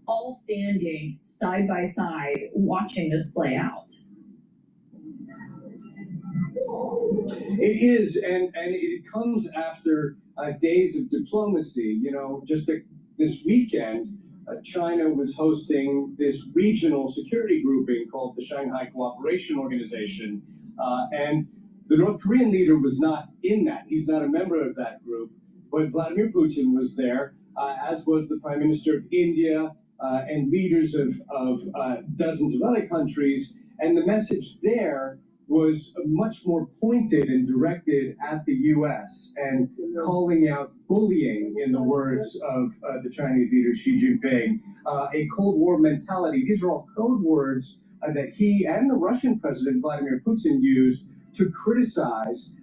all standing side by side watching this play out. It is, and it comes after days of diplomacy. You know, this weekend, China was hosting this regional security grouping called the Shanghai Cooperation Organization, and the North Korean leader was not in that. He's not a member of that group, but Vladimir Putin was there, as was the Prime Minister of India and leaders of dozens of other countries, and the message there was much more pointed and directed at the U.S. and calling out bullying, in the words of the Chinese leader Xi Jinping, a Cold War mentality. These are all code words that he and the Russian President Vladimir Putin used to criticize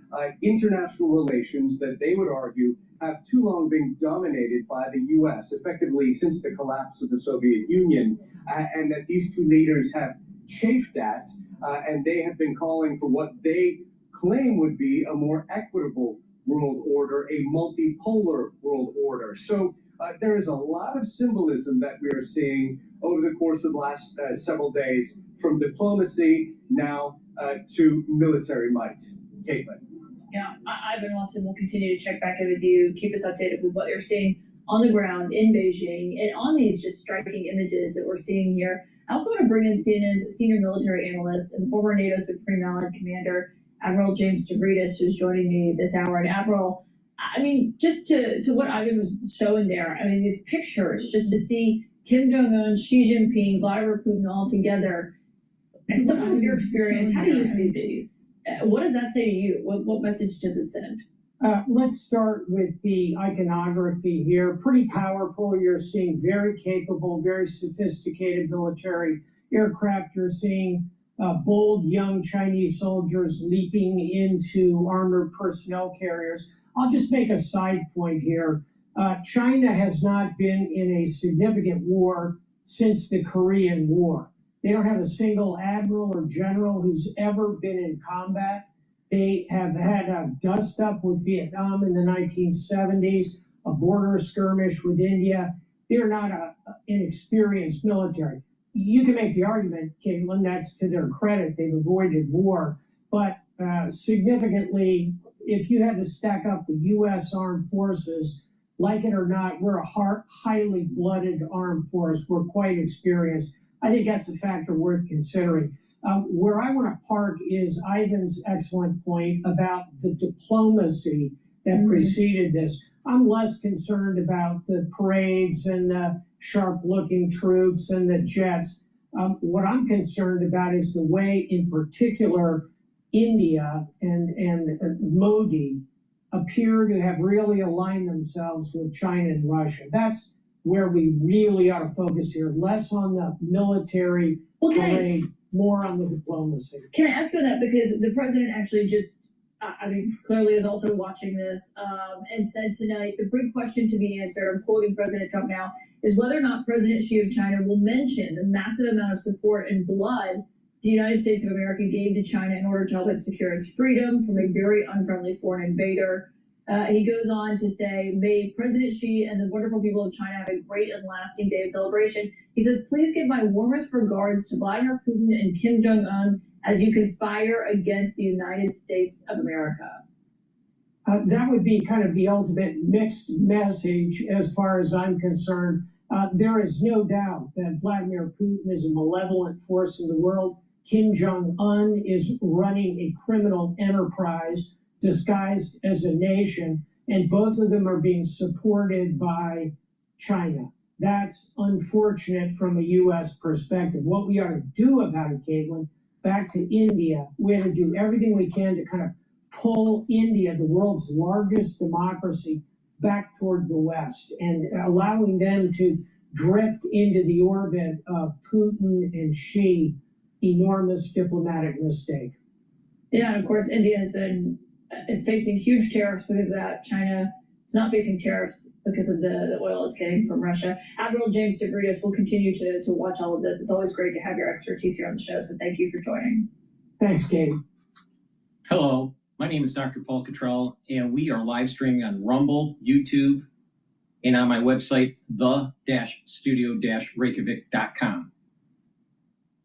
international relations that they would argue have too long been dominated by the U.S., effectively since the collapse of the Soviet Union, and that these two leaders have chafed at, and they have been calling for what they claim would be a more equitable world order, a multipolar world order. So there is a lot of symbolism that we are seeing over the course of the last several days, from diplomacy now to military might. Caitlin. Yeah, Ivan Watson will continue to check back in with you, keep us updated with what you're seeing on the ground in Beijing and on these just striking images that we're seeing here. I also want to bring in CNN's senior military analyst and former NATO Supreme Allied Commander, Admiral James Stavridis, who's joining me this hour. And Admiral, I mean, just to what Ivan was showing there, I mean, these pictures, just to see Kim Jong-un, Xi Jinping, Vladimir Putin all together. As someone of your experience, how do you see these? What does that say to you? What message does it send? Let's start with the iconography here. Pretty powerful. You're seeing very capable, very sophisticated military aircraft. You're seeing bold young Chinese soldiers leaping into armored personnel carriers. I'll just make a side point here. China has not been in a significant war since the Korean War. They don't have a single admiral or general who's ever been in combat. They have had a dust-up with Vietnam in the 1970s, a border skirmish with India. They're not an inexperienced military. You can make the argument, Caitlin, that's to their credit. They've avoided war. But significantly, if you had to stack up the U.S. armed forces, like it or not, we're a highly blooded armed force. We're quite experienced. I think that's a factor worth considering. Where I want to park is Ivan's excellent point about the diplomacy that preceded this. I'm less concerned about the parades and the sharp-looking troops and the jets. What I'm concerned about is the way, in particular, India and Modi appear to have really aligned themselves with China and Russia. That's where we really ought to focus here, less on the military parade, more on the diplomacy. Can I ask you that? Because the president actually just, clearly is also watching this and said tonight, the big question to be answered, I'm quoting President Trump now, is whether or not President Xi of China will mention the massive amount of support and blood the United States of America gave to China in order to help it secure its freedom from a very unfriendly foreign invader. He goes on to say, may President Xi and the wonderful people of China have a great and lasting day of celebration. He says, please give my warmest regards to Vladimir Putin and Kim Jong-un as you conspire against the United States of America. That would be kind of the ultimate mixed message as far as I'm concerned. There is no doubt that Vladimir Putin is a malevolent force in the world. Kim Jong-un is running a criminal enterprise disguised as a nation, and both of them are being supported by China. That's unfortunate from a U.S. perspective. What we ought to do about it, Caitlin, back to India, we ought to do everything we can to kind of pull India, the world's largest democracy, back toward the West and allowing them to drift into the orbit of Putin and Xi. Enormous diplomatic mistake. Yeah, and of course, India is facing huge tariffs because of that. China is not facing tariffs because of the oil it's getting from Russia. Admiral James Stavridis will continue to watch all of this. It's always great to have your expertise here on the show, so thank you for joining. Thanks, Katie. Hello, my name is Dr. Paul Cottrell, and we are live streaming on Rumble, YouTube, and on my website, the-studio-reykjavik.com.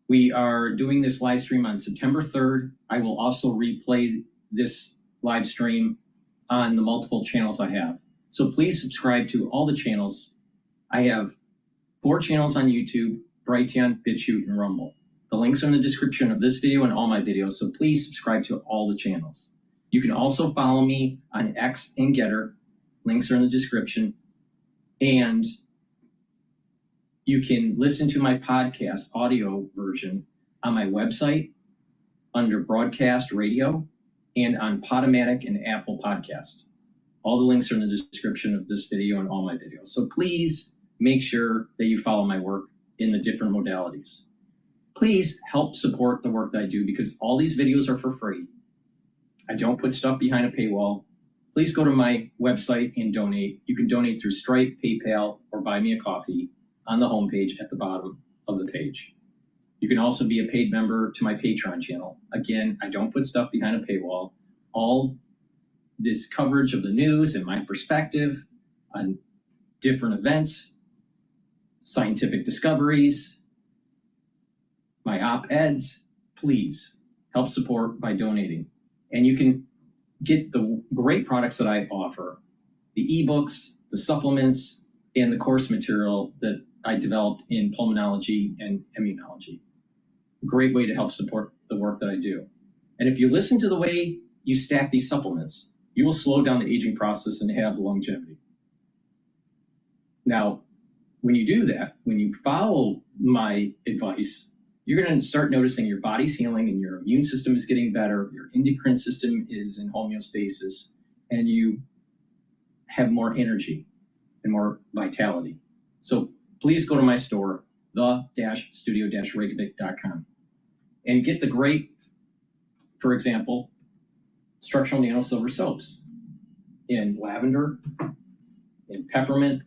We are doing this live stream on September 3rd. I will also replay this live stream on the multiple channels I have. So please subscribe to all the channels. I have 4 channels on YouTube: Brighteon, Bitchute, and Rumble. The links are in the description of this video and all my videos, so please subscribe to all the channels. You can also follow me on X and GETTR. Links are in the description. And you can listen to my podcast audio version on my website under Broadcast Radio and on Podomatic and Apple Podcast. All the links are in the description of this video and all my videos. So please make sure that you follow my work in the different modalities. Please help support the work that I do, because all these videos are for free. I don't put stuff behind a paywall. Please go to my website and donate. You can donate through Stripe, PayPal, or buy me a coffee on the homepage at the bottom of the page. You can also be a paid member to my Patreon channel. Again, I don't put stuff behind a paywall. All this coverage of the news and my perspective on different events, scientific discoveries, my op-eds, please help support by donating. And you can get the great products that I offer, the ebooks, the supplements, and the course material that I developed in pulmonology and immunology. Great way to help support the work that I do. And if you listen to the way you stack these supplements, you will slow down the aging process and have longevity. Now, when you do that, when you follow my advice, you're going to start noticing your body's healing and your immune system is getting better, your endocrine system is in homeostasis, and you have more energy and more vitality. So please go to my store, the-studio-reykjavik.com, and get the great, for example, structural nano silver soaps in lavender, in peppermint,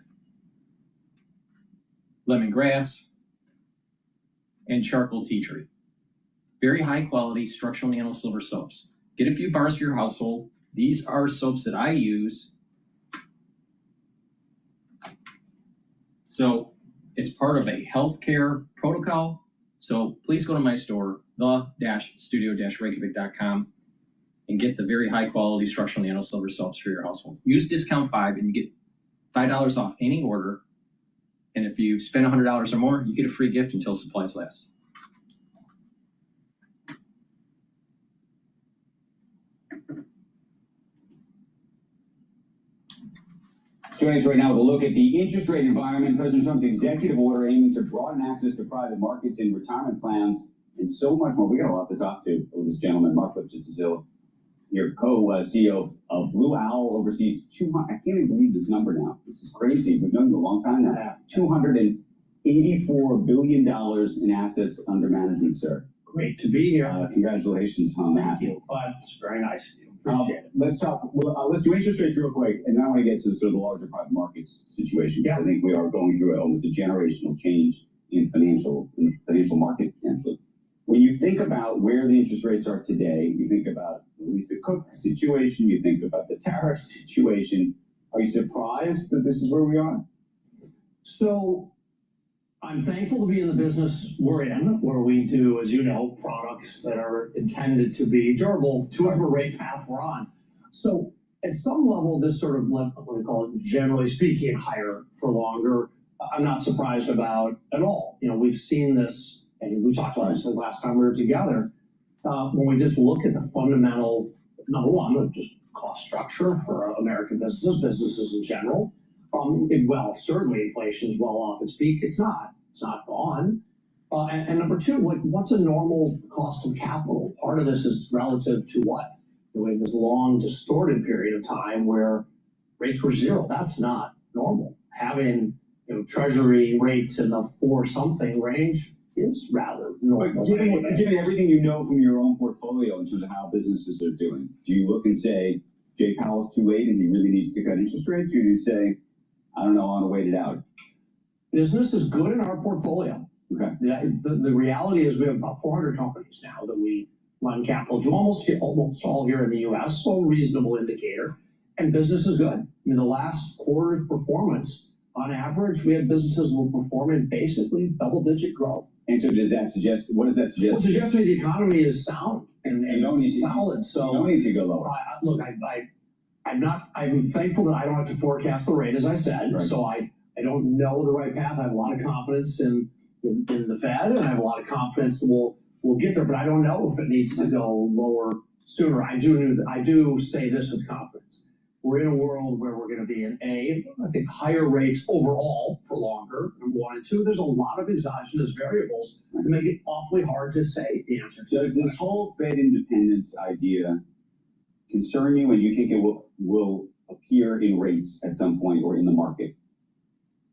lemongrass, and charcoal tea tree. Very high quality structural nano silver soaps. Get a few bars for your household. These are soaps that I use. So it's part of a healthcare protocol. So please go to my store, the-studio-reykjavik.com, and get the very high quality structural nano silver soaps for your household. Use discount 5 and you get $5 off any order. And if you spend $100 or more, you get a free gift until supplies last. Joining us right now with a look at the interest rate environment, President Trump's executive order aiming to broaden access to private markets and retirement plans, and so much more. We got a lot to talk to with this gentleman, Mark Bitchute, your co-CEO of Blue Owl, oversees 200. I can't even believe this number now. This is crazy. We've known you a long time now. $284 billion in assets under management, sir. Great to be here. Congratulations on that. Thank you. It's very nice of you. Appreciate it. Let's talk. Let's do interest rates real quick, and then I want to get to sort of the larger private markets situation. Yeah. I think we are going through almost a generational change in financial market potentially. When you think about where the interest rates are today, you think about the Lisa Cook situation, you think about the tariff situation. Are you surprised that this is where we are? So I'm thankful to be in the business we're in, where we do, as you know, products that are intended to be durable to whatever rate path we're on. So at some level, this sort of, what we call it, generally speaking, higher for longer, I'm not surprised about at all. You know, we've seen this, and we talked about this the last time we were together, when we just look at the fundamental, number one, just cost structure for American businesses in general. Certainly inflation is well off its peak. It's not gone. And number two, what's a normal cost of capital? Part of this is relative to what? We have this long distorted period of time where rates were zero. That's not normal. Having treasury rates in the 4-something range is rather normal. But given everything you know from your own portfolio in terms of how businesses are doing, do you look and say, Jay Powell's too late and he really needs to cut interest rates? Or do you say, I don't know, I want to wait it out? Business is good in our portfolio. Okay. The reality is we have about 400 companies now that we run capital to, almost all here in the U.S., so a reasonable indicator. And business is good. I mean, the last quarter's performance, on average, we had businesses were performing basically double-digit growth. And so does that suggest, what does that suggest? Well, suggesting the economy is sound and You don't need to- solid. So You don't need to go lower. look, I'm thankful that I don't have to forecast the rate, as I said. Right. So I don't know the right path. I have a lot of confidence in the Fed, and I have a lot of confidence that we'll get there, but I don't know if it needs to go lower sooner. I do say this with confidence. We're in a world where we're going to be in I think higher rates overall for longer, number one. And two, there's a lot of exogenous variables that make it awfully hard to say the answer to. Does this whole Fed independence idea concern you, and you think it will appear in rates at some point or in the market?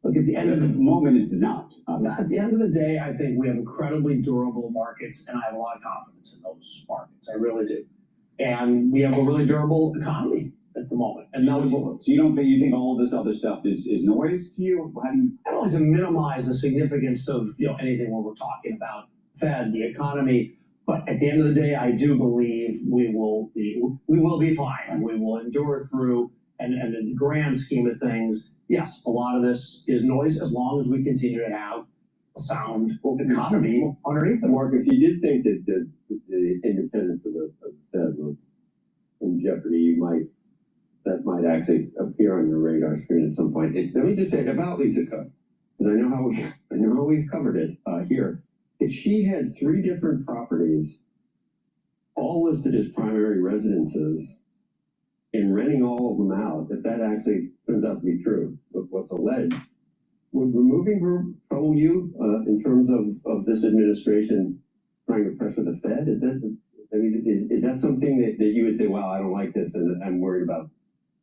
Look, at the end At of the the moment, it does not. Obviously. At the end of the day, I think we have incredibly durable markets, and I have a lot of confidence in those markets. I really do. And we have a really durable economy at the moment. And now So you think all of this other stuff is noise to you? How do you? I don't like to minimize the significance of anything when we're talking about Fed, the economy. But at the end of the day, I do believe we will be fine, and we will endure through. And in the grand scheme of things, yes, a lot of this is noise as long as we continue to have a sound economy underneath it. Mark, if you did think that the independence of the Fed was in jeopardy, that might actually appear on your radar screen at some point. Let me just say about Lisa Cook, because I know how we've covered it here. If she had 3 different properties, all listed as primary residences, and renting all of them out, if that actually turns out to be true, what's alleged, would removing her trouble you in terms of this administration trying to pressure the Fed? Is that something that you would say, wow, I don't like this, and I'm worried about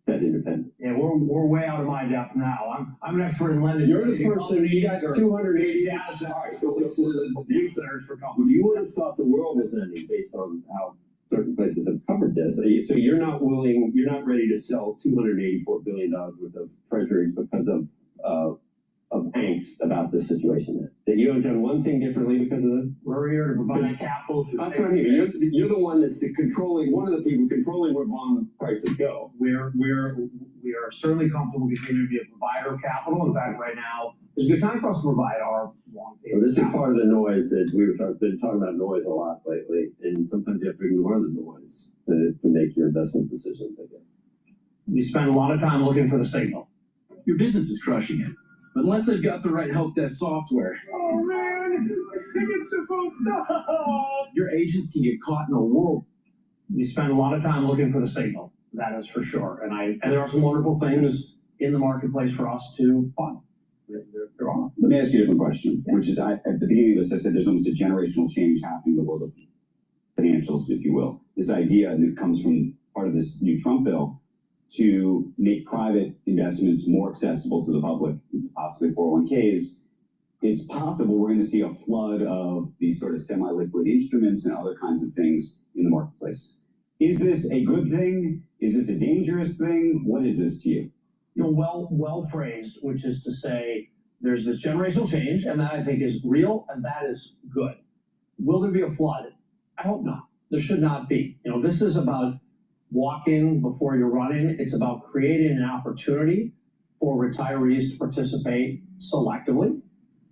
Fed independence? Yeah, we're way out of my depth now. I'm an expert in lending. You're the person, you got 280 data centers for Well, you would have thought the world was ending based on how certain places have covered this. So you're not ready to sell $284 billion worth of treasuries because of angst about this situation. That you haven't done one thing differently because of this? We're here to provide capital. That's what I mean. You're the one that's one of the people controlling where bond prices go. We are certainly comfortable continuing to be a provider of capital. In fact, right now is a good time for us to provide our long Well, this is part of the noise that been talking about noise a lot lately, and sometimes you have to ignore the noise to make your investment decisions, I guess. We spend a lot of time looking for the signal. Your business is crushing it, but unless they've got the right help desk software, Oh man, it's just won't stop. your agents can get caught in a whirl. We spend a lot of time looking for the signal. That is for sure. And there are some wonderful things in the marketplace for us to fund. There are. Let me ask you a different question, which is at the beginning of this, I said there's almost a generational change happening in the world of financials, if you will. This idea that comes from part of this new Trump bill to make private investments more accessible to the public, possibly 401ks. It's possible we're going to see a flood of these sort of semi-liquid instruments and other kinds of things in the marketplace. Is this a good thing? Is this a dangerous thing? What is this to you? Well phrased, which is to say there's this generational change, and that I think is real, and that is good. Will there be a flood? I hope not. There should not be. This is about walking before you're running. It's about creating an opportunity for retirees to participate selectively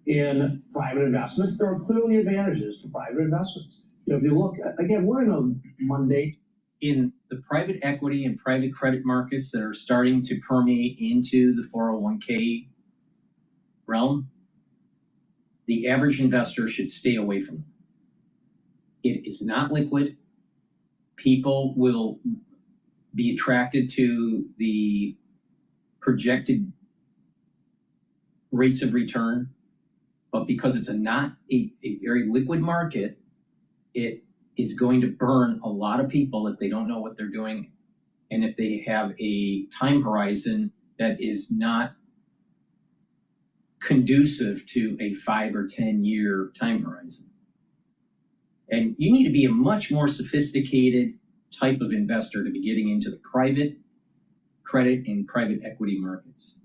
in private investments. There are clearly advantages to private investments. If you look, again, we're in a mundane. In the private equity and private credit markets that are starting to permeate into the 401k realm, the average investor should stay away from them. It is not liquid. People will be attracted to the projected rates of return, but because it's not a very liquid market, it is going to burn a lot of people if they don't know what they're doing and if they have a time horizon that is not conducive to a 5 or 10 year time horizon. And you need to be a much more sophisticated type of investor to be getting into the private credit and private equity markets.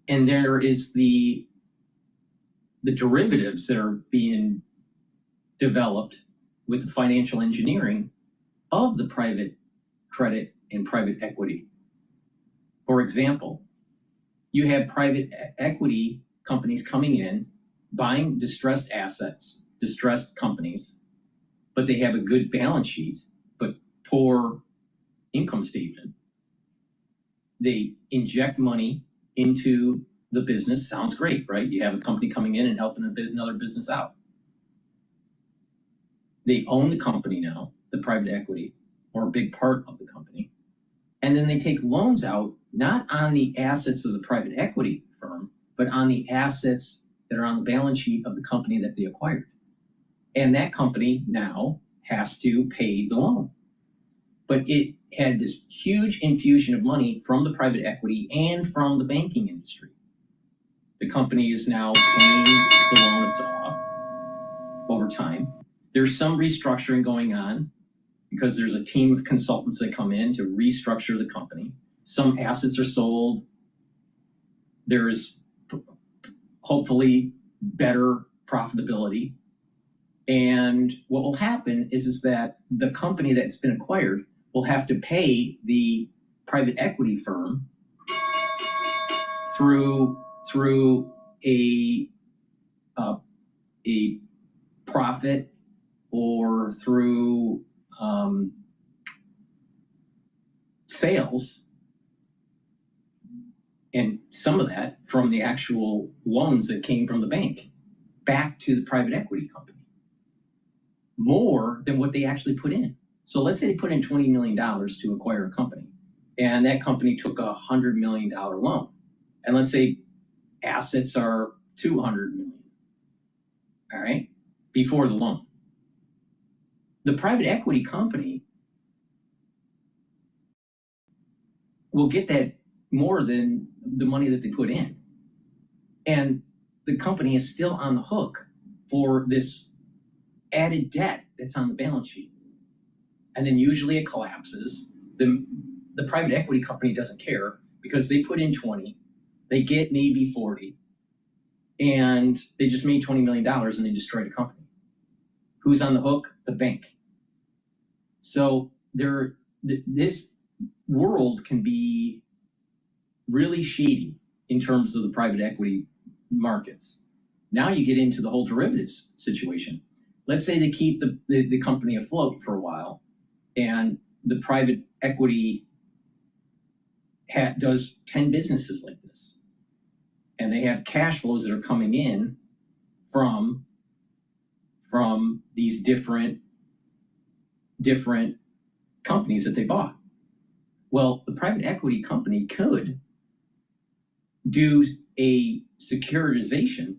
And there is the derivatives that are being developed with the financial engineering of the private credit and private equity. For example, you have private equity companies coming in, buying distressed assets, distressed companies, but they have a good balance sheet, but poor income statement. They inject money into the business. Sounds great, right? You have a company coming in and helping another business out. They own the company now, the private equity, or a big part of the company. And then they take loans out, not on the assets of the private equity firm, but on the assets that are on the balance sheet of the company that they acquired. And that company now has to pay the loan. But it had this huge infusion of money from the private equity and from the banking industry. The company is now paying the loans off over time. There's some restructuring going on because there's a team of consultants that come in to restructure the company. Some assets are sold. There's hopefully better profitability. And what will happen is that the company that's been acquired will have to pay the private equity firm through a profit or through sales, and some of that from the actual loans that came from the bank back to the private equity company, more than what they actually put in. So let's say they put in $20 million to acquire a company, and that company took a $100 million loan. And let's say assets are $200 million, all right, before the loan. The private equity company will get that more than the money that they put in. And the company is still on the hook for this added debt that's on the balance sheet. And then usually it collapses. The private equity company doesn't care because they put in 20, they get maybe 40, and they just made $20 million and they destroyed a company. Who's on the hook? The bank. So this world can be really shady in terms of the private equity markets. Now you get into the whole derivatives situation. Let's say they keep the company afloat for a while, and the private equity does 10 businesses like this, and they have cash flows that are coming in from these different companies that they bought. Well, the private equity company could do a securitization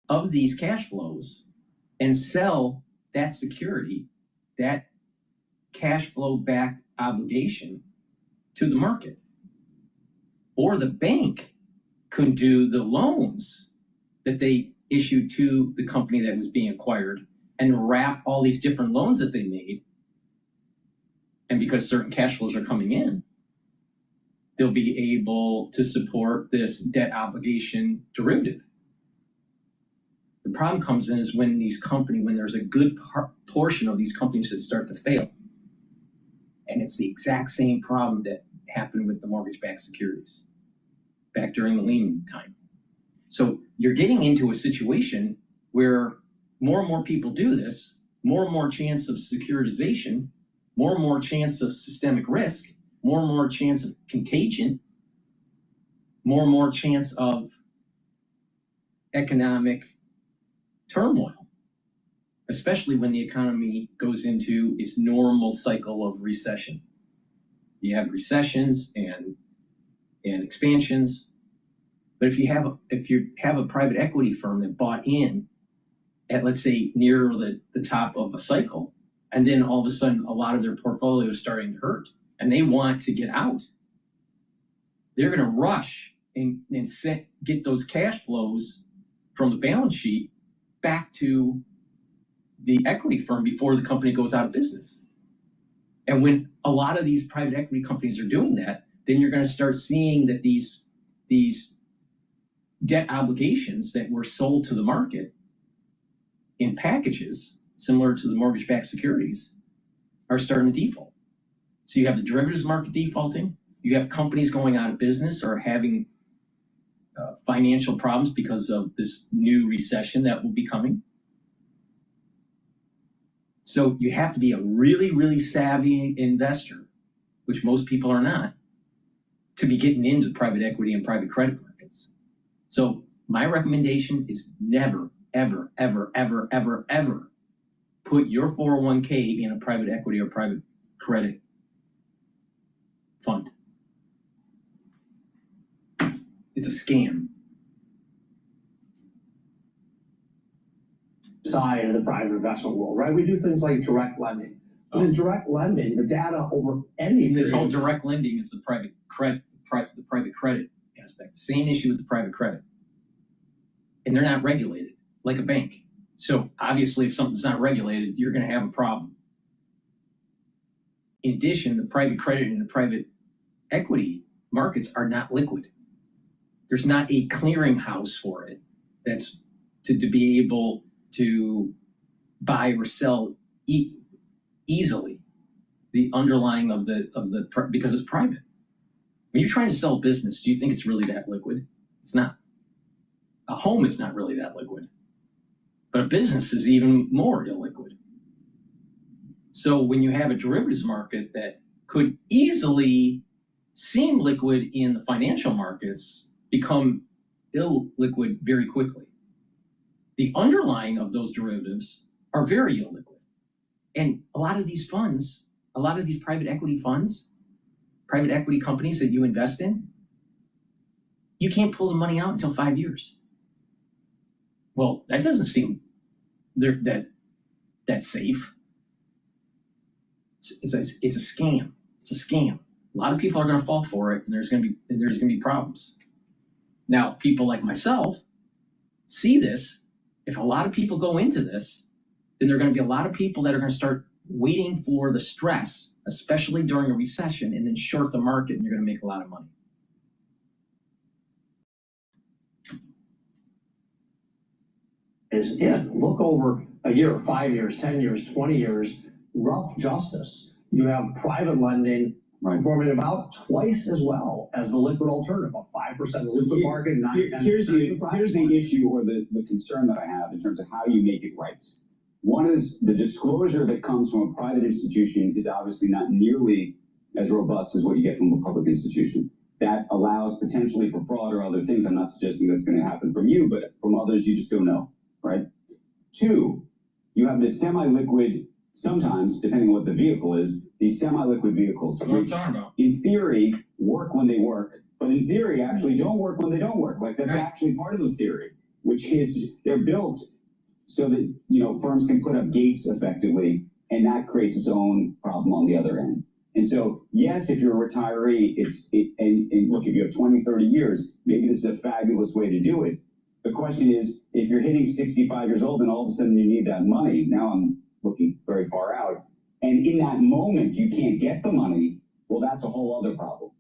of these cash flows and sell that security, that cash flow backed obligation, to the market. Or the bank could do the loans that they issued to the company that was being acquired and wrap all these different loans that they made. And because certain cash flows are coming in, they'll be able to support this debt obligation derivative. The problem comes in is when there's a good portion of these companies that start to fail. And it's the exact same problem that happened with the mortgage-backed securities back during the Lehman time. So you're getting into a situation where more and more people do this, more and more chance of securitization, more and more chance of systemic risk, more and more chance of contagion, more and more chance of economic turmoil, especially when the economy goes into its normal cycle of recession. You have recessions and expansions, but if you have a private equity firm that bought in at, let's say, near the top of a cycle, and then all of a sudden a lot of their portfolio is starting to hurt, and they want to get out, they're going to rush and get those cash flows from the balance sheet back to the equity firm before the company goes out of business. And when a lot of these private equity companies are doing that, then you're going to start seeing that these debt obligations that were sold to the market in packages similar to the mortgage-backed securities are starting to default. So you have the derivatives market defaulting. You have companies going out of business or having financial problems because of this new recession that will be coming. So you have to be a really, really savvy investor, which most people are not, to be getting into private equity and private credit markets. So my recommendation is never, ever, ever, ever, ever, ever put your 401k in a private equity or private credit fund. It's a scam. Side of the private investment world, right? We do things like direct lending. But in direct lending, the data over any This whole direct lending is the private credit aspect. Same issue with the private credit. And they're not regulated like a bank. So obviously, if something's not regulated, you're going to have a problem. In addition, the private credit and the private equity markets are not liquid. There's not a clearinghouse for it that's to be able to buy or sell easily the underlying of the because it's private. When you're trying to sell business, do you think it's really that liquid? It's not. A home is not really that liquid, but a business is even more illiquid. So when you have a derivatives market that could easily seem liquid in the financial markets, become illiquid very quickly. The underlying of those derivatives are very illiquid. And a lot of these funds, a lot of these private equity funds, private equity companies that you invest in, you can't pull the money out until 5 years. Well, that doesn't seem that safe. It's a scam. It's a scam. A lot of people are going to fall for it, and there's going to be problems. Now, people like myself see this. If a lot of people go into this, then there are going to be a lot of people that are going to start waiting for the stress, especially during a recession, and then short the market, and you're going to make a lot of money. Is in. Look over a year, 5 years, 10 years, 20 years, rough justice. You have private lending performing about twice as well as the liquid alternative, about 5% of the liquid market, 9-10%. Here's the issue or the concern that I have in terms of how you make it right. One is the disclosure that comes from a private institution is obviously not nearly as robust as what you get from a public institution. That allows potentially for fraud or other things. I'm not suggesting that's going to happen from you, but from others, you just don't know, right? Two, you have this semi-liquid, sometimes, depending on what the vehicle is, these semi-liquid vehicles, which in theory work when they work, but in theory actually don't work when they don't work. Like that's actually part of the theory, which is they're built so that, you know, firms can put up gates effectively, and that creates its own problem on the other end. And so, yes, if you're a retiree, and look, if you have 20, 30 years, maybe this is a fabulous way to do it. The question is, if you're hitting 65 years old and all of a sudden you need that money, now I'm looking very far out, and in that moment you can't get the money, well, that's a whole other problem.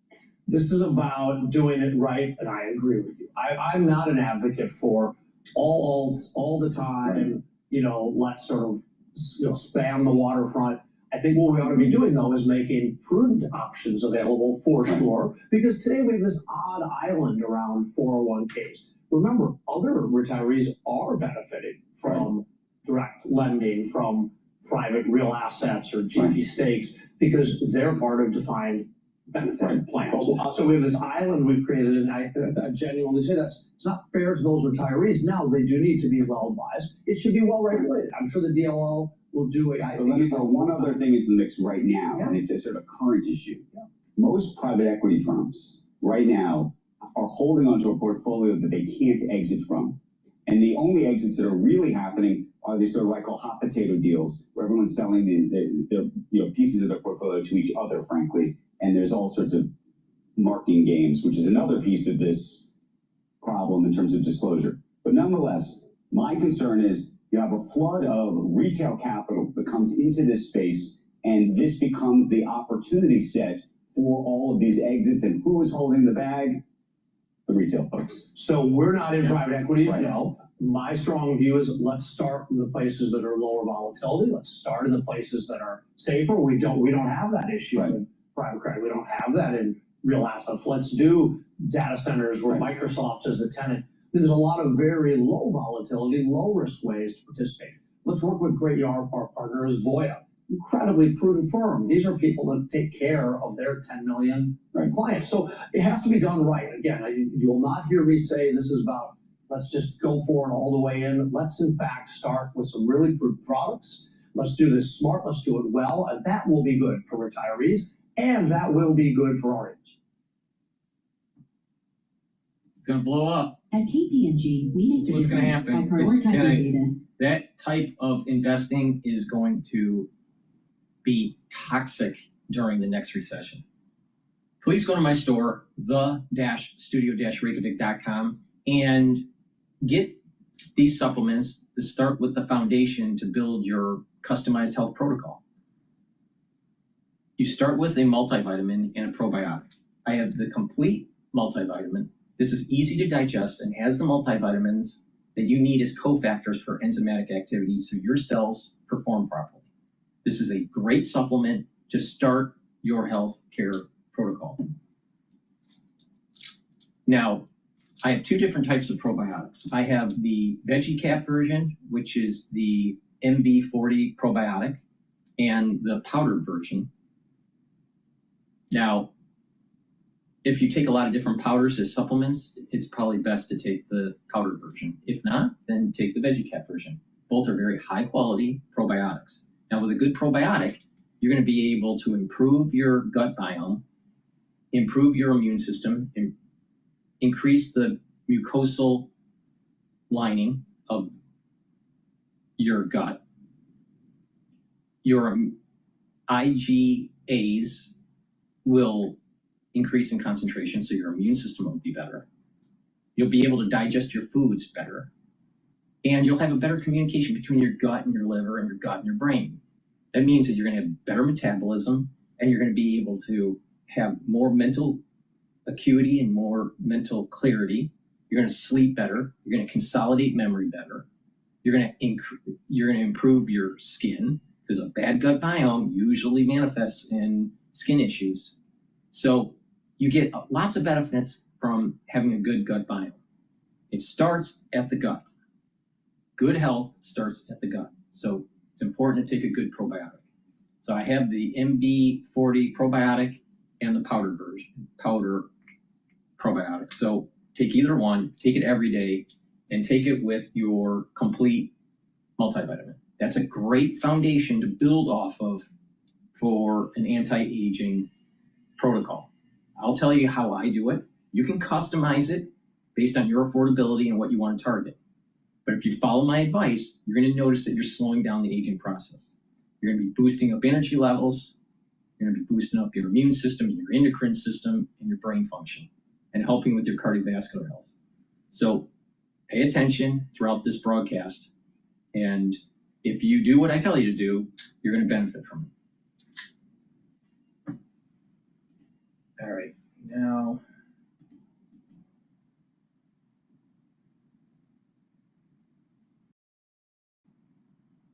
This is about doing it right, and I agree with you. I'm not an advocate for all alts all the time, you know, let's sort of, you know, spam the waterfront. I think what we ought to be doing, though, is making prudent options available for sure, because today we have this odd island around 401ks. Remember, other retirees are benefiting from direct lending, from private real assets or GP stakes, because they're part of defined benefit plans. So we have this island we've created, and I genuinely say it's not fair to those retirees. Now, they do need to be well advised. It should be well regulated. I'm sure the DLL will do it. But let me throw one other thing into the mix right now, and it's a sort of current issue. Most private equity firms right now are holding onto a portfolio that they can't exit from. And the only exits that are really happening are these sort of what I call hot potato deals, where everyone's selling the pieces of their portfolio to each other, frankly. And there's all sorts of marketing games, which is another piece of this problem in terms of disclosure. But nonetheless, my concern is you have a flood of retail capital that comes into this space, and this becomes the opportunity set for all of these exits. And who is holding the bag? the retail folks. So we're not in private equity, Right. no. My strong view is let's start in the places that are lower volatility. Let's start in the places that are safer. We don't have that issue Right. in private credit. We don't have that in real assets. Let's do data centers where Microsoft is the tenant. There's a lot of very low volatility, low risk ways to participate. Let's work with great our partners, Voya. Incredibly prudent firm. These are people that take care of their 10 million clients. So it has to be done right. Again, you will not hear me say this is about let's just go for it all the way in. Let's in fact start with some really good products. Let's do this smart. Let's do it well. And that will be good for retirees. And that will be good for our age. It's going to blow up. At KPMG, we make the What's going to difference by happen? It's prioritizing gonna- data. That type of investing is going to be toxic during the next recession. Please go to my store, the-studio-reykjavik.com, and get these supplements to start with the foundation to build your customized health protocol. You start with a multivitamin and a probiotic. I have the complete multivitamin. This is easy to digest and has the multivitamins that you need as cofactors for enzymatic activity so your cells perform properly. This is a great supplement to start your health care protocol. Now, I have two different types of probiotics. I have the veggie cap version, which is the MB40 probiotic, and the powdered version. Now, if you take a lot of different powders as supplements, it's probably best to take the powdered version. If not, then take the veggie cap version. Both are very high quality probiotics. Now, with a good probiotic, you're going to be able to improve your gut biome, improve your immune system, increase the mucosal lining of your gut. Your IgAs will increase in concentration, so your immune system will be better. You'll be able to digest your foods better. And you'll have a better communication between your gut and your liver and your gut and your brain. That means that you're going to have better metabolism, and you're going to be able to have more mental acuity and more mental clarity. You're going to sleep better. You're going to consolidate memory better. You're going to improve your skin, because a bad gut biome usually manifests in skin issues. So you get lots of benefits from having a good gut biome. It starts at the gut. Good health starts at the gut. So it's important to take a good probiotic. So I have the MB40 probiotic and the powder version, powder probiotic. So take either one, take it every day, and take it with your complete multivitamin. That's a great foundation to build off of for an anti-aging protocol. I'll tell you how I do it. You can customize it based on your affordability and what you want to target. But if you follow my advice, you're going to notice that you're slowing down the aging process. You're going to be boosting up energy levels. You're going to be boosting up your immune system, your endocrine system, and your brain function, and helping with your cardiovascular health. So pay attention throughout this broadcast. And if you do what I tell you to do, you're going to benefit from it. All right, now.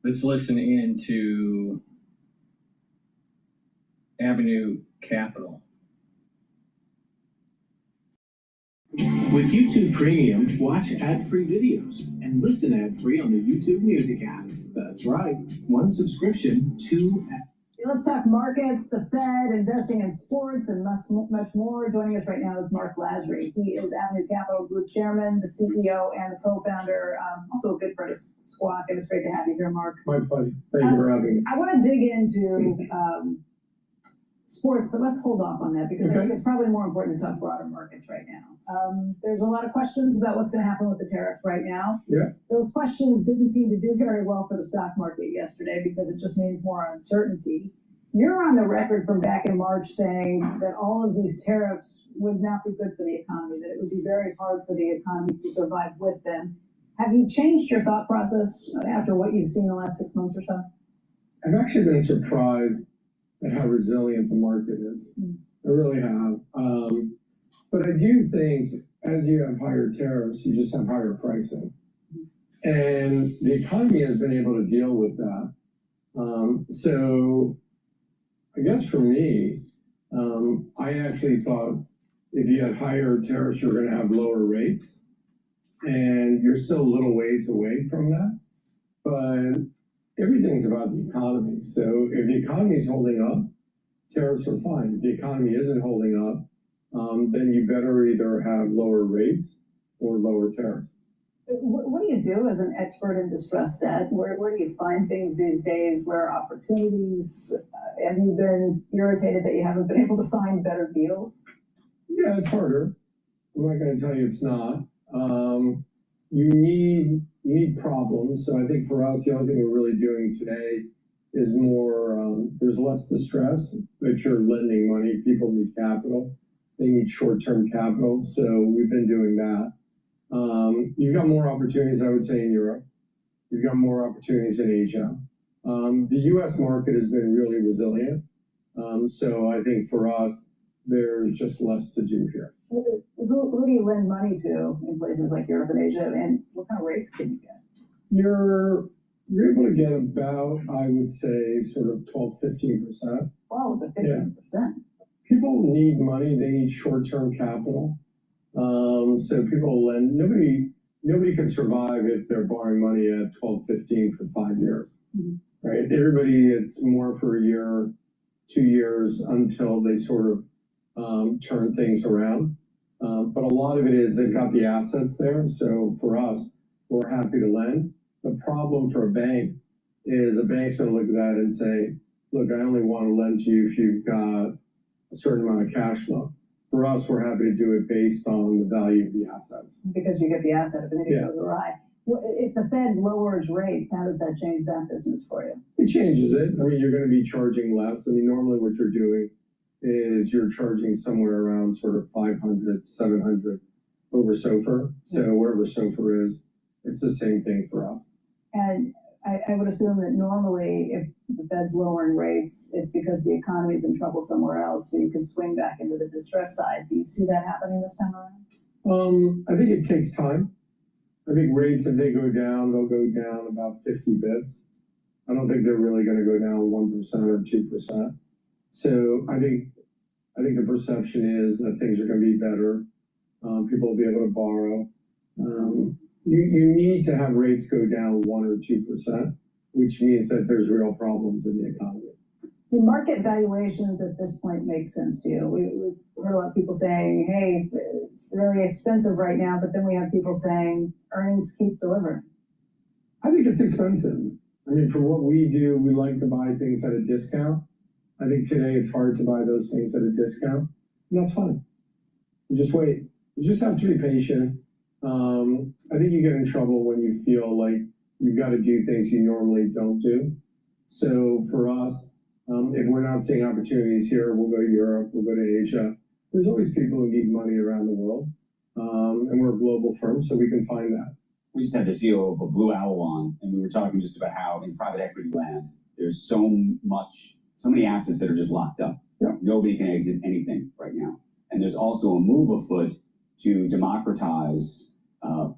Let's listen in to Avenue Capital. With YouTube Premium, watch ad-free videos and listen ad-free on the YouTube Music app. That's right, one subscription, 2 ads. Let's talk markets, the Fed, investing in sports, and much more. Joining us right now is Mark Lasry. He is Avenue Capital Group Chairman, the CEO, and the co-founder. Also a good friend of Squawk, and it's great to have you here, Mark. My pleasure. Thank you for having me. I want to dig into sports, but let's hold off on that because I think it's probably more important to talk broader markets right now. There's a lot of questions about what's going to happen with the tariff right now. Yeah. Those questions didn't seem to do very well for the stock market yesterday because it just means more uncertainty. You're on the record from back in March saying that all of these tariffs would not be good for the economy, that it would be very hard for the economy to survive with them. Have you changed your thought process after what you've seen the last 6 months or so? I've actually been surprised at how resilient the market is. I really have. But I do think as you have higher tariffs, you just have higher pricing. And the economy has been able to deal with that. So I guess for me, I actually thought if you had higher tariffs, you're gonna have lower rates. And you're still a little ways away from that. But everything's about the economy. So if the economy is holding up, tariffs are fine. If the economy isn't holding up, then you better either have lower rates or lower tariffs. What do you do as an expert in distressed debt? Where do you find things these days? Where are opportunities? Have you been irritated that you haven't been able to find better deals? Yeah, it's harder. I'm not going to tell you it's not. You need problems. So I think for us, the only thing we're really doing today is more, there's less distress, but you're lending money. People need capital. They need short-term capital. So we've been doing that. You've got more opportunities, I would say, in Europe. You've got more opportunities in Asia. The US market has been really resilient. So I think for us, there's just less to do here. Who do you lend money to in places like Europe and Asia, and what kind of rates can you get? You're able to get about, I would say, sort of 12-15%. Wow, the 15%. Yeah. People need money. They need short-term capital. So people lend. Nobody can survive if they're borrowing money at 12-15 for 5 years, right? Everybody, it's more for a year, 2 years until they sort of turn things around. But a lot of it is they've got the assets there. So for us, we're happy to lend. The problem for a bank is a bank's going to look at that and say, look, I only want to lend to you if you've got a certain amount of cash flow. For us, we're happy to do it based on the value of the assets. Because you get the asset if anything goes awry. If the Fed lowers rates, how does that change that business for you? It changes it. I mean, you're going to be charging less. I mean, normally what you're doing is you're charging somewhere around sort of 500, 700 over SOFR. So wherever SOFR is, it's the same thing for us. And I would assume that normally if the Fed's lowering rates, it's because the economy's in trouble somewhere else, so you can swing back into the distress side. Do you see that happening this time around? I think it takes time. I think rates, if they go down, they'll go down about 50 bips. I don't think they're really going to go down 1% or 2%. So I think the perception is that things are going to be better. People will be able to borrow. You need to have rates go down 1 or 2%, which means that there's real problems in the economy. Do market valuations at this point make sense to you? We've heard a lot of people saying, hey, it's really expensive right now, but then we have people saying earnings keep delivering. I think it's expensive. I mean, for what we do, we like to buy things at a discount. I think today it's hard to buy those things at a discount, and that's fine. You just wait. You just have to be patient. I think you get in trouble when you feel like you've got to do things you normally don't do. So for us, if we're not seeing opportunities here, we'll go to Europe, we'll go to Asia. There's always people who need money around the world, and we're a global firm, so we can find that. We just had the CEO of a Blue Owl on, and we were talking just about how in private equity land, there's so many assets that are just locked up. Yeah. Nobody can exit anything right now. And there's also a move afoot to democratize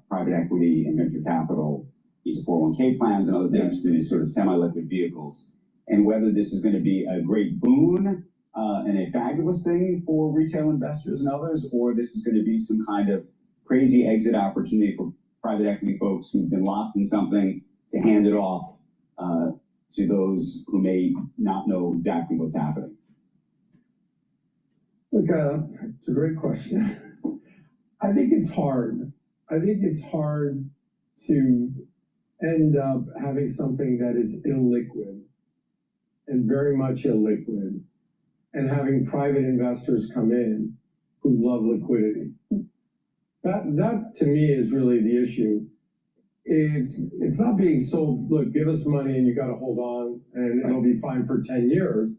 private equity and venture capital into 401k plans and other things through these sort of semi-liquid vehicles. And whether this is going to be a great boon and a fabulous thing for retail investors and others, or this is going to be some kind of crazy exit opportunity for private equity folks who've been locked in something to hand it off to those who may not know exactly what's happening. Look, it's a great question. I think it's hard. I think it's hard to end up having something that is illiquid and very much illiquid, and having private investors come in who love liquidity. That to me is really the issue. It's not being sold, look, give us money and you got to hold on and it'll be fine for 10 years.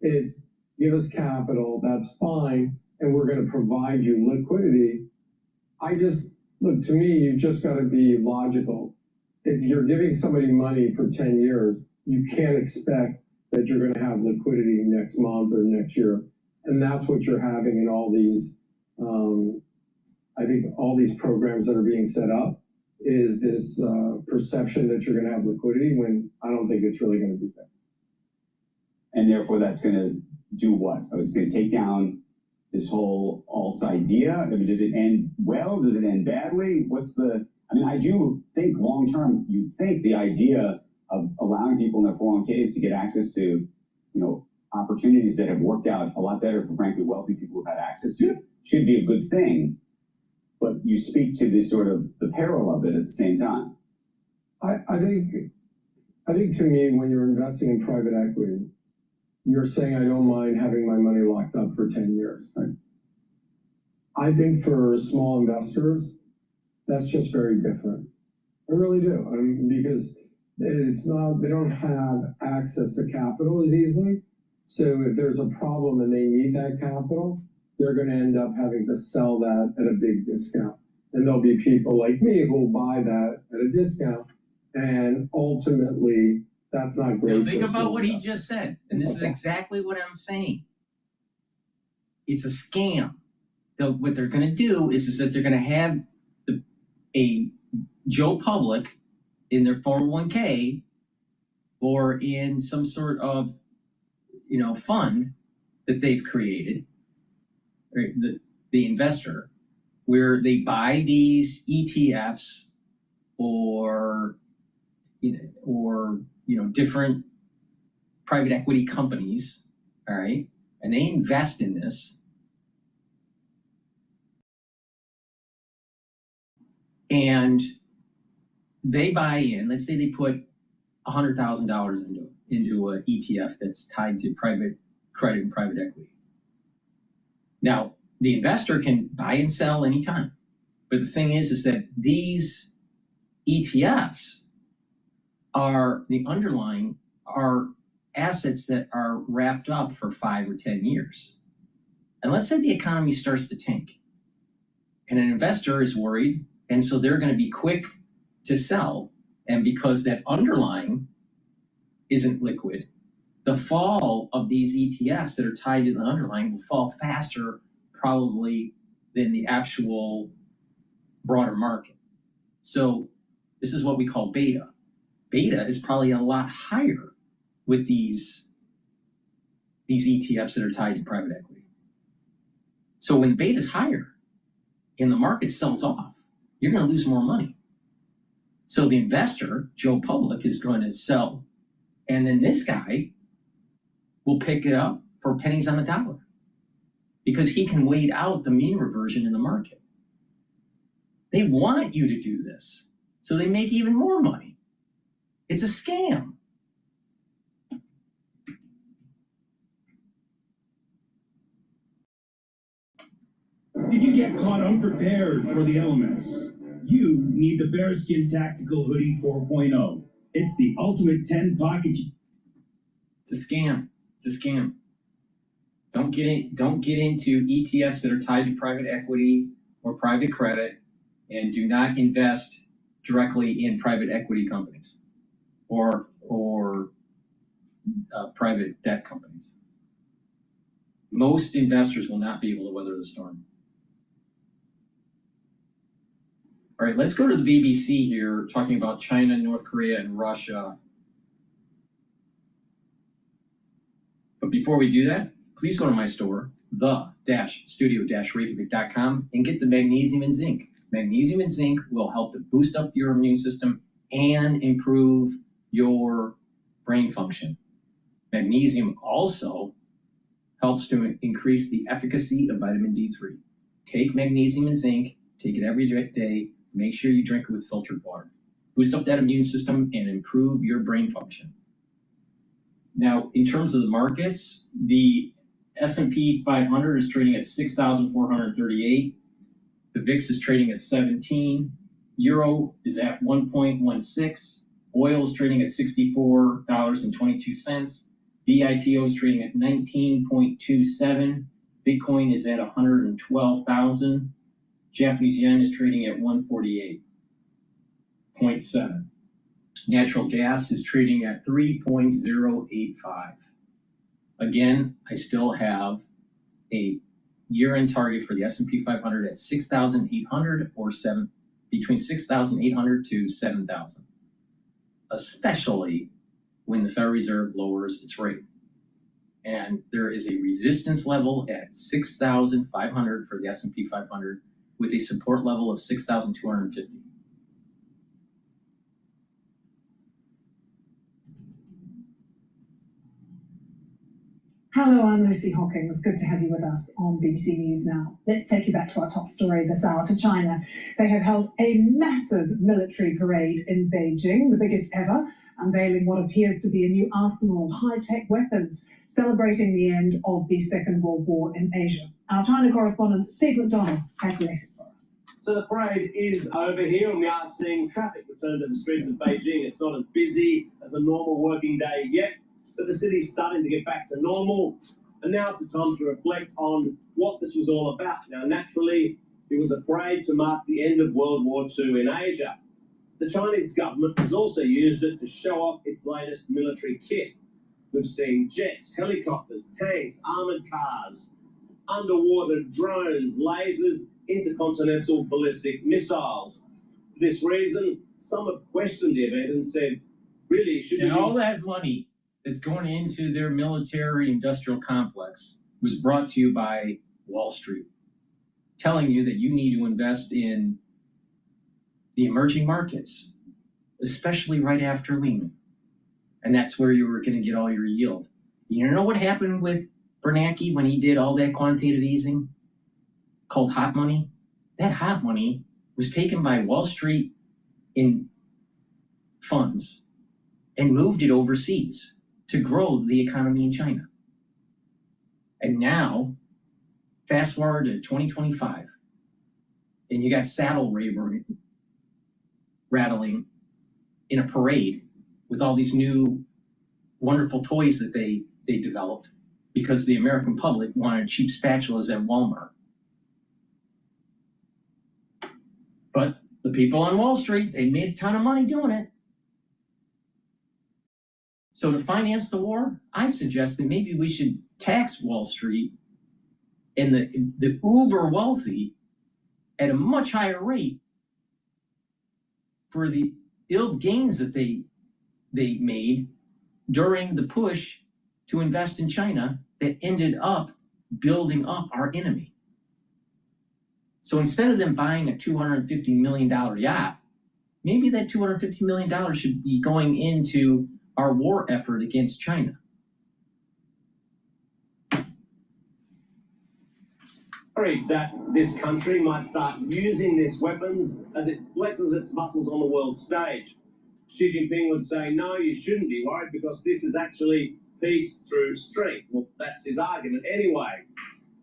It's give us capital, that's fine, and we're going to provide you liquidity. Look, to me, you've just got to be logical. If you're giving somebody money for 10 years, you can't expect that you're going to have liquidity next month or next year. And that's what you're having in all these, I think all these programs that are being set up is this perception that you're going to have liquidity when I don't think it's really going to be there. And therefore, that's going to do what? Oh, it's going to take down this whole alts idea. I mean, does it end well? Does it end badly? I mean, I do think long term, you think the idea of allowing people in their 401ks to get access to, you know, opportunities that have worked out a lot better for frankly wealthy people who've had access to it should be a good thing. But you speak to this sort of the peril of it at the same time. I think to me, when you're investing in private equity, you're saying I don't mind having my money locked up for 10 years. Right? I think for small investors, that's just very different. I really do. I mean, because it's not, they don't have access to capital as easily. So if there's a problem and they need that capital, they're going to end up having to sell that at a big discount. And there'll be people like me who will buy that at a discount. And ultimately, that's not great. Now think about what he just said. And this is exactly what I'm saying. It's a scam. What they're going to do is that they're going to have a Joe Public in their 401k or in some sort of, you know, fund that they've created, or the investor, where they buy these ETFs or different private equity companies, all right, and they invest in this. And they buy in, let's say they put $100,000 into an ETF that's tied to private credit and private equity. Now, the investor can buy and sell anytime. But the thing is that these ETFs are the underlying are assets that are wrapped up for 5 or 10 years. And let's say the economy starts to tank and an investor is worried. And so they're going to be quick to sell. And because that underlying isn't liquid, the fall of these ETFs that are tied to the underlying will fall faster probably than the actual broader market. So this is what we call beta. Beta is probably a lot higher with these ETFs that are tied to private equity. So when beta is higher and the market sells off, you're going to lose more money. So the investor, Joe Public, is going to sell. And then this guy will pick it up for pennies on the dollar because he can wait out the mean reversion in the market. They want you to do this so they make even more money. It's a scam. Did you get caught unprepared for the elements? You need the Bearskin Tactical Hoodie 4.0. It's the ultimate 10-pocket. It's a scam. It's a scam. Don't get into ETFs that are tied to private equity or private credit, and do not invest directly in private equity companies or private debt companies. Most investors will not be able to weather the storm. All right, let's go to the BBC here, talking about China, North Korea, and Russia. But before we do that, please go to my store, the-studio-reykjavik.com, and get the magnesium and zinc. Magnesium and zinc will help to boost up your immune system and improve your brain function. Magnesium also helps to increase the efficacy of vitamin D3. Take magnesium and zinc, take it every day. Make sure you drink it with filtered water. Boost up that immune system and improve your brain function. Now, in terms of the markets, the S&P 500 is trading at 6,438. The VIX is trading at 17. Euro is at 1.16. Oil is trading at $64.22. BITO is trading at 19.27. Bitcoin is at 112,000. Japanese yen is trading at 148.7. Natural gas is trading at 3.085. Again, I still have a year-end target for the S&P 500 at 6,800 or between 6,800 to 7,000, especially when the Federal Reserve lowers its rate. And there is a resistance level at 6,500 for the S&P 500 with a support level of 6,250. Hello, I'm Lucy Hawkins. Good to have you with us on BBC News Now. Let's take you back to our top story this hour, to China. They have held a massive military parade in Beijing, the biggest ever, unveiling what appears to be a new arsenal of high-tech weapons, celebrating the end of the Second World War in Asia. Our China correspondent, Steve McDonald, has the latest for us. So the parade is over here, and we are seeing traffic return to the streets of Beijing. It's not as busy as a normal working day yet, but the city's starting to get back to normal, and now it's a time to reflect on what this was all about. Now, naturally, it was a parade to mark the end of World War II in Asia. The Chinese government has also used it to show off its latest military kit. We've seen jets, helicopters, tanks, armoured cars, underwater drones, lasers, intercontinental ballistic missiles. For this reason, some have questioned the event and said, really, should and all that money that's going into their military industrial complex was brought to you by Wall Street, telling you that you need to invest in the emerging markets, especially right after Lehman. And that's where you were going to get all your yield. You know what happened with Bernanke when he did all that quantitative easing called hot money? That hot money was taken by Wall Street in funds and moved it overseas to grow the economy in China. And now, fast forward to 2025, and you got saddle rattling in a parade with all these new wonderful toys that they developed because the American public wanted cheap spatulas at Walmart. But the people on Wall Street, they made a ton of money doing it. So to finance the war, I suggest that maybe we should tax Wall Street and the uber wealthy at a much higher rate for the ill gains that they made during the push to invest in China that ended up building up our enemy. So instead of them buying a $250 million yacht, maybe that $250 million should be going into our war effort against China. Worried that this country might start using these weapons as it flexes its muscles on the world stage. Xi Jinping would say, no, you shouldn't be worried because this is actually peace through strength. Well, that's his argument anyway.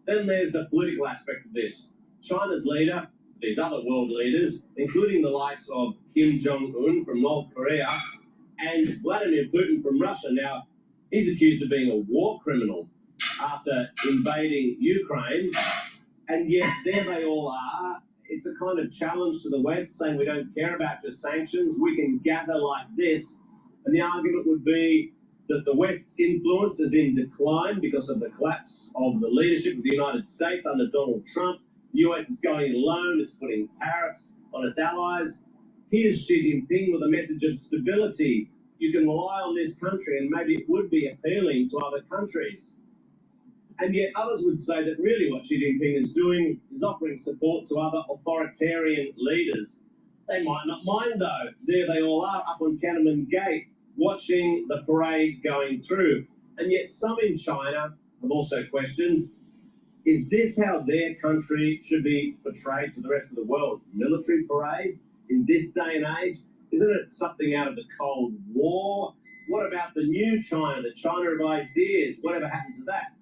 Then there's the political aspect of this. China's leader, these other world leaders, including the likes of Kim Jong-un from North Korea and Vladimir Putin from Russia. Now, he's accused of being a war criminal after invading Ukraine, and yet there they all are. It's a kind of challenge to the West, saying we don't care about your sanctions, we can gather like this. And the argument would be that the West's influence is in decline because of the collapse of the leadership of the United States under Donald Trump. The US is going alone, it's putting tariffs on its allies. Here's Xi Jinping with a message of stability. You can rely on this country, and maybe it would be appealing to other countries. And yet others would say that really what Xi Jinping is doing is offering support to other authoritarian leaders. They might not mind though. There they all are up on Tiananmen Gate, watching the parade going through. And yet some in China have also questioned, is this how their country should be portrayed to the rest of the world? Military parades in this day and age? Isn't it something out of the Cold War? What about the new China, the China of ideas? Whatever happened to that?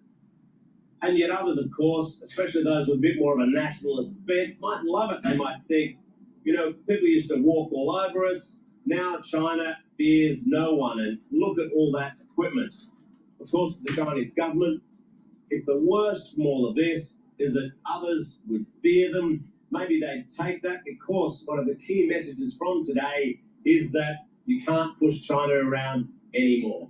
And yet others, of course, especially those with a bit more of a nationalist bent, might love it. They might think, you know, people used to walk all over us. Now China fears no one. And look at all that equipment. Of course, the Chinese government, if the worst from all of this is that others would fear them, maybe they'd take that. Of course, one of the key messages from today is that you can't push China around anymore.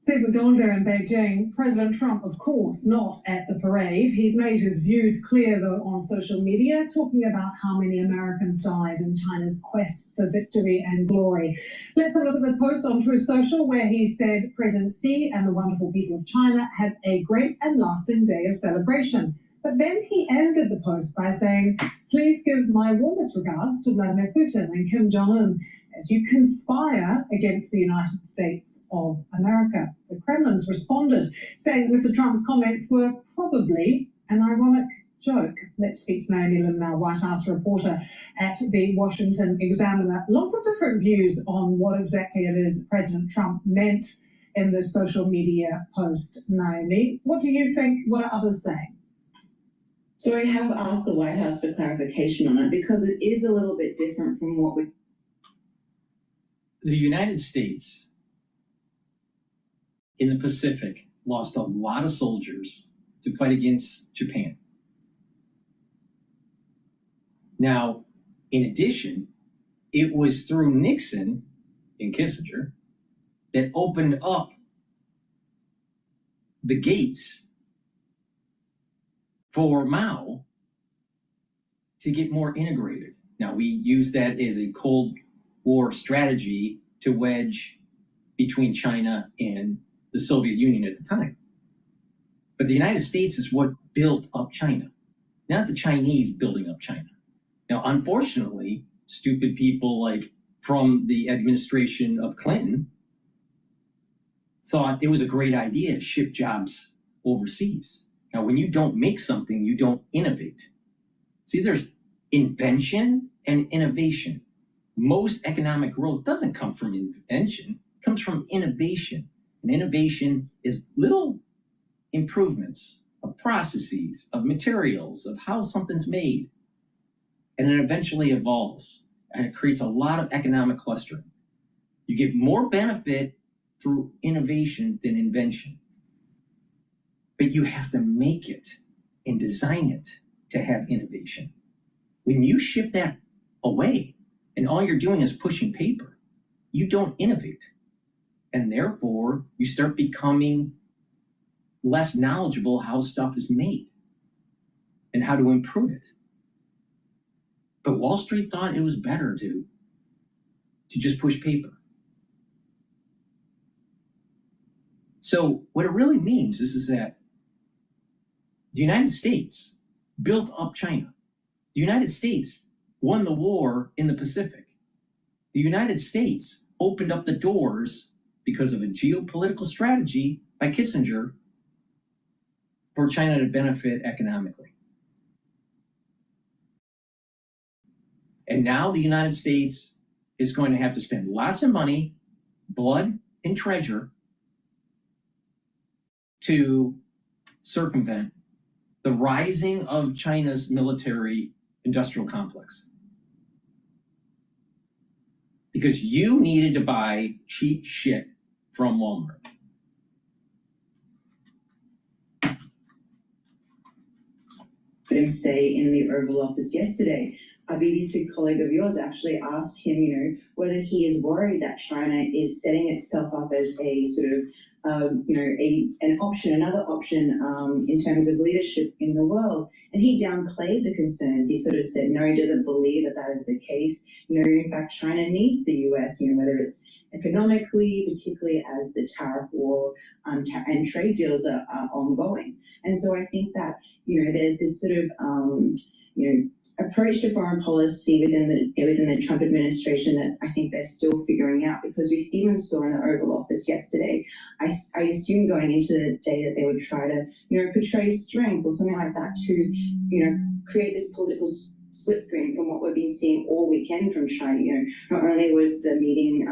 Super dawn there in Beijing. President Trump, of course, not at the parade. He's made his views clear, though, on social media, talking about how many Americans died in China's quest for victory and glory. Let's have a look at this post on Truth Social, where he said President Xi and the wonderful people of China had a great and lasting day of celebration. But then he ended the post by saying, please give my warmest regards to Vladimir Putin and Kim Jong-un as you conspire against the United States of America. The Kremlin's responded, saying Mr. Trump's comments were probably an ironic joke. Let's speak to Naomi Lim now, White House reporter at the Washington Examiner. Lots of different views on what exactly it is President Trump meant in this social media post. Naomi, what do you think? What are others saying? So I have asked the White House for clarification on it because it is a little bit different from what we... The United States in the Pacific lost a lot of soldiers to fight against Japan. Now, in addition, it was through Nixon and Kissinger that opened up the gates for Mao to get more integrated. Now, we use that as a Cold War strategy to wedge between China and the Soviet Union at the time. But the United States is what built up China, not the Chinese building up China. Now, unfortunately, stupid people like from the administration of Clinton thought it was a great idea to ship jobs overseas. Now, when you don't make something, you don't innovate. See, there's invention and innovation. Most economic growth doesn't come from invention, it comes from innovation. And innovation is little improvements of processes, of materials, of how something's made. And it eventually evolves, and it creates a lot of economic clustering. You get more benefit through innovation than invention. But you have to make it and design it to have innovation. When you ship that away, and all you're doing is pushing paper, you don't innovate. And therefore, you start becoming less knowledgeable how stuff is made and how to improve it. But Wall Street thought it was better to just push paper. So what it really means is that the United States built up China. The United States won the war in the Pacific. The United States opened up the doors because of a geopolitical strategy by Kissinger for China to benefit economically. And now the United States is going to have to spend lots of money, blood, and treasure to circumvent the rising of China's military industrial complex. Because you needed to buy cheap shit from Walmart. Him say in the Oval Office yesterday, a BBC colleague of yours actually asked him, whether he is worried that China is setting itself up as a sort of, another option in terms of leadership in the world. And he downplayed the concerns. He sort of said, no, he doesn't believe that is the case. In fact, China needs the US, whether it's economically, particularly as the tariff war and trade deals are ongoing. And so I think that, there's this sort of, approach to foreign policy within the Trump administration that I think they're still figuring out, because we even saw in the Oval Office yesterday, I assumed going into the day that they would try to, portray strength or something like that to, create this political split screen from what we've been seeing all weekend from China. Not only was the meeting,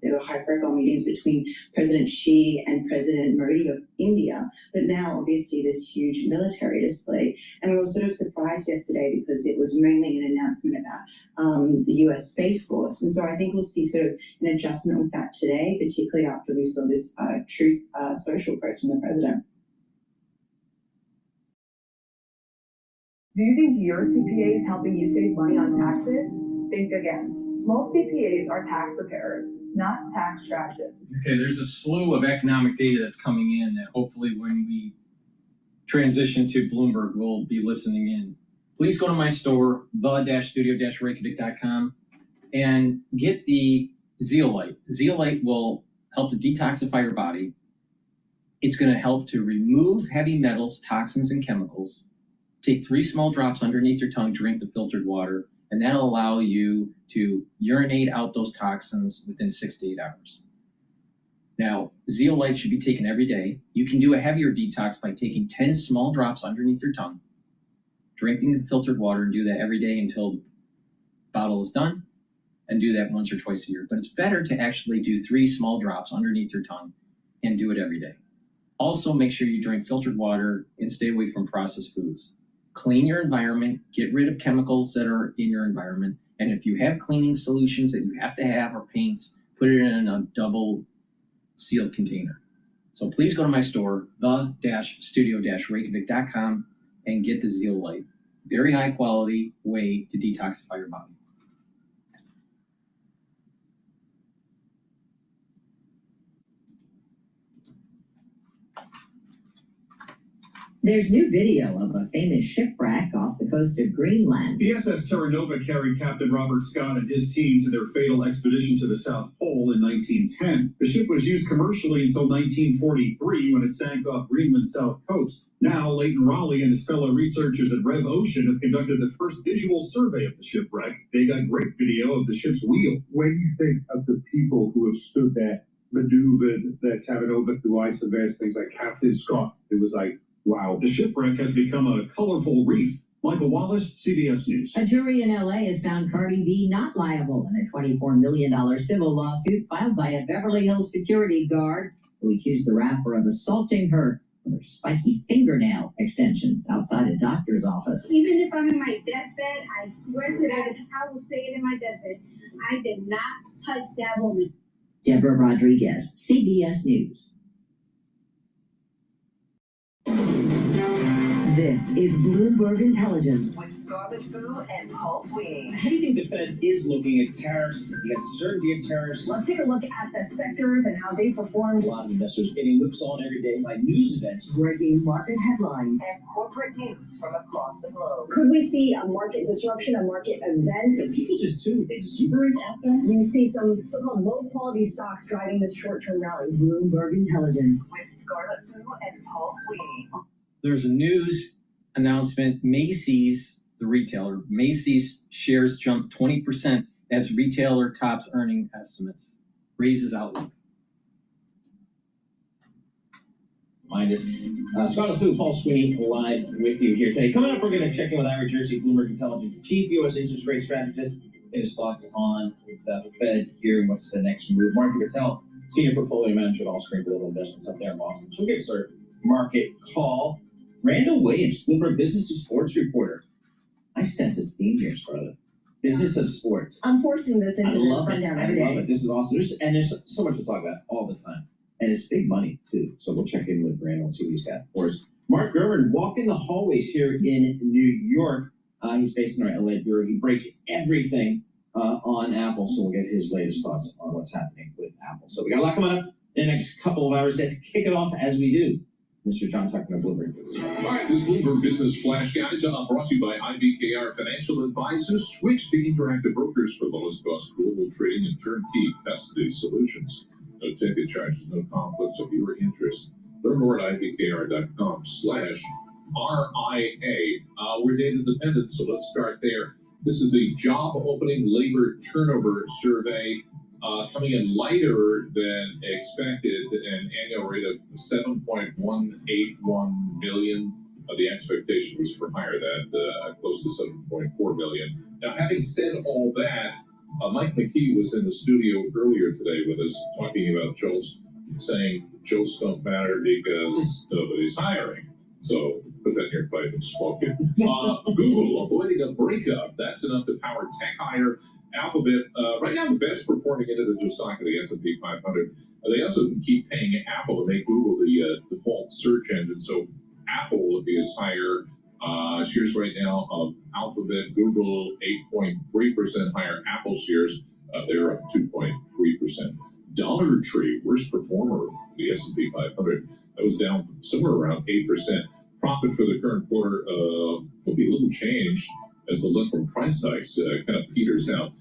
there were high-profile meetings between President Xi and President Modi of India, but now obviously this huge military display. And we were sort of surprised yesterday because it was mainly an announcement about the US Space Force. And so I think we'll see sort of an adjustment with that today, particularly after we saw this Truth Social post from the president. Do you think your CPA is helping you save money on taxes? think again. Most CPAs are tax preparers, not tax strategists. Okay, there's a slew of economic data that's coming in that hopefully when we transition to Bloomberg, we'll be listening in. Please go to my store, the-studio-reykjavik.com, and get the zeolite. Zeolite will help to detoxify your body. It's going to help to remove heavy metals, toxins, and chemicals. Take 3 small drops underneath your tongue, drink the filtered water, and that'll allow you to urinate out those toxins within 6 to 8 hours. Now, zeolite should be taken every day. You can do a heavier detox by taking 10 small drops underneath your tongue, drinking the filtered water, and do that every day until the bottle is done, and do that once or twice a year. But it's better to actually do 3 small drops underneath your tongue and do it every day. Also, make sure you drink filtered water and stay away from processed foods. Clean your environment, get rid of chemicals that are in your environment, and if you have cleaning solutions that you have to have or paints, put it in a double sealed container. So please go to my store, the-studio-reykjavik.com, and get the zeolite. Very high quality way to detoxify your body. There's new video of a famous shipwreck off the coast of Greenland. The SS Terra Nova carried Captain Robert Scott and his team to their fatal expedition to the South Pole in 1910. The ship was used commercially until 1943 when it sank off Greenland's south coast. Now, Leighton Raleigh and his fellow researchers at Rev Ocean have conducted the first visual survey of the shipwreck. They got great video of the ship's wheel. When you think of the people who have stood there, maneuvered their Terra Nova through ice and various things like Captain Scott, it was like, wow. The shipwreck has become a colorful reef. Michael Wallace, CBS News. A jury in LA has found Cardi B not liable in a $24 million civil lawsuit filed by a Beverly Hills security guard who accused the rapper of assaulting her with her spiky fingernail extensions outside a doctor's office. Even if I'm in my deathbed, I swear to God, I will say it in my deathbed. I did not touch that woman. Deborah Rodriguez, CBS News. This is Bloomberg Intelligence with Scarlett Fu and Paul Sweeney. How do you think the Fed is looking at tariffs, the uncertainty of tariffs? Let's take a look at the sectors and how they performed. A lot of investors getting whipsawed every day by news events. Breaking market headlines and corporate news from across the globe. Could we see a market disruption, a market event? Are people just too exuberant out there? We see some so-called low-quality stocks driving this short-term rally. Bloomberg Intelligence with Scarlett Fu and Paul Sweeney. There's a news announcement. Macy's, the retailer, Macy's shares jumped 20% as retailer tops earning estimates. Raises outlook. Mind us. Scarlett Fu, Paul Sweeney, live with you here today. Coming up, we're going to check in with Ira Jersey, Bloomberg Intelligence Chief U.S. interest rate strategist, and his thoughts on the Fed here and what's the next move. Mark Cottrell, Senior Portfolio Manager at Allspring Global Investments up there in Boston. So we'll get started. Market call. Randall Williams, Bloomberg Business and Sports reporter. I sense a theme here, Scarlett. Business of sports. I'm forcing this into the rundown every day. I love it. This is awesome. There's so much to talk about all the time. And it's big money, too. So we'll check in with Randall and see what he's got for us. Mark Gurman, walking the hallways here in New York. He's based in our LA bureau. He breaks everything on Apple. So we'll get his latest thoughts on what's happening with Apple. So we got a lot coming up in the next couple of hours. Let's kick it off as we do. Mr. John Tucker of Bloomberg. All right, this Bloomberg Business Flash, guys, brought to you by IBKR Financial Advisors. Switch to Interactive Brokers for lowest cost global trading and turnkey custody solutions. No ticket charges, no conflicts of your interest. Learn more at ibkr.com/RIA. We're data dependent, so let's start there. This is the job opening labor turnover survey. Coming in lighter than expected, an annual rate of 7.181 million. The expectation was for higher, that close to 7.4 million. Now, having said all that, Mike McKee was in the studio earlier today with us talking about JOLTS, saying JOLTS don't matter because nobody's hiring. So put that in your pipe and smoke it. Google avoiding a breakup. That's enough to power tech hire. Alphabet, right now the best performing individual stock of the S&P 500. They also keep paying Apple to make Google the default search engine. So Apple is higher. Shares right now of Alphabet, Google, 8.3% higher. Apple shares, they're up 2.3%. Dollar Tree, worst performer, the S&P 500, that was down somewhere around 8%. Profit for the current quarter will be a little changed as the lift from price hikes kind of peters out.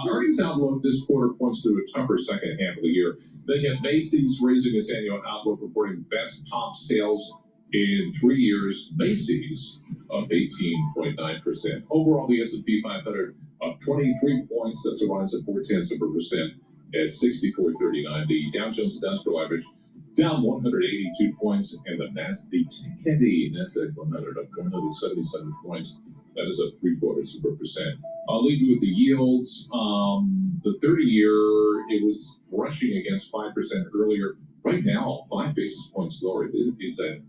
Earnings outlook this quarter points to a tougher second half of the year. They have Macy's raising its annual outlook, reporting best comp sales in 3 years. Macy's up 18.9%. Overall, the S&P 500 up 23 points. That's a rise of 0.4% at 64.39. The Dow Jones Industrial Average down 182 points, and the tech-heavy Nasdaq 100 up 177 points. That is up 0.75%. I'll leave you with the yields. The 30-year, it was brushing against 5% earlier. Right now, 5 basis points lower. It is at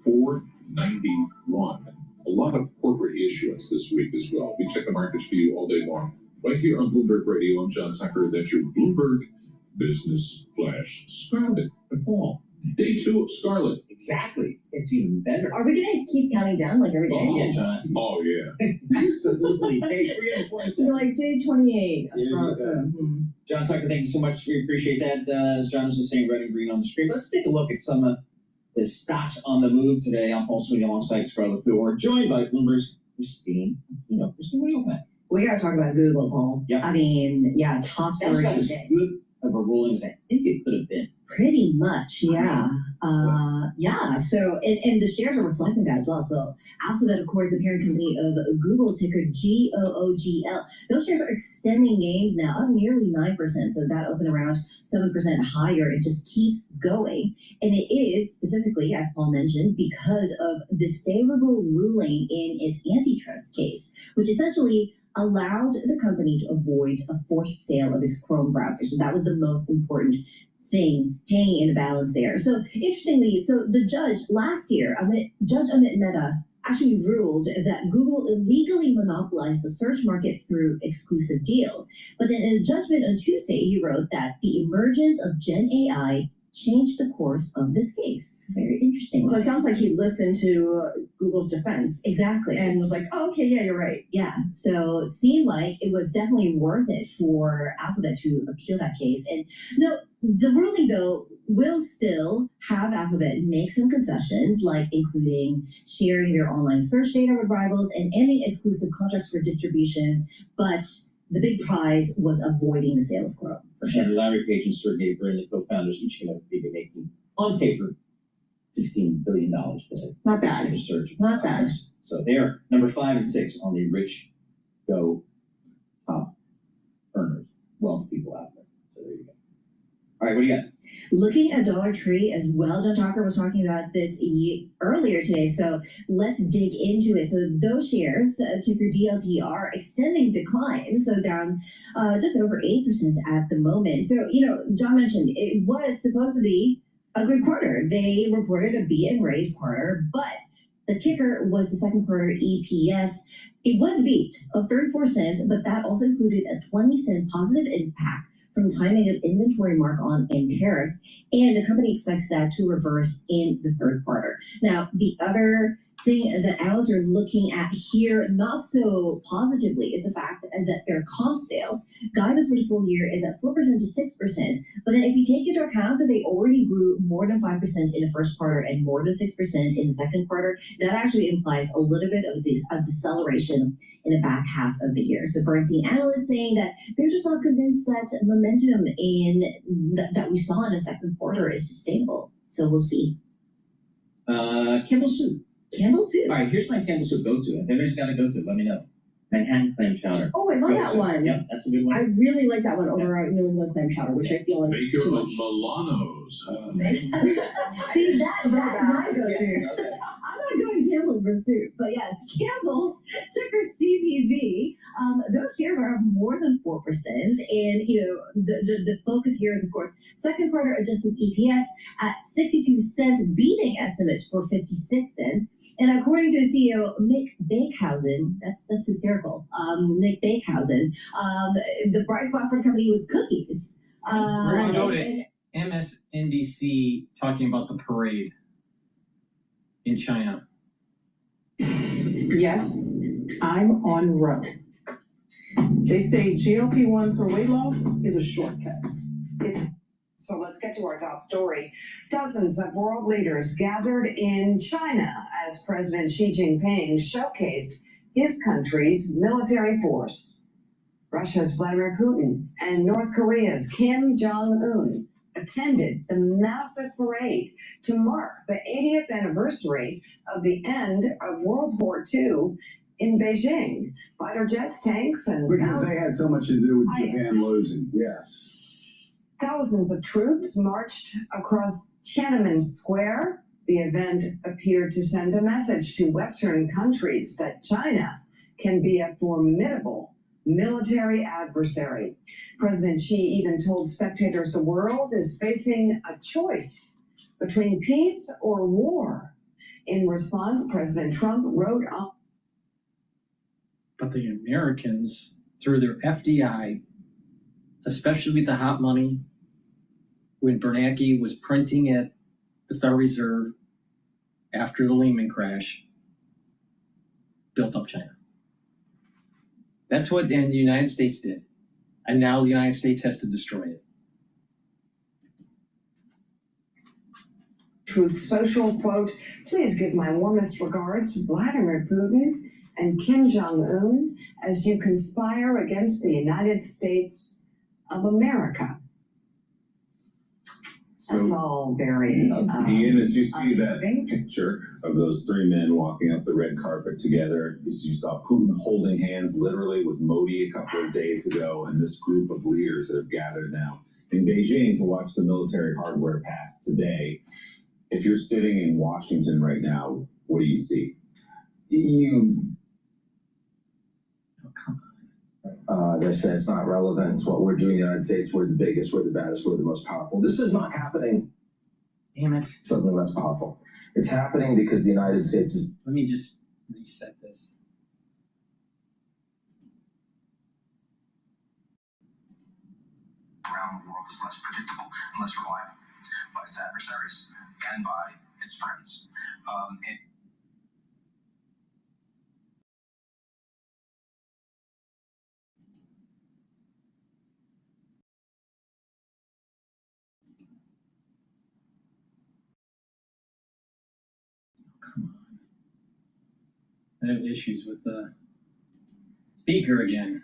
4.91. A lot of corporate issuance this week as well. We check the markets for you all day long. Right here on Bloomberg Radio, I'm John Tucker. That's your Bloomberg Business Flash. Scarlet and Paul. Day 2 of Scarlet. Exactly. It's even better. Are we going to keep counting down like every day? Oh, yeah, John. Oh, yeah. Absolutely. Day 327. Like day 28. John Tucker, thank you so much. We appreciate that. As John was just saying, red and green on the screen. Let's take a look at some of the stocks on the move today. I'm Paul Sweeney alongside Scarlett Fu. We're joined by Bloomberg's Christine. Christine, what do you think? We got to talk about Google, Paul. Yep. I mean, yeah, top story That's today. as good of a ruling as I think it could have been. Pretty much, yeah. So, and the shares are reflecting that as well. So, Alphabet, of course, the parent company of Google, ticker GOOGL. Those shares are extending gains now, up nearly 9%. So, that opened around 7% higher. It just keeps going. And it is specifically, as Paul mentioned, because of this favorable ruling in its antitrust case, which essentially allowed the company to avoid a forced sale of its Chrome browser. So, that was the most important thing hanging in the balance there. So interestingly, the judge last year, Judge Amit Mehta, actually ruled that Google illegally monopolized the search market through exclusive deals. But then in a judgment on Tuesday, he wrote that the emergence of Gen AI changed the course of this case. Very interesting. So it sounds like he listened to Google's defense. Exactly. And was like, oh, okay, yeah, you're right. Yeah. So it seemed like it was definitely worth it for Alphabet to appeal that case. And no, the ruling, though, will still have Alphabet make some concessions, like including sharing their online search data with rivals and ending exclusive contracts for distribution. But the big prize was avoiding the sale of Chrome. And Larry Page and Sergey Brin, the co-founders, each going to be making, on paper, $15 billion today. Not bad. For the search. Not bad. So they are number 5 and 6 on the rich go top earners, wealth people out there. So there you go. All right, what do you got? Looking at Dollar Tree as well, John Tucker was talking about this earlier today, so let's dig into it. So those shares, ticker DLT, are extending declines, so down just over 8% at the moment. So, John mentioned it was supposed to be a good quarter. They reported a beat and raise quarter, but the kicker was the second quarter EPS. It was a beat of 34 cents, but that also included a 20-cent positive impact from timing of inventory mark-on and tariffs, and the company expects that to reverse in the third quarter. Now, the other thing that analysts are looking at here not so positively is the fact that their comp sales guidance for the full year is at 4% to 6%. But then if you take into account that they already grew more than 5% in the first quarter and more than 6% in the second quarter, that actually implies a little bit of a deceleration in the back half of the year. So Bernstein analysts saying that they're just not convinced that momentum that we saw in the second quarter is sustainable. So we'll see. Campbell Soup. Campbell Soup. All right, here's my Campbell Soup go-to. If everybody's got a go-to, let me know. Manhattan clam chowder. Oh, I love that one. Yep, that's a good one. I really like that one over New England clam chowder, which I feel is Baker too of much. Milano's. See, that's my go-to. I'm not going Campbell's for soup, but yes, Campbell's, ticker CPV, those shares are up more than 4%. And, the focus here is, of course, second quarter adjusted EPS at 62 cents, beating estimates for 56 cents. And according to CEO Mick Bakehausen, that's hysterical, Mick Bakehausen, the bright spot for the company was cookies. We're going to go to MSNBC talking about the parade in China. Yes, I'm on road. They say GLP-1s for weight loss is a shortcut. So let's get to our top story. Dozens of world leaders gathered in China as President Xi Jinping showcased his country's military force. Russia's Vladimir Putin and North Korea's Kim Jong-un attended the massive parade to mark the 80th anniversary of the end of World War II in Beijing. Fighter jets, tanks, and because they had so much to do with Japan losing, yes. thousands of troops marched across Tiananmen Square. The event appeared to send a message to Western countries that China can be a formidable military adversary. President Xi even told spectators the world is facing a choice between peace or war. In response, President Trump wrote on. But the Americans, through their FDI, especially with the hot money, when Bernanke was printing at the Federal Reserve after the Lehman crash, built up China. That's what the United States did. And now the United States has to destroy it. Truth Social, quote, please give my warmest regards to Vladimir Putin and Kim Jong-un as you conspire against the United States of America. That's all very Ian, as you see that picture of those three men walking up the red carpet together, as you saw Putin holding hands literally with Modi a couple of days ago, and this group of leaders that have gathered now in Beijing to watch the military hardware pass today. If you're sitting in Washington right now, what do you see? They said it's not relevant. It's what we're doing in the United States. We're the biggest, we're the baddest, we're the most powerful. This is not happening. Damn it. Something less powerful. It's happening because the United States is. Let me just reset this. Around the world is less predictable and less reliable by its adversaries and by its friends. I have issues with the speaker again.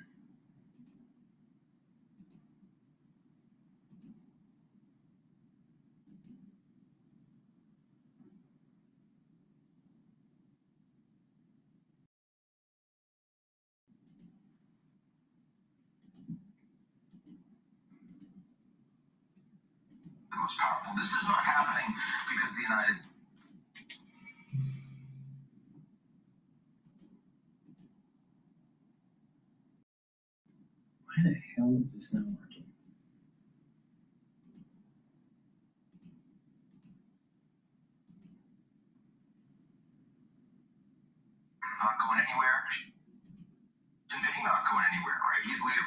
The most powerful. This is not happening because the United. Why the hell is this not working? Not going anywhere. Jinping not going anywhere, right? He's leader.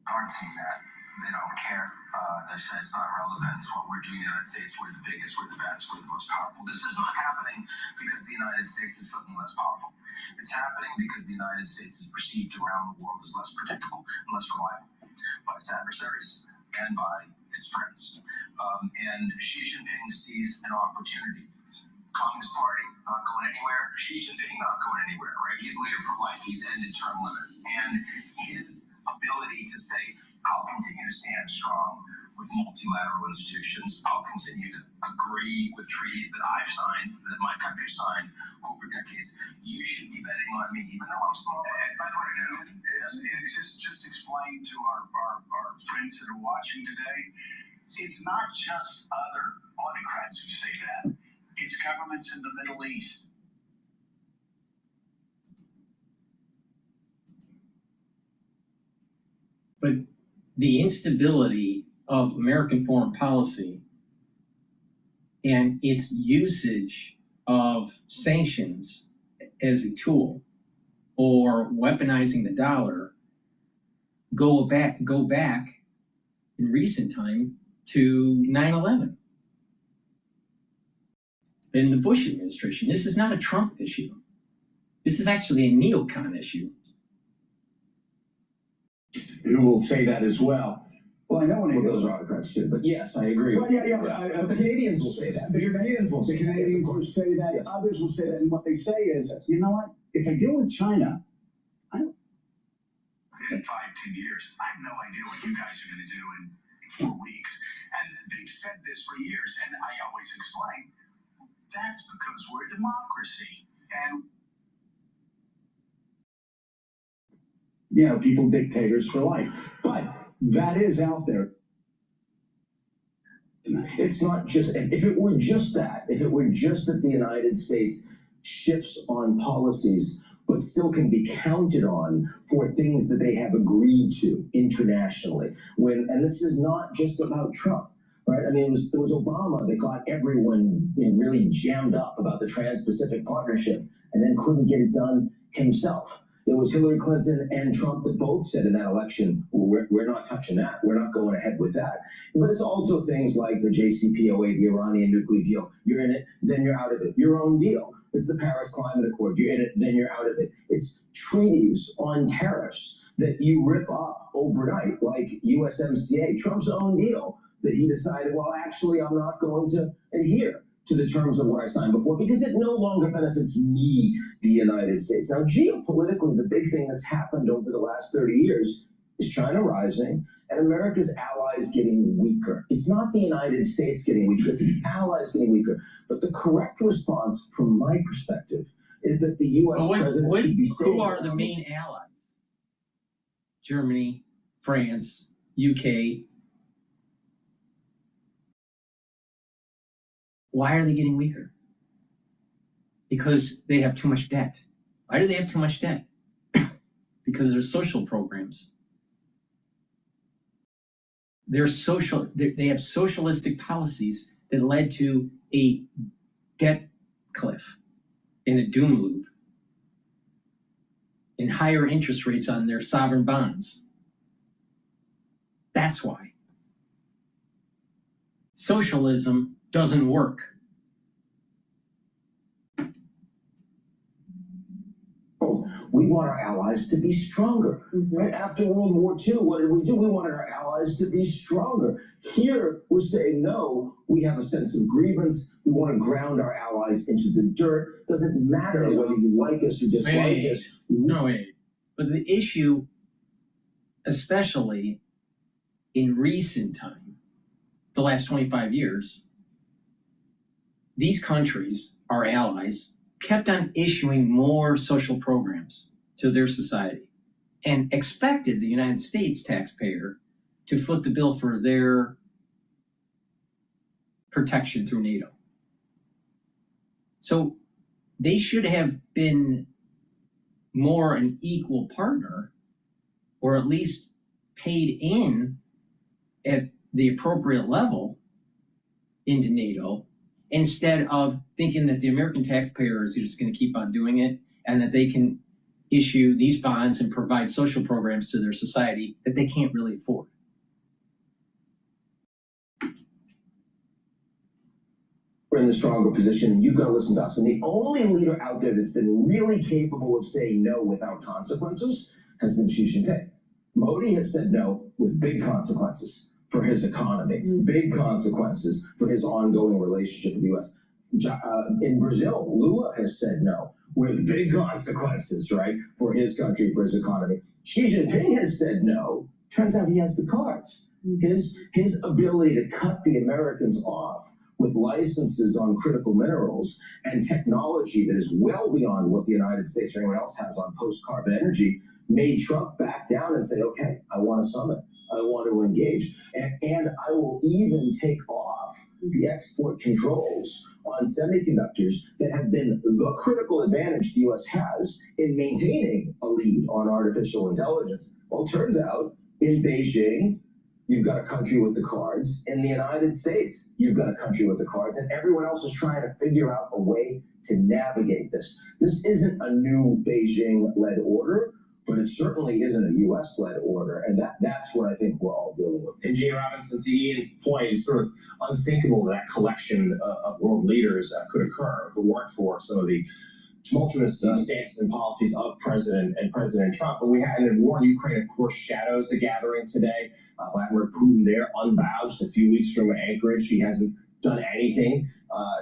Aren't seeing that. They don't care. They said it's not relevant. It's what we're doing in the United States. We're the biggest, we're the baddest, we're the most powerful. This is not happening because the United States is something less powerful. It's happening because the United States is perceived around the world as less predictable and less reliable by its adversaries and by its friends. And Xi Jinping sees an opportunity. Communist Party not going anywhere. Xi Jinping not going anywhere, right? He's leader for life. He's ended term limits. And his ability to say, I'll continue to stand strong with multilateral institutions. I'll continue to agree with treaties that I've signed, that my country signed over decades. You should be betting on me, even though I'm small. By the way, it's just explain to our friends that are watching today, it's not just other autocrats who say that. It's governments in the Middle East. But the instability of American foreign policy and its usage of sanctions as a tool or weaponizing the dollar go back in recent time to 9/11. In the Bush administration, this is not a Trump issue. This is actually a neocon issue. Who will say that as well. Well, I know when Those are autocrats too, but yes, I agree. Well, yeah. But the Canadians will say that. The Canadians will say that. Yes. Others will say that. And what they say is, you know what? If I deal with China, in 5-10 years, I have no idea what you guys are going to do in 4 weeks. And they've said this for years, and I always explain, that's because we're a democracy. And people dictators for life. But that is out there. It's not just, if it were just that, if it were just that the United States shifts on policies, but still can be counted on for things that they have agreed to internationally. And this is not just about Trump, right? I mean, it was Obama that got everyone really jammed up about the Trans-Pacific Partnership and then couldn't get it done himself. It was Hillary Clinton and Trump that both said in that election, we're not touching that. We're not going ahead with that. But it's also things like the JCPOA, the Iranian nuclear deal. You're in it, then you're out of it. Your own deal. It's the Paris Climate Accord. You're in it, then you're out of it. It's treaties on tariffs that you rip up overnight, like USMCA, Trump's own deal that he decided, well, actually, I'm not going to adhere to the terms of what I signed before because it no longer benefits me, the United States. Now, geopolitically, the big thing that's happened over the last 30 years is China rising and America's allies getting weaker. It's not the United States getting weaker, it's its allies getting weaker. But the correct response, from my perspective, is that the U.S. president should be saying... Who are the main allies? Germany, France, UK. Why are they getting weaker? Because they have too much debt. Why do they have too much debt? Because their social programs. They have socialistic policies that led to a debt cliff and a doom loop and higher interest rates on their sovereign bonds. That's why. Socialism doesn't work. We want our allies to be stronger. Right after World War II, what did we do? We wanted our allies to be stronger. Here, we're saying, no, we have a sense of grievance. We want to ground our allies into the dirt. Doesn't matter whether you like us or dislike us. No, wait. But the issue, especially in recent time, the last 25 years, these countries, our allies, kept on issuing more social programs to their society and expected the United States taxpayer to foot the bill for their protection through NATO. So they should have been more an equal partner, or at least paid in at the appropriate level into NATO, instead of thinking that the American taxpayer is just going to keep on doing it and that they can issue these bonds and provide social programs to their society that they can't really afford. We're in the stronger position. You've got to listen to us. And the only leader out there that's been really capable of saying no without consequences has been Xi Jinping. Modi has said no with big consequences for his economy, big consequences for his ongoing relationship with the U.S. In Brazil, Lula has said no with big consequences, right, for his country, for his economy. Xi Jinping has said no. Turns out he has the cards. His ability to cut the Americans off with licenses on critical minerals and technology that is well beyond what the United States or anyone else has on post-carbon energy made Trump back down and say, okay, I want a summit. I want to engage. And I will even take off the export controls on semiconductors that have been the critical advantage the U.S. has in maintaining a lead on artificial intelligence. Well, it turns out in Beijing, you've got a country with the cards. In the United States, you've got a country with the cards. And everyone else is trying to figure out a way to navigate this. This isn't a new Beijing-led order, but it certainly isn't a U.S.-led order, and that's what I think we're all dealing with. And Jay Robinson, to Ian's point, it's sort of unthinkable that collection of world leaders could occur if it weren't for some of the tumultuous stances and policies of President Trump. But we had an war in Ukraine, of course, shadows the gathering today. Vladimir Putin there, unbowed, just a few weeks from Anchorage. He hasn't done anything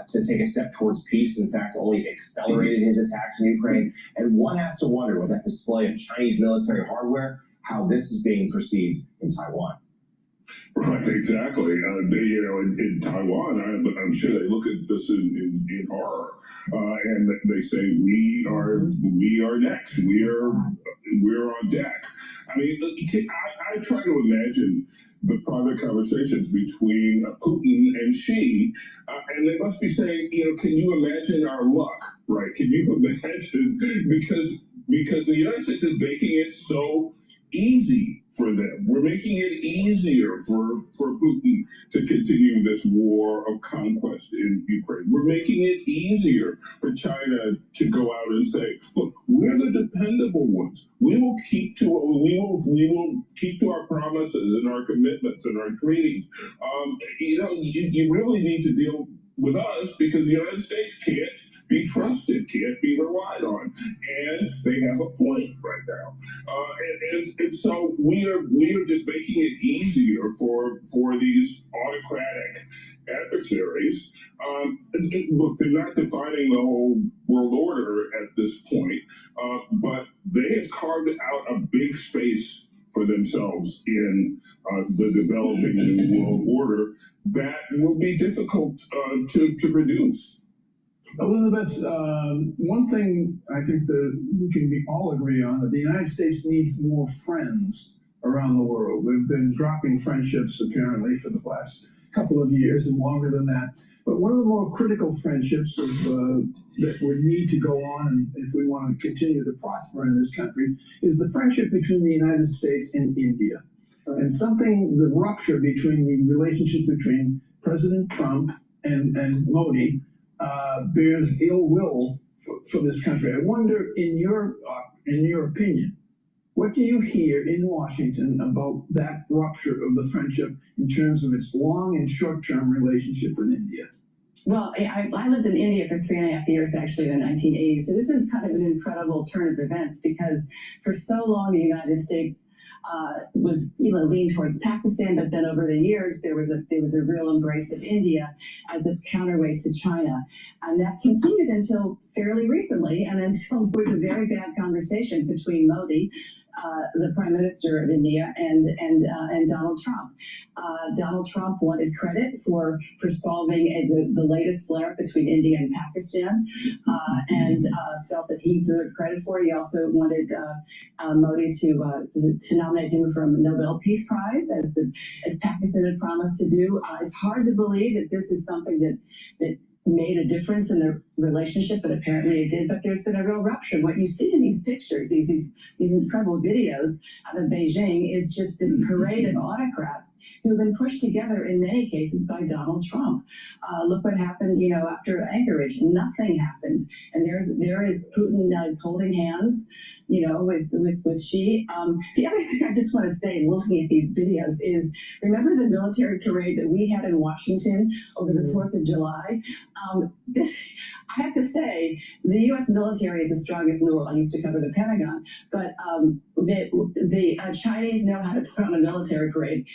to take a step towards peace. In fact, only accelerated his attacks in Ukraine. And one has to wonder, with that display of Chinese military hardware, how this is being perceived in Taiwan. Right, exactly. In Taiwan, I'm sure they look at this in horror, and they say we are next. We're on deck. I mean, I try to imagine the private conversations between Putin and Xi, and they must be saying, can you imagine our luck, right? Can you imagine, because the United States is making it so easy for them. We're making it easier for Putin to continue this war of conquest in Ukraine. We're making it easier for China to go out and say, look, we're the dependable ones. We will keep to our promises and our commitments and our treaties. You really need to deal with us because the United States can't be trusted, can't be relied on, and they have a point right now. And so we are just making it easier for these autocratic adversaries. Look, they're not defining the whole world order at this point, but they have carved out a big space for themselves in the developing new world order that will be difficult to reduce. Elizabeth, one thing I think that we can all agree on, that the United States needs more friends around the world. We've been dropping friendships, apparently, for the last couple of years and longer than that. But one of the more critical friendships that would need to go on if we want to continue to prosper in this country is the friendship between the United States and India. And the rupture between the relationship between President Trump and Modi bears ill will for this country. I wonder, in your opinion, what do you hear in Washington about that rupture of the friendship in terms of its long and short-term relationship with India? Well, I lived in India for 3.5 years, actually, in the 1980s. So this is kind of an incredible turn of events because for so long the United States was leaned towards Pakistan, but then over the years there was a real embrace of India as a counterweight to China, and that continued until fairly recently, and until there was a very bad conversation between Modi, the Prime Minister of India, and Donald Trump. Donald Trump wanted credit for solving the latest flare between India and Pakistan, and felt that he deserved credit for it. He also wanted Modi to nominate him for a Nobel Peace Prize, as Pakistan had promised to do. It's hard to believe that this is something that made a difference in their relationship, but apparently it did. But there's been a real rupture. What you see in these pictures, these incredible videos out of Beijing, is just this parade of autocrats who have been pushed together in many cases by Donald Trump. Look what happened, after Anchorage. Nothing happened, and there is Putin holding hands, with Xi. The other thing I just want to say, looking at these videos, is remember the military parade that we had in Washington over the 4th of July? I have to say, the U.S. military is the strongest in the world. I used to cover the Pentagon, but the Chinese know how to put on a military parade,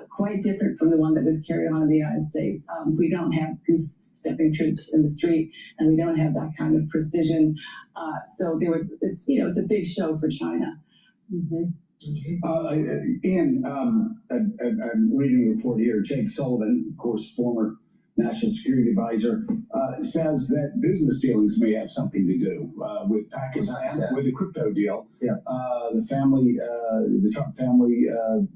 quite different from the one that was carried on in the United States. We don't have goose-stepping troops in the street, and we don't have that kind of precision. So it's a big show for China. Ian, I'm reading a report here. Jake Sullivan, of course, former National Security Advisor, says that business dealings may have something to do with Pakistan, with the crypto deal. Yeah. The Trump family,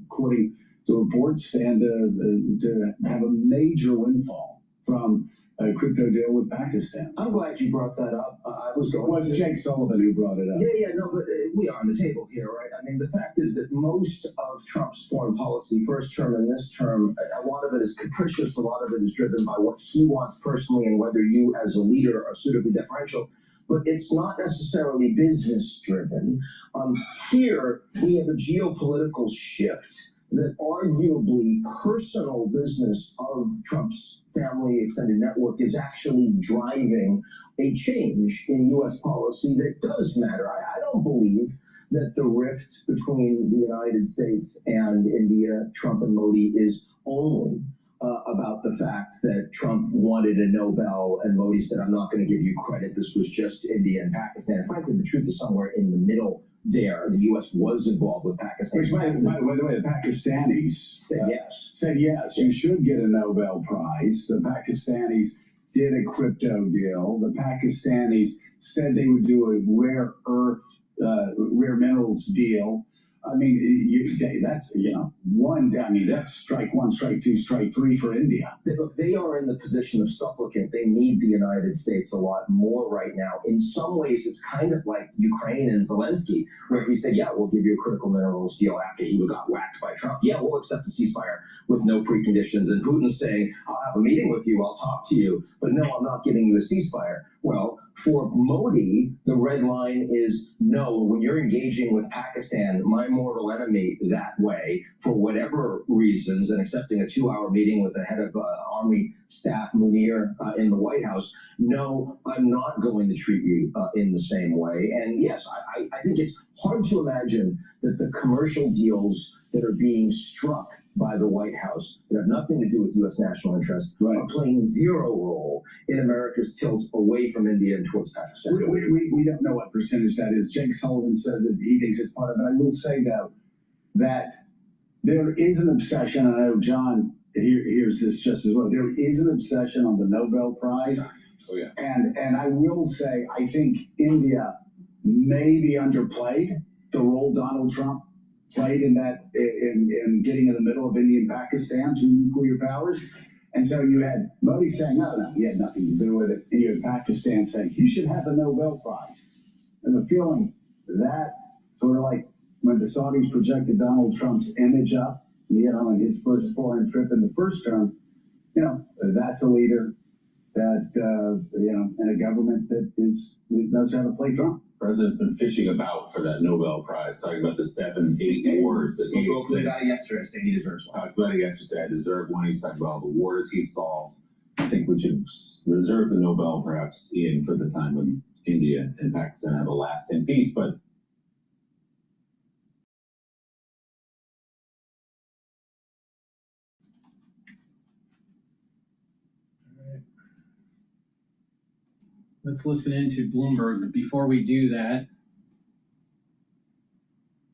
according to reports, and to have a major windfall from a crypto deal with Pakistan. I'm glad you brought that up. It's Jake Sullivan who brought it up. But we are on the table here, right? I mean, the fact is that most of Trump's foreign policy, first term and this term, a lot of it is capricious, a lot of it is driven by what he wants personally and whether you as a leader are suitably deferential. But it's not necessarily business driven. Here, we have a geopolitical shift that arguably personal business of Trump's family extended network is actually driving a change in U.S. policy that does matter. I don't believe that the rift between the United States and India, Trump and Modi, is only about the fact that Trump wanted a Nobel and Modi said, I'm not going to give you credit. This was just India and Pakistan. Frankly, the truth is somewhere in the middle there. The U.S. was involved with Pakistan. Which, by the way, the Pakistanis said yes, you should get a Nobel Prize. The Pakistanis did a crypto deal. The Pakistanis said they would do a rare minerals deal. I mean, that's, that's strike one, strike two, strike three for India. Look, they are in the position of supplicant. They need the United States a lot more right now. In some ways, it's kind of like Ukraine and Zelensky, where he said, yeah, we'll give you a critical minerals deal after he got whacked by Trump. Yeah, we'll accept a ceasefire with no preconditions. And Putin's saying, I'll have a meeting with you, I'll talk to you, but no, I'm not giving you a ceasefire. Well, for Modi, the red line is no, when you're engaging with Pakistan, my mortal enemy that way, for whatever reasons, and accepting a 2-hour meeting with the head of Army Staff, Munir, in the White House, no, I'm not going to treat you in the same way. And yes, I think it's hard to imagine that the commercial deals that are being struck by the White House that have nothing to do with U.S. national interest are playing zero role in America's tilt away from India and towards Pakistan. We don't know what percentage that is. Jake Sullivan says that he thinks it's part of it. I will say, though, that there is an obsession. I know John hears this just as well. There is an obsession on the Nobel Prize. Oh, yeah. And I will say, I think India may be underplayed the role Donald Trump played in getting in the middle of India and Pakistan, two nuclear powers. And so you had Modi saying, no, he had nothing to do with it. And you had Pakistan saying, you should have a Nobel Prize. And the feeling that sort of like when the Saudis projected Donald Trump's image up, on his first foreign trip in the first term, that's a leader that, and a government that knows how to play Trump. The president's been fishing about for that Nobel Prize, talking about the 7-8 awards that he spoke about it yesterday, saying he deserves one. Talked about it yesterday. I deserve one. He's talking about all the wars he solved. I think we should reserve the Nobel, perhaps, Ian, for the time when India and Pakistan have a lasting peace. But let's listen into Bloomberg. But before we do that,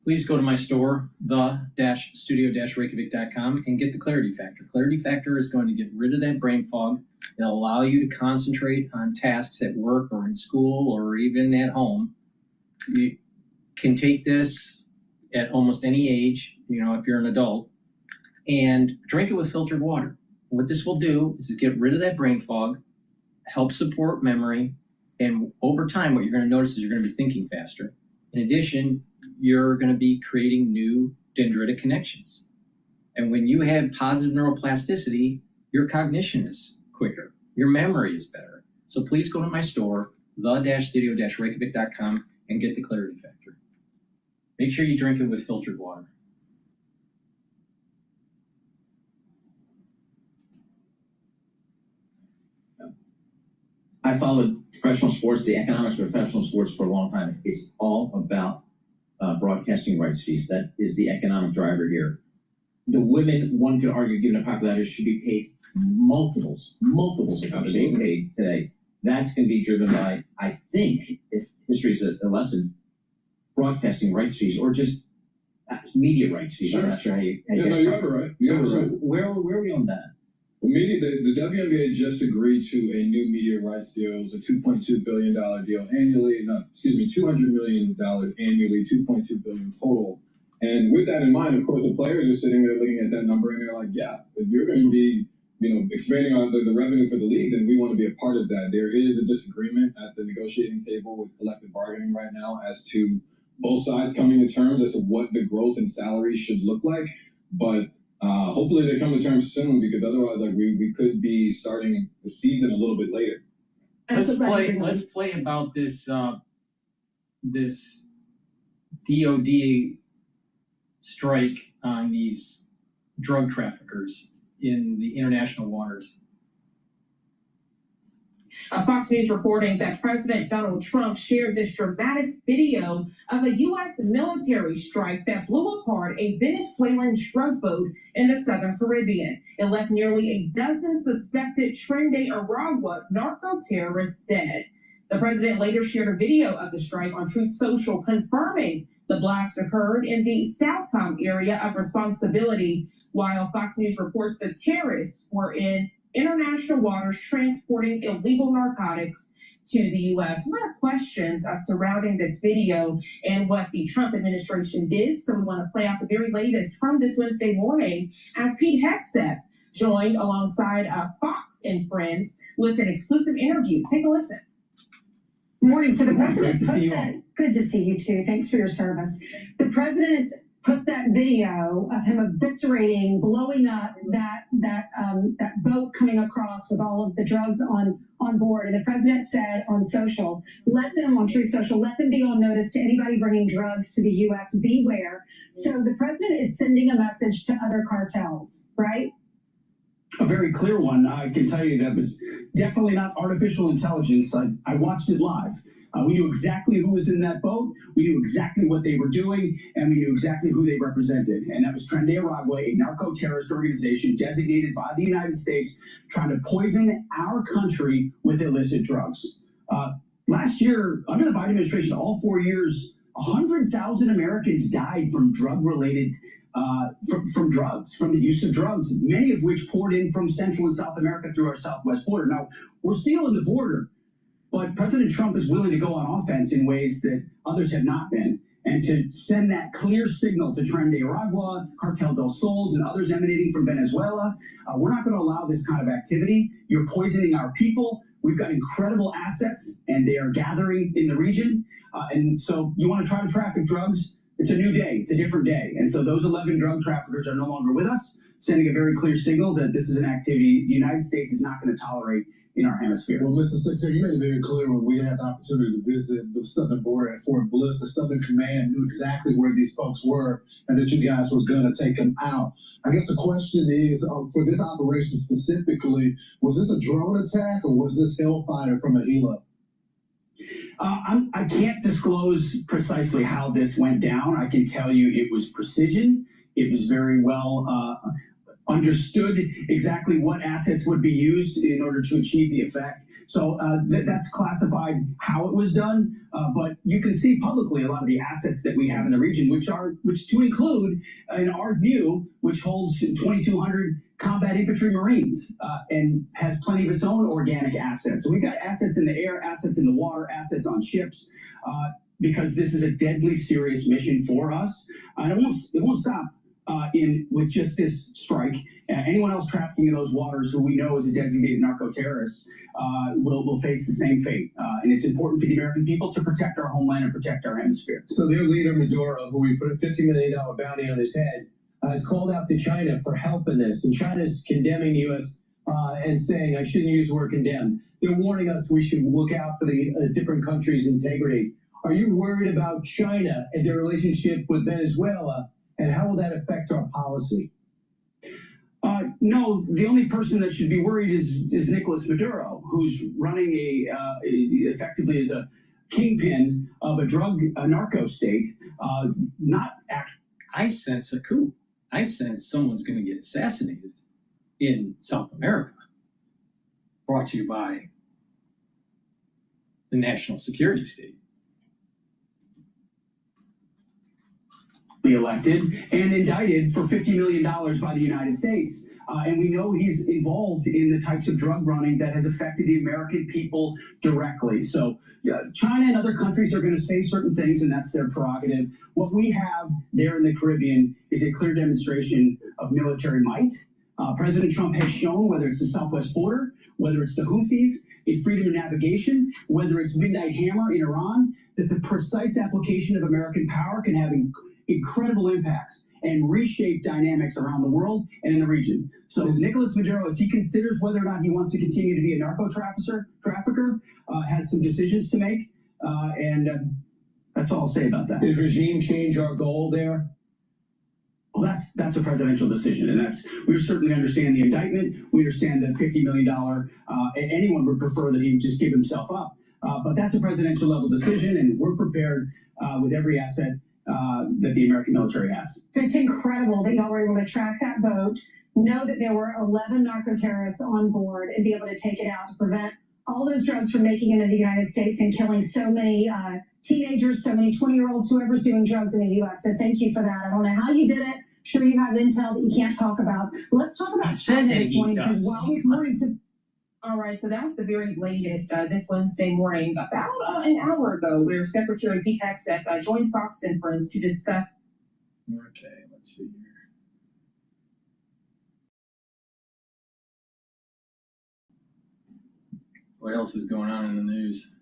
please go to my store, the-studio-reykjavik.com, and get the Clarity Factor. Clarity Factor is going to get rid of that brain fog. It'll allow you to concentrate on tasks at work or in school or even at home. You can take this at almost any age, if you're an adult, and drink it with filtered water. What this will do is get rid of that brain fog, help support memory, and over time, what you're going to notice is you're going to be thinking faster. In addition, you're going to be creating new dendritic connections. And when you have positive neuroplasticity, your cognition is quicker. Your memory is better. So please go to my store, the-studio-reykjavik.com, and get the Clarity Factor. Make sure you drink it with filtered water. I followed professional sports, the economics of professional sports for a long time. It's all about broadcasting rights fees. That is the economic driver here. The women, one could argue, given the popularity, should be paid multiples of what they're being paid today. That's going to be driven by, I think, if history is a lesson, broadcasting rights fees or just media rights fees. Sure. I'm not sure how you You guys have it right. You have it right. Where are we on that? Well, the WNBA just agreed to a new media rights deal. It was a $2.2 billion deal annually. $200 million annually, $2.2 billion total. And with that in mind, of course, the players are sitting there looking at that number and they're like, yeah, if you're going to be, expanding on the revenue for the league, then we want to be a part of that. There is a disagreement at the negotiating table with collective bargaining right now as to both sides coming to terms as to what the growth in salaries should look like. But hopefully they come to terms soon, because otherwise, we could be starting the season a little bit later. Let's play about this this DoD strike on these drug traffickers in the international waters. Fox News reporting that President Donald Trump shared this dramatic video of a U.S. military strike that blew apart a Venezuelan drug boat in the Southern Caribbean. It left nearly a dozen suspected Tren de Aragua narco-terrorists dead. The president later shared a video of the strike on Truth Social, confirming the blast occurred in the Southcom area of responsibility, while Fox News reports the terrorists were in international waters transporting illegal narcotics to the U.S. A lot of questions surrounding this video and what the Trump administration did. So we want to play out the very latest from this Wednesday morning as Pete Hegseth joined alongside Fox and Friends with an exclusive interview. Take a listen. Morning. So the president Great to put see you that, all. good to see you too. Thanks for your service. The president put that video of him eviscerating, blowing up that boat coming across with all of the drugs on board. And the president said on social, on Truth Social, let them be on notice to anybody bringing drugs to the U.S. Beware. So the president is sending a message to other cartels, right? A very clear one. I can tell you that was definitely not artificial intelligence. I watched it live. We knew exactly who was in that boat. We knew exactly what they were doing, and we knew exactly who they represented. And that was Tren de Aragua, a narco-terrorist organization designated by the United States, trying to poison our country with illicit drugs. Last year, under the Biden administration, all 4 years, 100,000 Americans died from drug-related from drugs, from the use of drugs, many of which poured in from Central and South America through our southwest border. Now, we're sealing the border, but President Trump is willing to go on offense in ways that others have not been. And to send that clear signal to Tren de Aragua, Cartel del Sols, and others emanating from Venezuela, we're not going to allow this kind of activity. You're poisoning our people. We've got incredible assets, and they are gathering in the region. And so you want to try to traffic drugs? It's a new day. It's a different day. And so those 11 drug traffickers are no longer with us, sending a very clear signal that this is an activity the United States is not going to tolerate in our hemisphere. Well, Mr. Secretary, you made it very clear when we had the opportunity to visit the southern border at Fort Bliss, the Southern Command knew exactly where these folks were and that you guys were going to take them out. I guess the question is, for this operation specifically, was this a drone attack or was this hellfire from a helo? I can't disclose precisely how this went down. I can tell you it was precision. It was very well understood exactly what assets would be used in order to achieve the effect. So that's classified how it was done, but you can see publicly a lot of the assets that we have in the region, which to include, in our view, which holds 2,200 combat infantry Marines and has plenty of its own organic assets. So we've got assets in the air, assets in the water, assets on ships, because this is a deadly serious mission for us. And it won't stop with just this strike. Anyone else trafficking in those waters who we know is a designated narco-terrorist will face the same fate. And it's important for the American people to protect our homeland and protect our hemisphere. So their leader, Maduro, who we put a $50 million bounty on his head, has called out to China for help in this. And China's condemning the U.S. And saying, I shouldn't use the word condemn. They're warning us we should look out for the different countries' integrity. Are you worried about China and their relationship with Venezuela? And how will that affect our policy? No, the only person that should be worried is Nicolas Maduro, who's running effectively as a kingpin of a narco state. I sense a coup. I sense someone's going to get assassinated in South America. Brought to you by the national security state. Elected and indicted for $50 million by the United States. And we know he's involved in the types of drug running that has affected the American people directly. So China and other countries are going to say certain things, and that's their prerogative. What we have there in the Caribbean is a clear demonstration of military might. President Trump has shown, whether it's the southwest border, whether it's the Houthis in freedom of navigation, whether it's Midnight Hammer in Iran, that the precise application of American power can have incredible impacts and reshape dynamics around the world and in the region. So Nicolas Maduro, as he considers whether or not he wants to continue to be a narco trafficker, has some decisions to make, and that's all I'll say about that. Is regime change our goal there? Well, that's a presidential decision, and we certainly understand the indictment. We understand that $50 million. Anyone would prefer that he would just give himself up, but that's a presidential level decision, and we're prepared with every asset that the American military has. It's incredible that y'all were able to track that boat, know that there were 11 narco terrorists on board, and be able to take it out to prevent all those drugs from making it into the United States and killing so many teenagers, so many 20-year-olds, whoever's doing drugs in the U.S. So thank you for that. I don't know how you did it. I'm sure you have intel that you can't talk about. Let's talk about China this morning, because while we've heard... All right, so that was the very latest this Wednesday morning, about an hour ago, where Secretary Pete Hegseth joined Fox and Friends to discuss. Okay, let's see here. What else is going on in the news?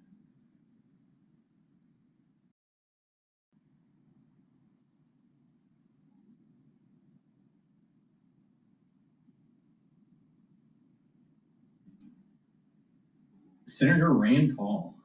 Senator Rand Paul.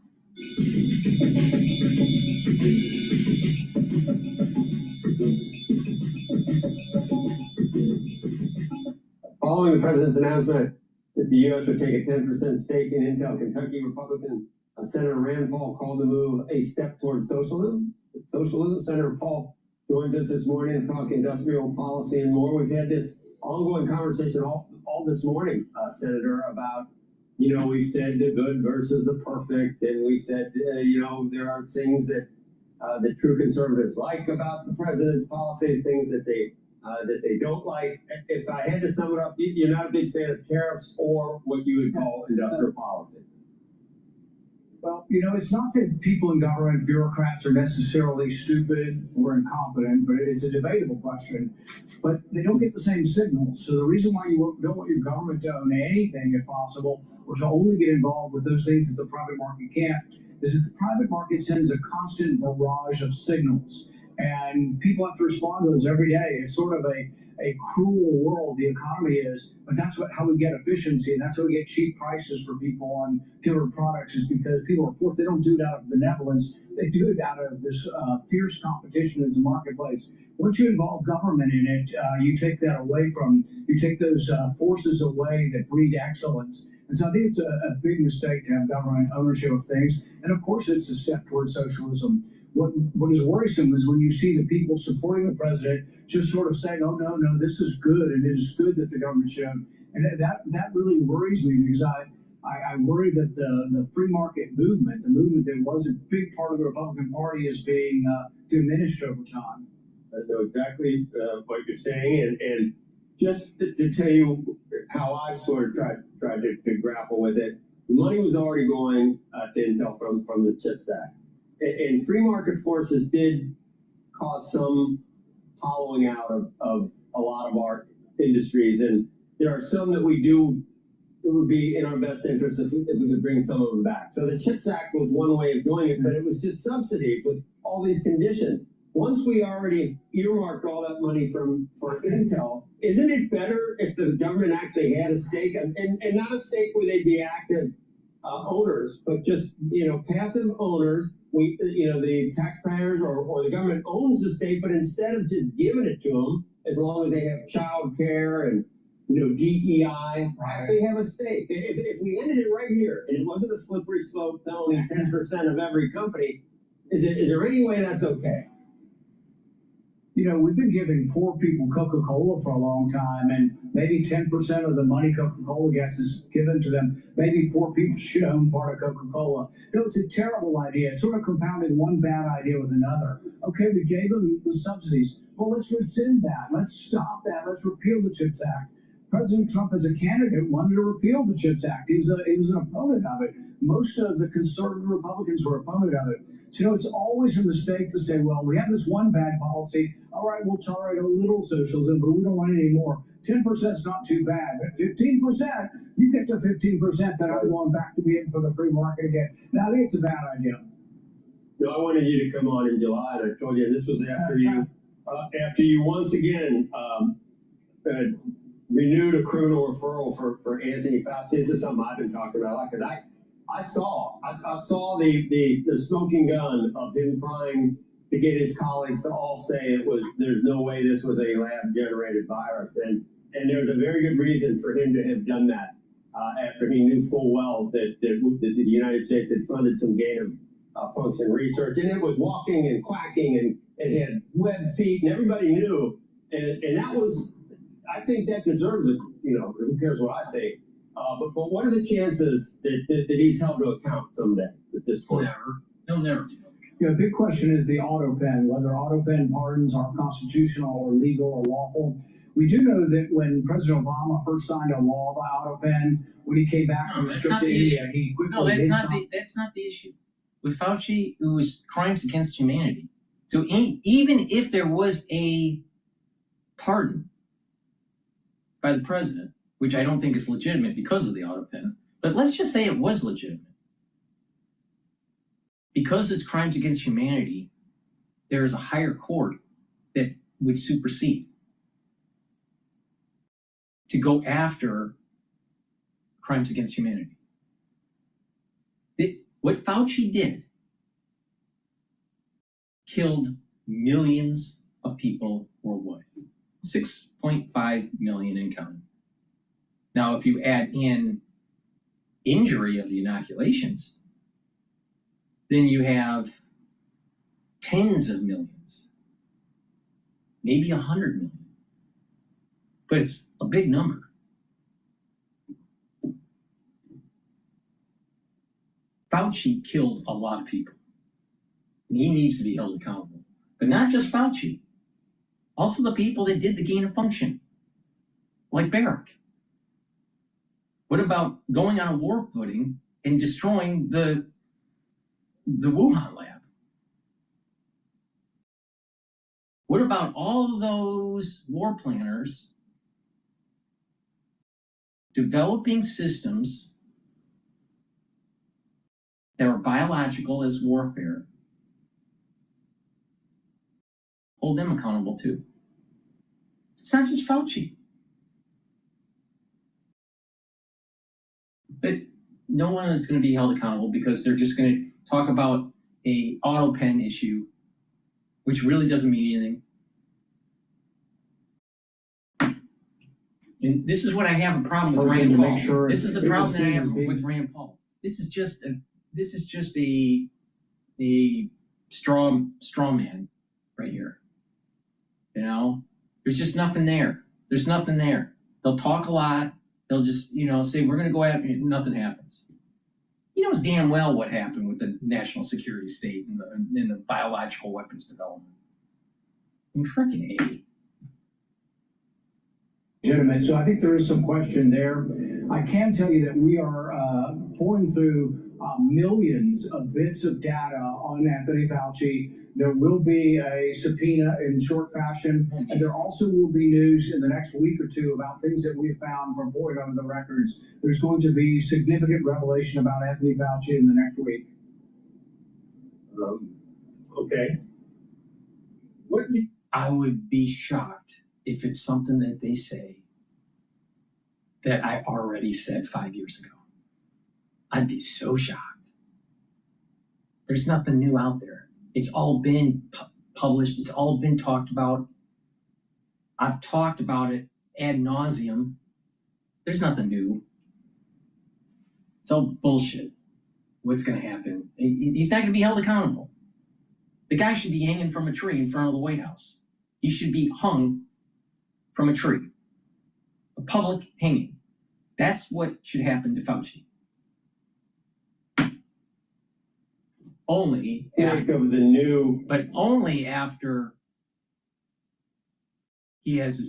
Following the president's announcement that the U.S. would take a 10% stake in Intel, Kentucky Republican Senator Rand Paul called the move a step towards socialism. Senator Paul joins us this morning to talk industrial policy and more. We've had this ongoing conversation all this morning, Senator, about, we've said the good versus the perfect, and we said, there are things that the true conservatives like about the president's policies, things that they don't like. If I had to sum it up, you're not a big fan of tariffs or what you would call industrial policy. Well, it's not that people in government, bureaucrats, are necessarily stupid or incompetent, but it's a debatable question. But they don't get the same signals. So the reason why you don't want your government to own anything, if possible, or to only get involved with those things that the private market can't, is that the private market sends a constant barrage of signals. And people have to respond to those every day. It's sort of a cruel world the economy is, but that's how we get efficiency, and that's how we get cheap prices for people on different products, is because people, of course, they don't do it out of benevolence. They do it out of this fierce competition in the marketplace. Once you involve government in it, you take those forces away that breed excellence. And so I think it's a big mistake to have government ownership of things. And of course, it's a step towards socialism. What is worrisome is when you see the people supporting the president just sort of saying, oh, no, this is good, and it is good that the government should. And that really worries me, because I worry that the free market movement, the movement that was a big part of the Republican Party, is being diminished over time. I know exactly what you're saying, and just to tell you how I sort of tried to grapple with it, the money was already going to Intel from the CHIPS Act. And free market forces did cause some hollowing out of a lot of our industries, and there are some that it would be in our best interest if we could bring some of them back. So the CHIPS Act was one way of doing it, but it was just subsidies with all these conditions. Once we already earmarked all that money for Intel, isn't it better if the government actually had a stake, and not a stake where they'd be active owners, but just passive owners? The taxpayers or the government owns the state, but instead of just giving it to them, as long as they have child care and DEI, actually have a stake. If we ended it right here, and it wasn't a slippery slope to only 10% of every company, is there any way that's okay? We've been giving poor people Coca-Cola for a long time, and maybe 10% of the money Coca-Cola gets is given to them. Maybe poor people should own part of Coca-Cola. It's a terrible idea. It's sort of compounding one bad idea with another. Okay, we gave them the subsidies. Well, let's rescind that. Let's stop that. Let's repeal the CHIPS Act. President Trump, as a candidate, wanted to repeal the CHIPS Act. He was an opponent of it. Most of the conservative Republicans were opponent of it. So, it's always a mistake to say, well, we have this one bad policy. All right, we'll tolerate a little socialism, but we don't want any more. 10% is not too bad, but 15%, you get to 15%, then I'm going back to being for the free market again. Now, I think it's a bad idea. I wanted you to come on in July, and I told you this was after you once again renewed a criminal referral for Anthony Fauci. This is something I've been talking about, because I saw the smoking gun of him trying to get his colleagues to all say there's no way this was a lab-generated virus. And there's a very good reason for him to have done that after he knew full well that the United States had funded some gain-of-function research. And it was walking and quacking, and it had webbed feet, and everybody knew. And that was, I think that deserves who cares what I think. But what are the chances that he's held to account someday at this point? Never. He'll never be. The big question is the auto pen, whether auto pen pardons are constitutional or legal or lawful. We do know that when President Obama first signed a law by auto pen, when he came back from his trip to India, he quickly that's not the issue. With Fauci, it was crimes against humanity. So even if there was a pardon by the president, which I don't think is legitimate because of the auto pen, but let's just say it was legitimate. Because it's crimes against humanity, there is a higher court that would supersede to go after crimes against humanity. What Fauci did killed millions of people worldwide, 6.5 million and counting. Now, if you add in injury of the inoculations, then you have tens of millions, maybe 100 million. But it's a big number. Fauci killed a lot of people, and he needs to be held accountable. But not just Fauci, also the people that did the gain of function, like Barrick. What about going on a war footing and destroying the Wuhan lab? What about all of those war planners developing systems that are biological as warfare? Hold them accountable too. It's not just Fauci. But no one is going to be held accountable because they're just going to talk about a auto pen issue, which really doesn't mean anything. And this is what I have a problem with Rand Paul. This is the problem that I have with Rand Paul. This is just a straw man right here. You know, there's just nothing there. There's nothing there. They'll talk a lot. They'll just, say, we're going to go after it. Nothing happens. He knows damn well what happened with the national security state and the biological weapons development. I mean, freaking A. Legitimate. So I think there is some question there. I can tell you that we are pouring through millions of bits of data on Anthony Fauci. There will be a subpoena in short fashion, and there also will be news in the next week or two about things that we have found from pouring over the records. There's going to be significant revelation about Anthony Fauci in the next week. Okay. I would be shocked if it's something that they say that I already said 5 years ago. I'd be so shocked. There's nothing new out there. It's all been published. It's all been talked about. I've talked about it ad nauseum. There's nothing new. It's all bullshit. What's going to happen? He's not going to be held accountable. The guy should be hanging from a tree in front of the White House. He should be hung from a tree. A public hanging. That's what should happen to Fauci. Only after but only after he has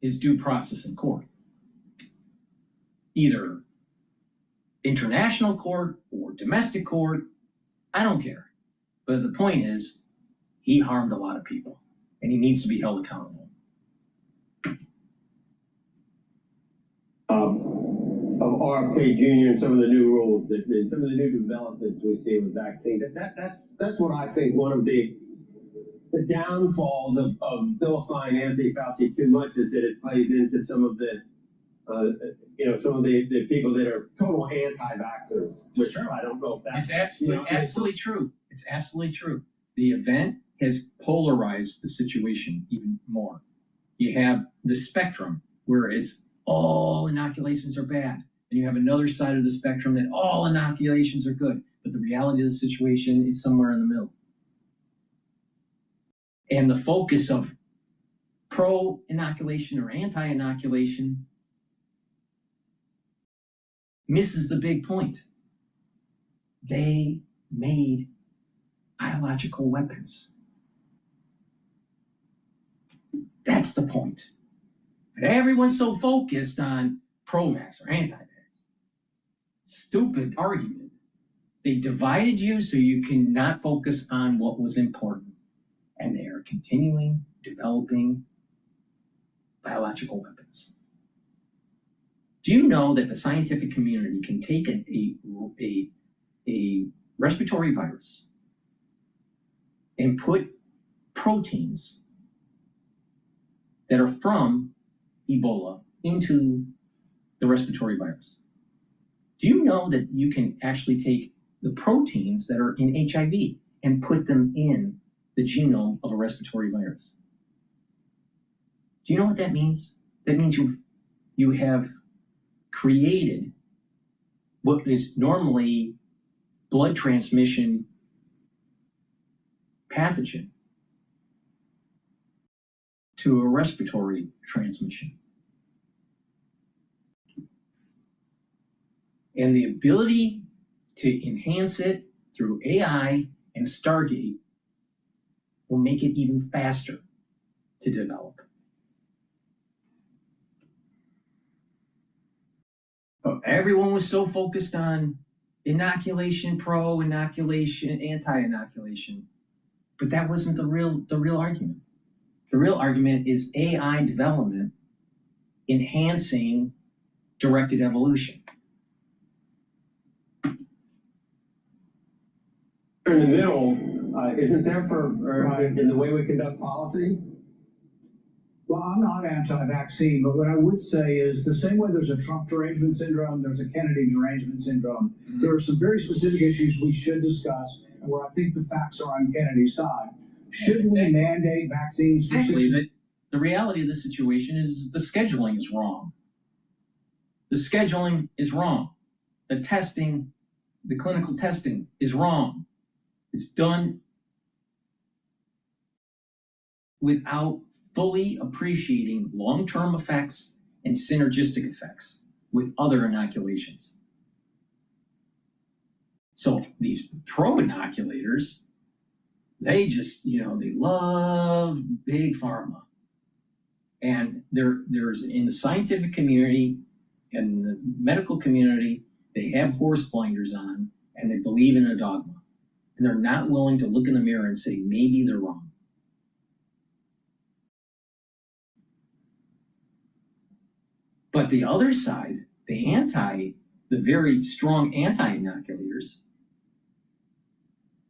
his due process in court. Either international court or domestic court, I don't care. But the point is, he harmed a lot of people, and he needs to be held accountable. Of RFK Jr. and some of the new rules and some of the new developments we see with vaccines. That's what I think one of the downfalls of vilifying Anthony Fauci too much is that it plays into some of the the people that are total anti-vaxxers. Which I don't know if that's absolutely true. It's absolutely true. the event has polarized the situation even more. You have the spectrum where it's all inoculations are bad, and you have another side of the spectrum that all inoculations are good. But the reality of the situation is somewhere in the middle. And the focus of pro-inoculation or anti-inoculation misses the big point. They made biological weapons. That's the point. But everyone's so focused on pro-vax or anti-vax. Stupid argument. They divided you so you cannot focus on what was important. And they are continuing developing biological weapons. Do you know that the scientific community can take a respiratory virus and put proteins that are from Ebola into the respiratory virus? Do you know that you can actually take the proteins that are in HIV and put them in the genome of a respiratory virus? Do you know what that means? That means you have created what is normally blood transmission pathogen to a respiratory transmission. And the ability to enhance it through AI and Stargate will make it even faster to develop. But everyone was so focused on inoculation, pro-inoculation, anti-inoculation, but that wasn't the real argument. The real argument is AI development enhancing directed evolution. In the middle, isn't there in the way we conduct policy? Well, I'm not anti-vaccine, but what I would say is the same way there's a Trump derangement syndrome, there's a Kennedy derangement syndrome. There are some very specific issues we should discuss, and where I think the facts are on Kennedy's side. Should we mandate vaccines for the reality of the situation is the scheduling is wrong. The scheduling is wrong. The testing, the clinical testing is wrong. It's done without fully appreciating long-term effects and synergistic effects with other inoculations. So these pro-inoculators, they just, they love big pharma. And there's in the scientific community and the medical community, they have horse blinders on and they believe in a dogma. And they're not willing to look in the mirror and say, maybe they're wrong. But the other side, the very strong anti-inoculators,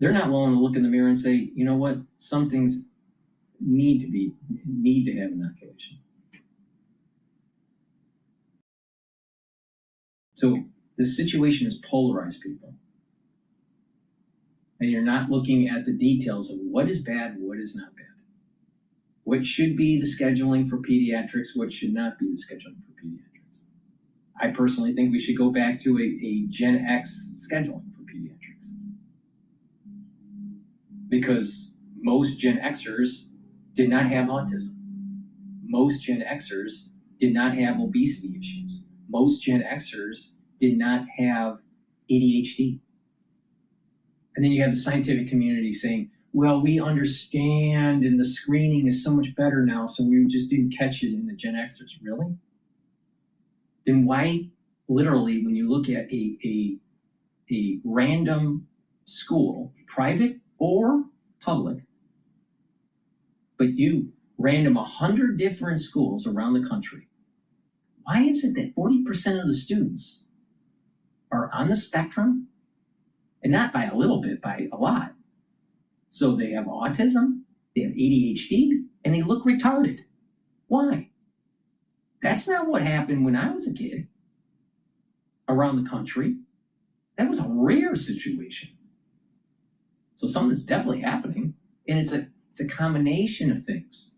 they're not willing to look in the mirror and say, you know what, some things need to have inoculation. So the situation is polarized, people. And you're not looking at the details of what is bad, what is not bad. What should be the scheduling for pediatrics, what should not be the scheduling for pediatrics. I personally think we should go back to a Gen X scheduling for pediatrics. Because most Gen Xers did not have autism. Most Gen Xers did not have obesity issues. Most Gen Xers did not have ADHD. And then you have the scientific community saying, well, we understand and the screening is so much better now, so we just didn't catch it in the Gen Xers. Really? Then why, literally, when you look at a random school, private or public, but you random 100 different schools around the country, why is it that 40% of the students are on the spectrum? And not by a little bit, by a lot. So they have autism, they have ADHD, and they look retarded. Why? That's not what happened when I was a kid around the country. That was a rare situation. So something's definitely happening. And it's a combination of things.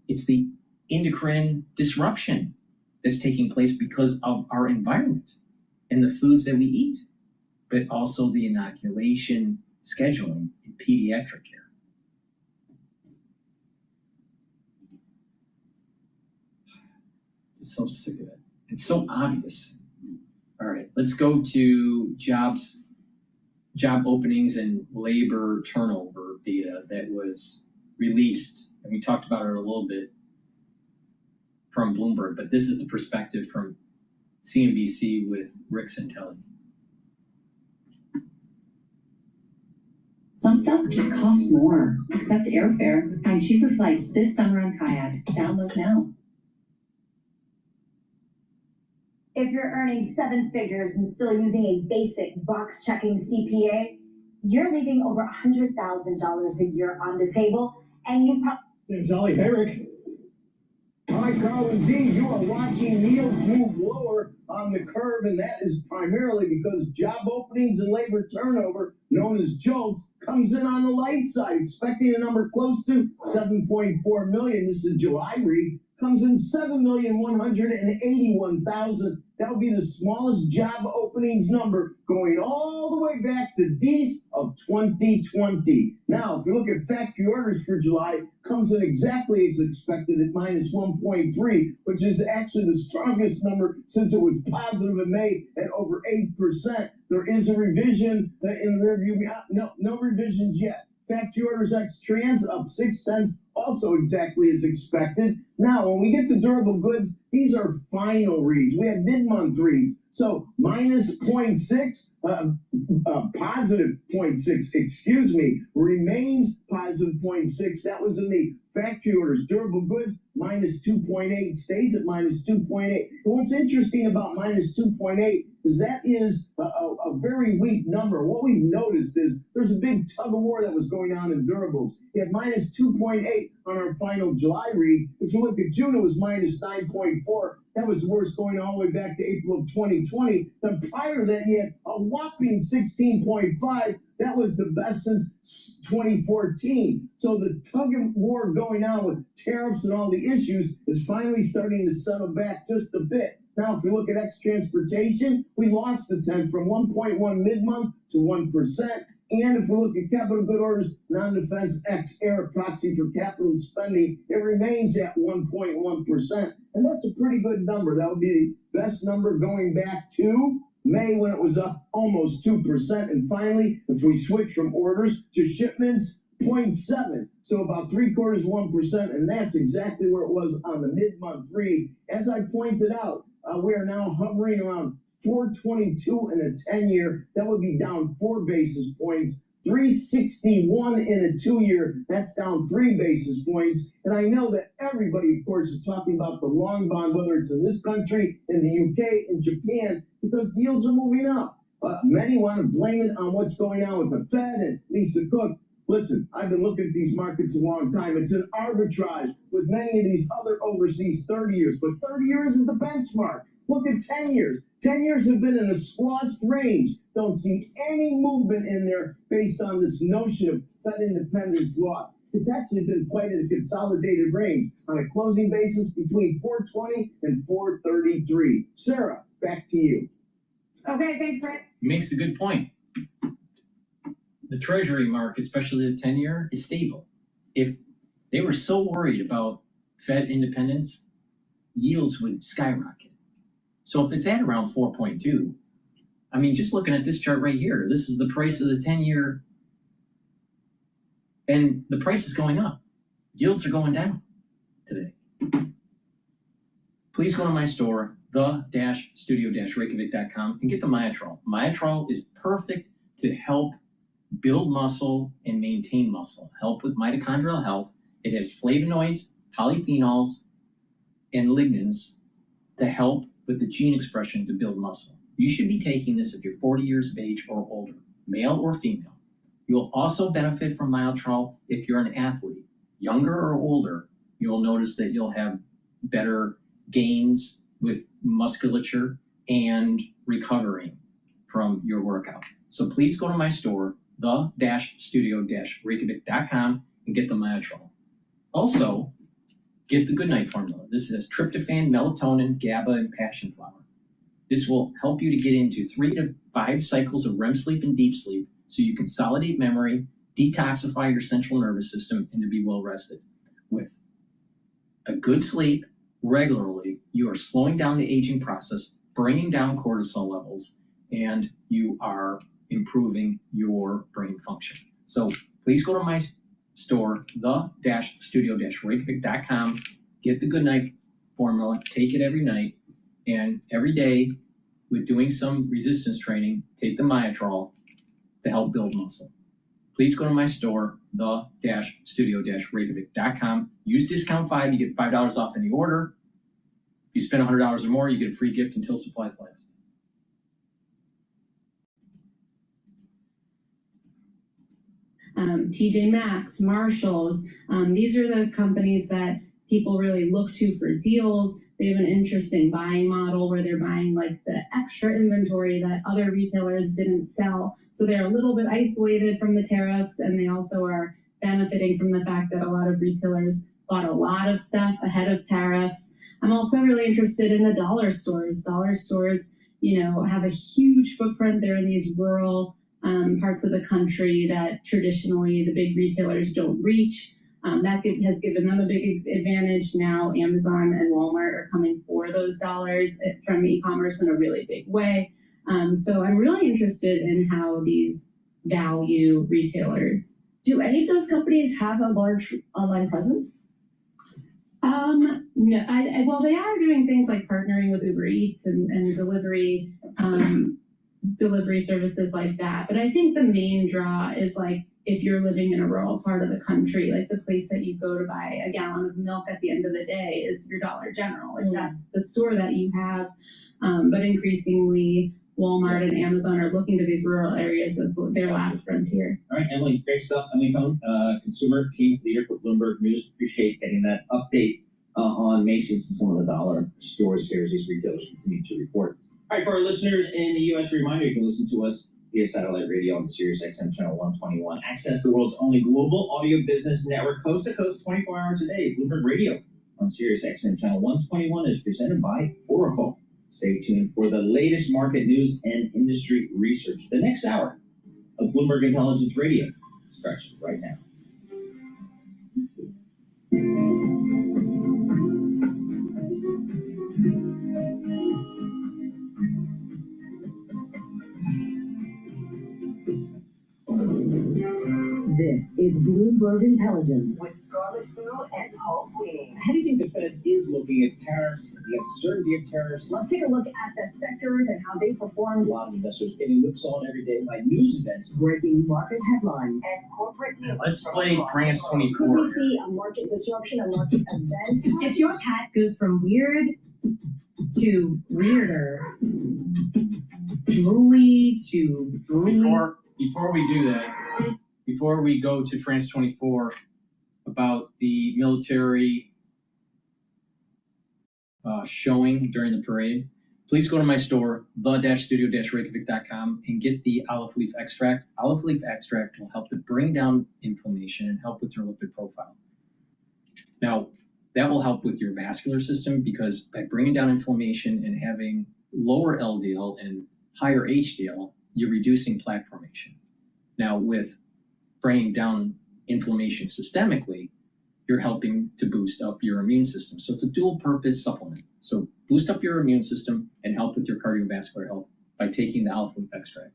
It's the endocrine disruption that's taking place because of our environment and the foods that we eat, but also the inoculation scheduling in pediatric care. Just so sick of it. It's so obvious. All right, let's go to job openings and labor turnover data that was released, and we talked about it a little bit from Bloomberg, but this is the perspective from CNBC with Rick Santelli. Some stuff just costs more, except airfare. Find cheaper flights this summer on Kayak. Download now. If you're earning 7 figures and still using a basic box-checking CPA, you're leaving over $100,000 a year on the table, and you probably... Santelli, hey, Rick. Hi, Carl and Dee. You are watching yields move lower on the curve, and that is primarily because job openings and labor turnover, known as JOLTS, comes in on the light side, expecting a number close to 7.4 million. This is a July read. Comes in 7,181,000. That would be the smallest job openings number going all the way back to D's of 2020. Now, if you look at factory orders for July, comes in exactly as expected at minus 1.3, which is actually the strongest number since it was positive in May at over 8%. There is a revision in the rearview. No revisions yet. Factory orders ex trans up 0.6, also exactly as expected. Now, when we get to durable goods, these are final reads. We had mid-month reads. So minus 0.6, positive 0.6, excuse me, remains positive 0.6. That was in the factory orders. Durable goods, minus 2.8, stays at minus 2.8. And what's interesting about minus 2.8 is that is a very weak number. What we've noticed is there's a big tug of war that was going on in durables. We had minus 2.8 on our final July read. If you look at June, it was minus 9.4. That was the worst going all the way back to April of 2020. Then prior to that, you had a whopping 16.5. That was the best since 2014. So the tug of war going on with tariffs and all the issues is finally starting to settle back just a bit. Now, if you look at ex-transportation, we lost the 10 from 1.1 mid-month to 1%. And if we look at capital good orders, non-defense ex-air proxy for capital spending, it remains at 1.1%. And that's a pretty good number. That would be the best number going back to May when it was up almost 2%. And finally, if we switch from orders to shipments, 0.7, so about 3/4, 1%, and that's exactly where it was on the mid-month read. As I pointed out, we are now hovering around 422 in a 10-year. That would be down 4 basis points. 361 in a 2-year. That's down 3 basis points. And I know that everybody, of course, is talking about the long bond, whether it's in this country, in the UK, in Japan, because yields are moving up. Many want to blame it on what's going on with the Fed and Lisa Cook. Listen, I've been looking at these markets a long time. It's an arbitrage with many of these other overseas 30 years, but 30 years is the benchmark. Look at 10 years. 10 years have been in a squashed range. Don't see any movement in there based on this notion of Fed independence loss. It's actually been quite a consolidated range on a closing basis between 420 and 433. Sarah, back to you. Okay, thanks, Rick. He makes a good point. The Treasury mark, especially the 10-year, is stable. If they were so worried about Fed independence, yields would skyrocket. So if it's at around 4.2, I mean, just looking at this chart right here, this is the price of the 10-year, and the price is going up. Yields are going down today. Please go to my store, the-studio-reykjavik.com, and get the Myotrol. Myotrol is perfect to help build muscle and maintain muscle, help with mitochondrial health. It has flavonoids, polyphenols, and lignans to help with the gene expression to build muscle. You should be taking this if you're 40 years of age or older, male or female. You'll also benefit from Myotrol if you're an athlete. Younger or older, you'll notice that you'll have better gains with musculature and recovering from your workout. So please go to my store, the-studio-reykjavik.com, and get the Myotrol. Also, get the Goodnight formula. This is tryptophan, melatonin, GABA, and passion flower. This will help you to get into 3 to 5 cycles of REM sleep and deep sleep so you consolidate memory, detoxify your central nervous system, and to be well rested. With a good sleep regularly, you are slowing down the aging process, bringing down cortisol levels, and you are improving your brain function. So please go to my store, the-studio-reykjavik.com, get the Goodnight formula, take it every night, and every day with doing some resistance training, take the Myotrol to help build muscle. Please go to my store, the-studio-reykjavik.com. Use discount 5, you get $5 off any order. If you spend $100 or more, you get a free gift until supplies last. TJ Maxx, Marshalls, these are the companies that people really look to for deals. They have an interesting buying model where they're buying like the extra inventory that other retailers didn't sell. So they're a little bit isolated from the tariffs, and they also are benefiting from the fact that a lot of retailers bought a lot of stuff ahead of tariffs. I'm also really interested in the dollar stores. Dollar stores, you know, have a huge footprint. They're in these rural parts of the country that traditionally the big retailers don't reach. That has given them a big advantage. Now Amazon and Walmart are coming for those dollars from e-commerce in a really big way. So I'm really interested in how these value retailers. Do any of those companies have a large online presence? No, well, they are doing things like partnering with Uber Eats and delivery services like that. But I think the main draw is like if you're living in a rural part of the country, like the place that you go to buy a gallon of milk at the end of the day is your Dollar General. Like that's the store that you have. But increasingly, Walmart and Amazon are looking to these rural areas as their last frontier. All right, Emily, great stuff. Emily Cohn, consumer team leader for Bloomberg News. Appreciate getting that update on Macy's and some of the dollar stores here as these retailers continue to report. All right, for our listeners in the U.S., reminder, you can listen to us via satellite radio on Sirius XM channel 121. Access the world's only global audio business network, coast to coast, 24 hours a day. Bloomberg Radio on Sirius XM channel 121 is presented by Oracle. Stay tuned for the latest market news and industry research. The next hour of Bloomberg Intelligence Radio starts right now. This is Bloomberg Intelligence with Scarlett Fu and Paul Sweeney. How do you think the Fed is looking at tariffs, the uncertainty of tariffs? Let's take a look at the sectors and how they performed. A lot of investors getting whipsawed every day by news events. Breaking market headlines and corporate news. Let's play France 24. Could we see a market disruption, a market event? If your cat goes from weird to weirder, drooly to drooly. Before we do that, before we go to France 24 about the military showing during the parade, please go to my store, the-studio-reykjavik.com, and get the olive leaf extract. Olive leaf extract will help to bring down inflammation and help with your lipid profile. Now, that will help with your vascular system because by bringing down inflammation and having lower LDL and higher HDL, you're reducing plaque formation. Now, with bringing down inflammation systemically, you're helping to boost up your immune system. So it's a dual purpose supplement. So boost up your immune system and help with your cardiovascular health by taking the olive leaf extract.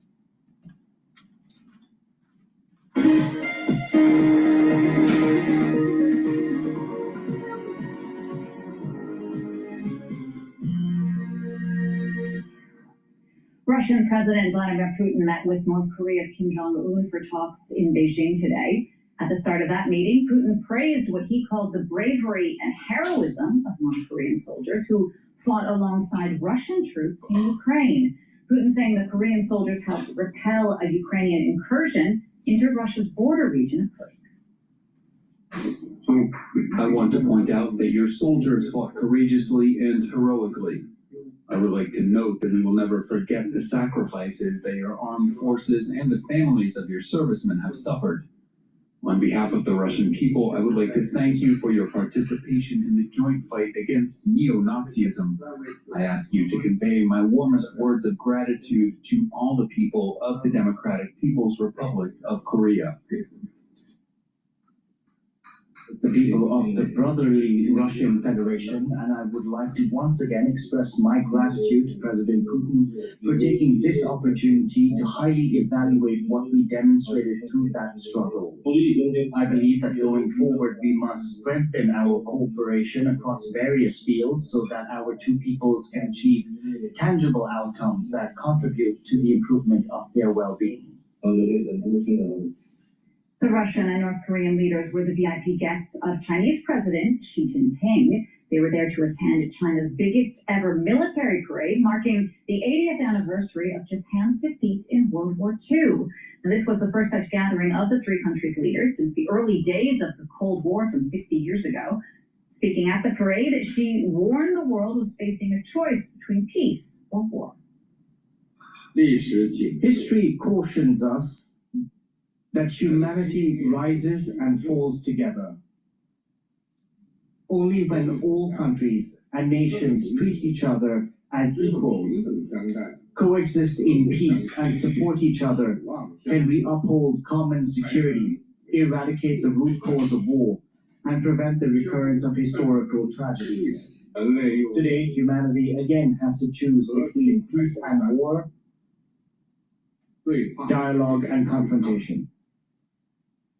Russian President Vladimir Putin met with North Korea's Kim Jong-un for talks in Beijing today. At the start of that meeting, Putin praised what he called the bravery and heroism of North Korean soldiers who fought alongside Russian troops in Ukraine. Putin saying the Korean soldiers helped repel a Ukrainian incursion into Russia's border region of Kursk. I want to point out that your soldiers fought courageously and heroically. I would like to note that we will never forget the sacrifices that your armed forces and the families of your servicemen have suffered. On behalf of the Russian people, I would like to thank you for your participation in the joint fight against neo-Nazism. I ask you to convey my warmest words of gratitude to all the people of the Democratic People's Republic of Korea. The people of the brotherly Russian Federation, and I would like to once again express my gratitude to President Putin for taking this opportunity to highly evaluate what we demonstrated through that struggle. I believe that going forward we must strengthen our cooperation across various fields so that our two peoples can achieve tangible outcomes that contribute to the improvement of their well-being. The Russian and North Korean leaders were the VIP guests of Chinese President Xi Jinping. They were there to attend China's biggest ever military parade, marking the 80th anniversary of Japan's defeat in World War II. Now, this was the first such gathering of the three countries' leaders since the early days of the Cold War some 60 years ago. Speaking at the parade, Xi warned the world was facing a choice between peace or war. History cautions us that humanity rises and falls together. Only when all countries and nations treat each other as equals, coexist in peace and support each other, can we uphold common security, eradicate the root cause of war, and prevent the recurrence of historical tragedies. Today, humanity again has to choose between peace and war, dialogue and confrontation.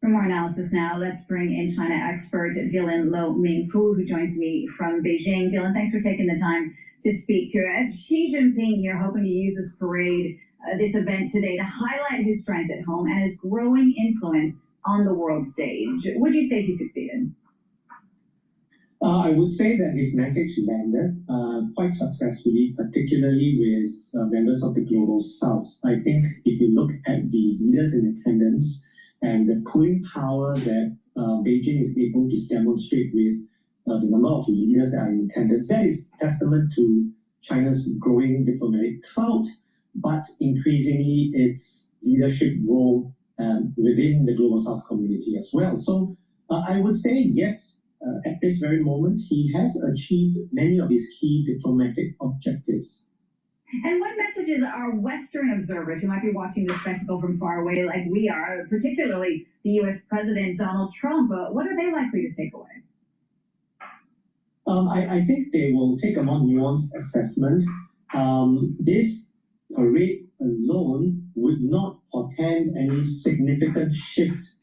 For more analysis now, let's bring in China expert Dylan Lo Mingpu, who joins me from Beijing. Dylan, thanks for taking the time to speak to us. Xi Jinping here hoping to use this parade, this event today to highlight his strength at home and his growing influence on the world stage. Would you say he succeeded? I would say that his message landed quite successfully, particularly with members of the Global South. I think if you look at the leaders in attendance, and the pulling power that Beijing is able to demonstrate with the number of leaders that are in attendance, that is testament to China's growing diplomatic clout, but increasingly its leadership role within the Global South community as well. So I would say yes, at this very moment, he has achieved many of his key diplomatic objectives. And what messages are Western observers who might be watching this spectacle from far away like we are, particularly the U.S. President Donald Trump, what are they likely to take away? I think they will take a more nuanced assessment. This parade alone would not portend any significant shift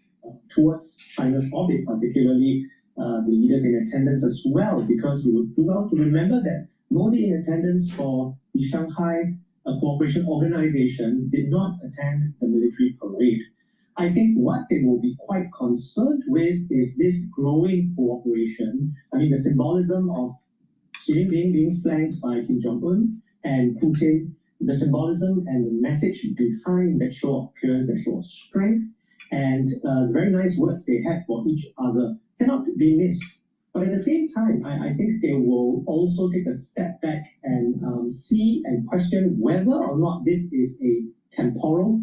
towards China's orbit, particularly the leaders in attendance as well, because you would do well to remember that Modi in attendance for the Shanghai Cooperation Organization did not attend the military parade. I think what they will be quite concerned with is this growing cooperation. I mean, the symbolism of Xi Jinping being flanked by Kim Jong-un and Putin, the symbolism and the message behind that show of appearance, that show of strength, and the very nice words they had for each other cannot be missed. But at the same time, I think they will also take a step back and see and question whether or not this is a temporal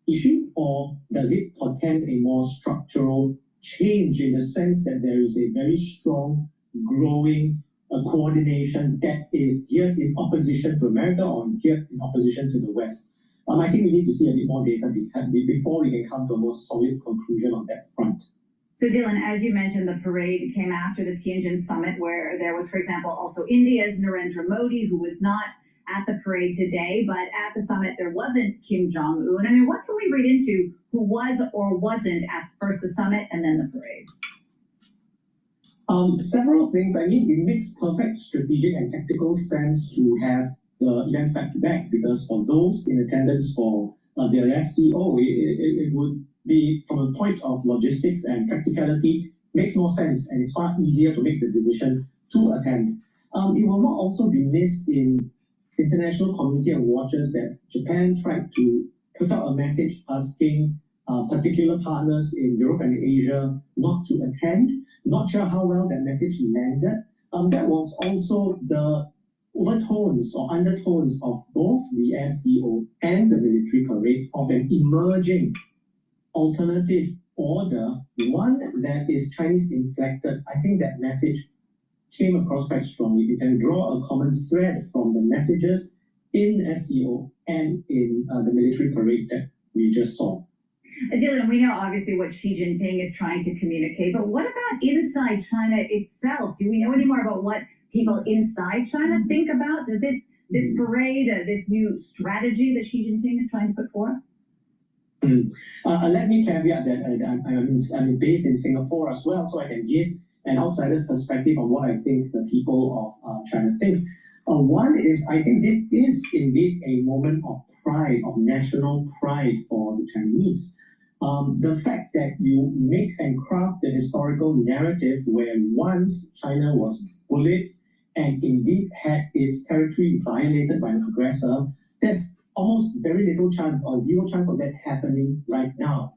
issue, or does it portend a more structural change in the sense that there is a very strong, growing coordination that is geared in opposition to America or geared in opposition to the West. I think we need to see a bit more data before we can come to a more solid conclusion on that front. So Dylan, as you mentioned, the parade came after the Tianjin summit, where there was, for example, also India's Narendra Modi, who was not at the parade today, but at the summit there wasn't Kim Jong-un. I mean, what can we read into who was or wasn't at first the summit and then the parade? Several things. I mean, it makes perfect strategic and tactical sense to have the events back to back, because for those in attendance for the SCO, it would be, from a point of logistics and practicality, makes more sense, and it's far easier to make the decision to attend. It will not also be missed in international community and watchers that Japan tried to put out a message asking particular partners in Europe and Asia not to attend. Not sure how well that message landed. That was also the overtones or undertones of both the SCO and the military parade of an emerging alternative order, one that is Chinese inflected, I think that message came across quite strongly. You can draw a common thread from the messages in SEO and in the military parade that we just saw. Dylan, we know obviously what Xi Jinping is trying to communicate, but what about inside China itself? Do we know any more about what people inside China think about this parade, this new strategy that Xi Jinping is trying to put forth? Let me caveat that I'm based in Singapore as well, so I can give an outsider's perspective on what I think the people of China think. One is, I think this is indeed a moment of pride, of national pride for the Chinese. The fact that you make and craft the historical narrative where once China was bullied and indeed had its territory violated by an aggressor, there's almost very little chance or zero chance of that happening right now.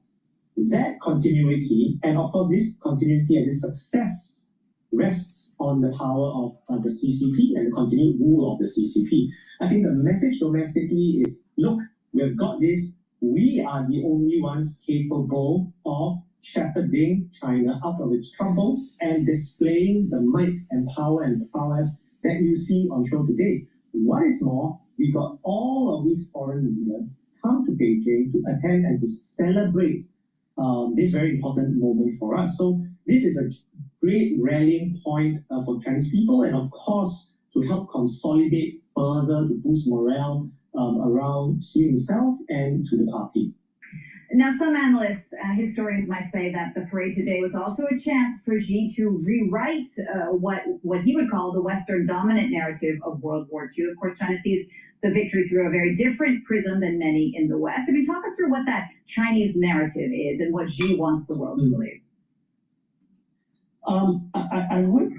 That continuity, and of course this continuity and this success rests on the power of the CCP and the continued rule of the CCP. I think the message domestically is, look, we've got this. We are the only ones capable of shepherding China out of its troubles and displaying the might and power and prowess that you see on show today. What is more, we got all of these foreign leaders come to Beijing to attend and to celebrate this very important moment for us. So this is a great rallying point for Chinese people, and of course to help consolidate further, to boost morale around Xi himself and to the party. Now, some analysts, historians might say that the parade today was also a chance for Xi to rewrite what he would call the Western dominant narrative of World War II. Of course, China sees the victory through a very different prism than many in the West. I mean, talk us through what that Chinese narrative is and what Xi wants the world to believe. I would.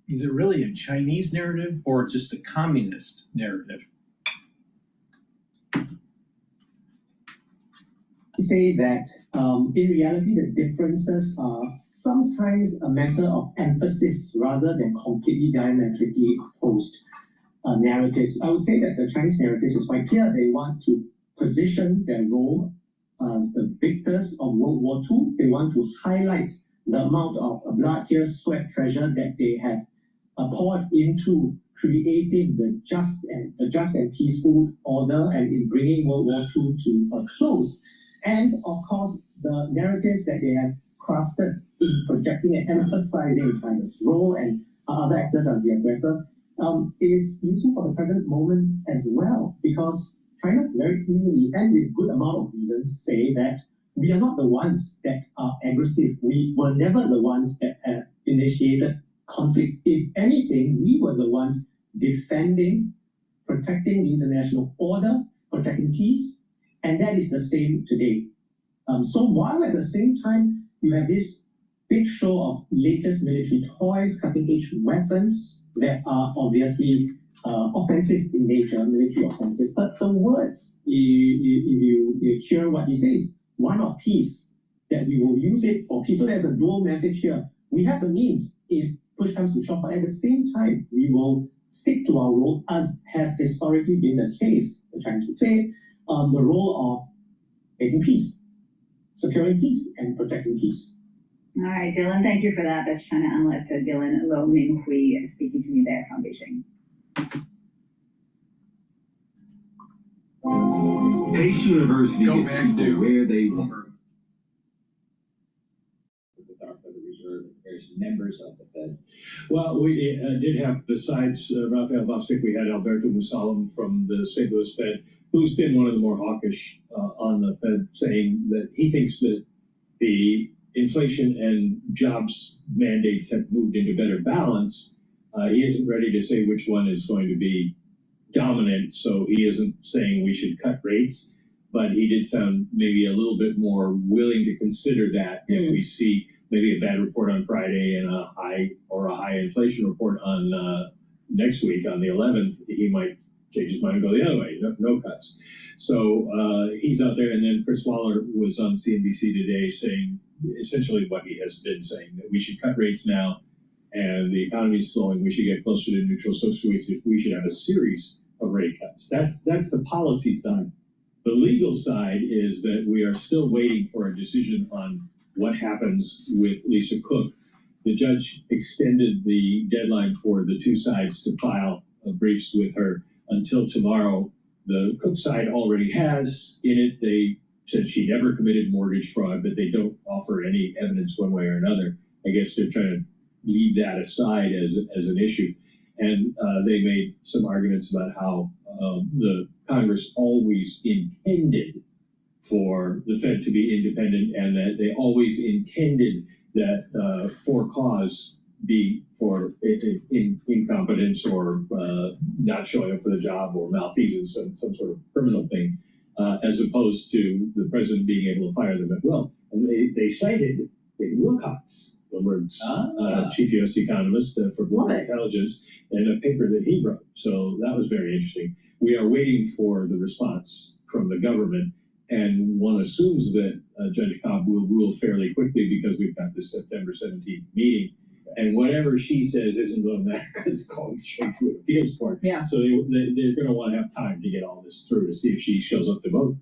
Is it really a Chinese narrative or just a communist narrative? Say that in reality the differences are sometimes a matter of emphasis rather than completely diametrically opposed narratives. I would say that the Chinese narrative is quite clear. They want to position their role as the victors of World War II. They want to highlight the amount of blood, tears, sweat, treasure that they have poured into creating the just and peaceful order and in bringing World War II to a close. And of course, the narratives that they have crafted in projecting and emphasizing China's role and other actors as the aggressor is useful for the present moment as well, because China very easily and with good amount of reasons say that we are not the ones that are aggressive. We were never the ones that have initiated conflict. If anything, we were the ones defending, protecting the international order, protecting peace, and that is the same today. So while at the same time you have this big show of latest military toys, cutting-edge weapons that are obviously offensive in nature, military offensive, but the words, if you hear what he says, one of peace, that we will use it for peace. So there's a dual message here. We have the means if push comes to shove, but at the same time, we will stick to our role as has historically been the case, the Chinese would say, the role of making peace, securing peace, and protecting peace. All right, Dylan, thank you for that. That's China analyst Dylan Lo Ming Hui speaking to me there from Beijing. Pace University gets people where they want. With our Federal Reserve and various members of the Fed. Well, we did have, besides Raphael Bostic, we had Alberto Musalem from the St. Louis Fed, who's been one of the more hawkish on the Fed, saying that he thinks that the inflation and jobs mandates have moved into better balance. He isn't ready to say which one is going to be dominant, so he isn't saying we should cut rates, but he did sound maybe a little bit more willing to consider that if we see maybe a bad report on Friday and a high inflation report on next week on the 11th, he might change his mind and go the other way, no cuts. So he's out there, and then Chris Waller was on CNBC today saying essentially what he has been saying, that we should cut rates now, and the economy is slowing, we should get closer to neutral, so we should have a series of rate cuts. That's the policy side. The legal side is that we are still waiting for a decision on what happens with Lisa Cook. The judge extended the deadline for the two sides to file briefs with her until tomorrow. The Cook side already has in it, they said she never committed mortgage fraud, but they don't offer any evidence one way or another. I guess they're trying to leave that aside as an issue. And they made some arguments about how the Congress always intended for the Fed to be independent, and that they always intended that for cause be for incompetence or not showing up for the job or malfeasance, some sort of criminal thing, as opposed to the president being able to fire them at will. And they cited David Wilcox, Bloomberg's chief U.S. economist for Bloomberg Intelligence, in a paper that he wrote. So that was very interesting. We are waiting for the response from the government, and one assumes that Judge Cobb will rule fairly quickly because we've got this September 17th meeting. And whatever she says isn't going to matter because it's going straight to an appeals court. Yeah. So they're going to want to have time to get all this through to see if she shows up to vote.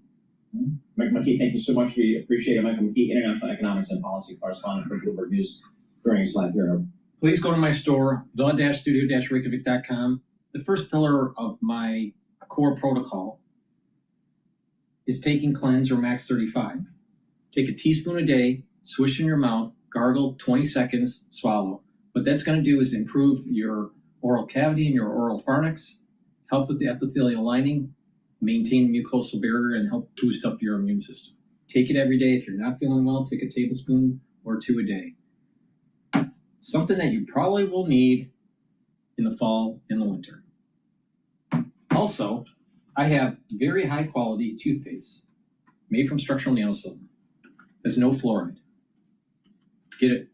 Michael McKee, thank you so much. We appreciate it. Michael McKee, International Economics and Policy Correspondent for Bloomberg News. During a slide here. Please go to my store, the-studio-reykjavik.com. The first pillar of my core protocol is taking Cleanse or Max 35. Take a teaspoon a day, swish in your mouth, gargle 20 seconds, swallow. What that's going to do is improve your oral cavity and your oral pharynx, help with the epithelial lining, maintain the mucosal barrier, and help boost up your immune system. Take it every day. If you're not feeling well, take a tablespoon or two a day. Something that you probably will need in the fall and the winter. Also, I have very high quality toothpaste made from structural nanosilver. There's no fluoride. Get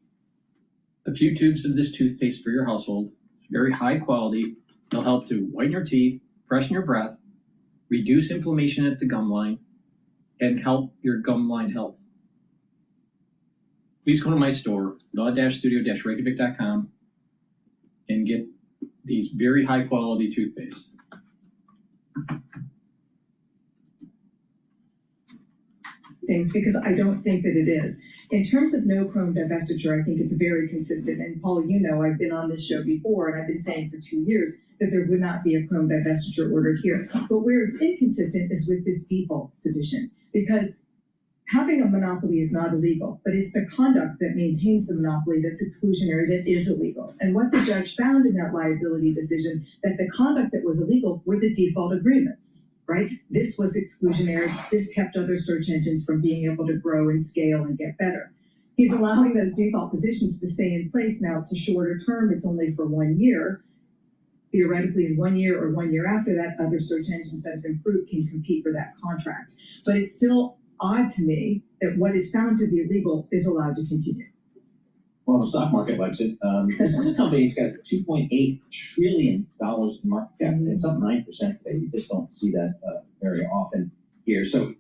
a few tubes of this toothpaste for your household. It's very high quality. It'll help to whiten your teeth, freshen your breath, reduce inflammation at the gum line, and help your gum line health. Please go to my store, the-studio-reykjavik.com, and get these very high quality toothpaste. Things because I don't think that it is. In terms of no chrome divestiture, I think it's very consistent. And Paul, you know, I've been on this show before and I've been saying for 2 years that there would not be a chrome divestiture ordered here. But where it's inconsistent is with this default position, because having a monopoly is not illegal, but it's the conduct that maintains the monopoly that's exclusionary that is illegal. And what the judge found in that liability decision, that the conduct that was illegal were the default agreements, right? This was exclusionary. This kept other search engines from being able to grow and scale and get better. He's allowing those default positions to stay in place now. It's a shorter term. It's only for 1 year. Theoretically, in 1 year or 1 year after that, other search engines that have improved can compete for that contract. But it's still odd to me that what is found to be illegal is allowed to continue. Well, the stock market likes it. This is a company that's got $2.8 trillion in market cap. It's up 9% today. You just don't see that very often here. So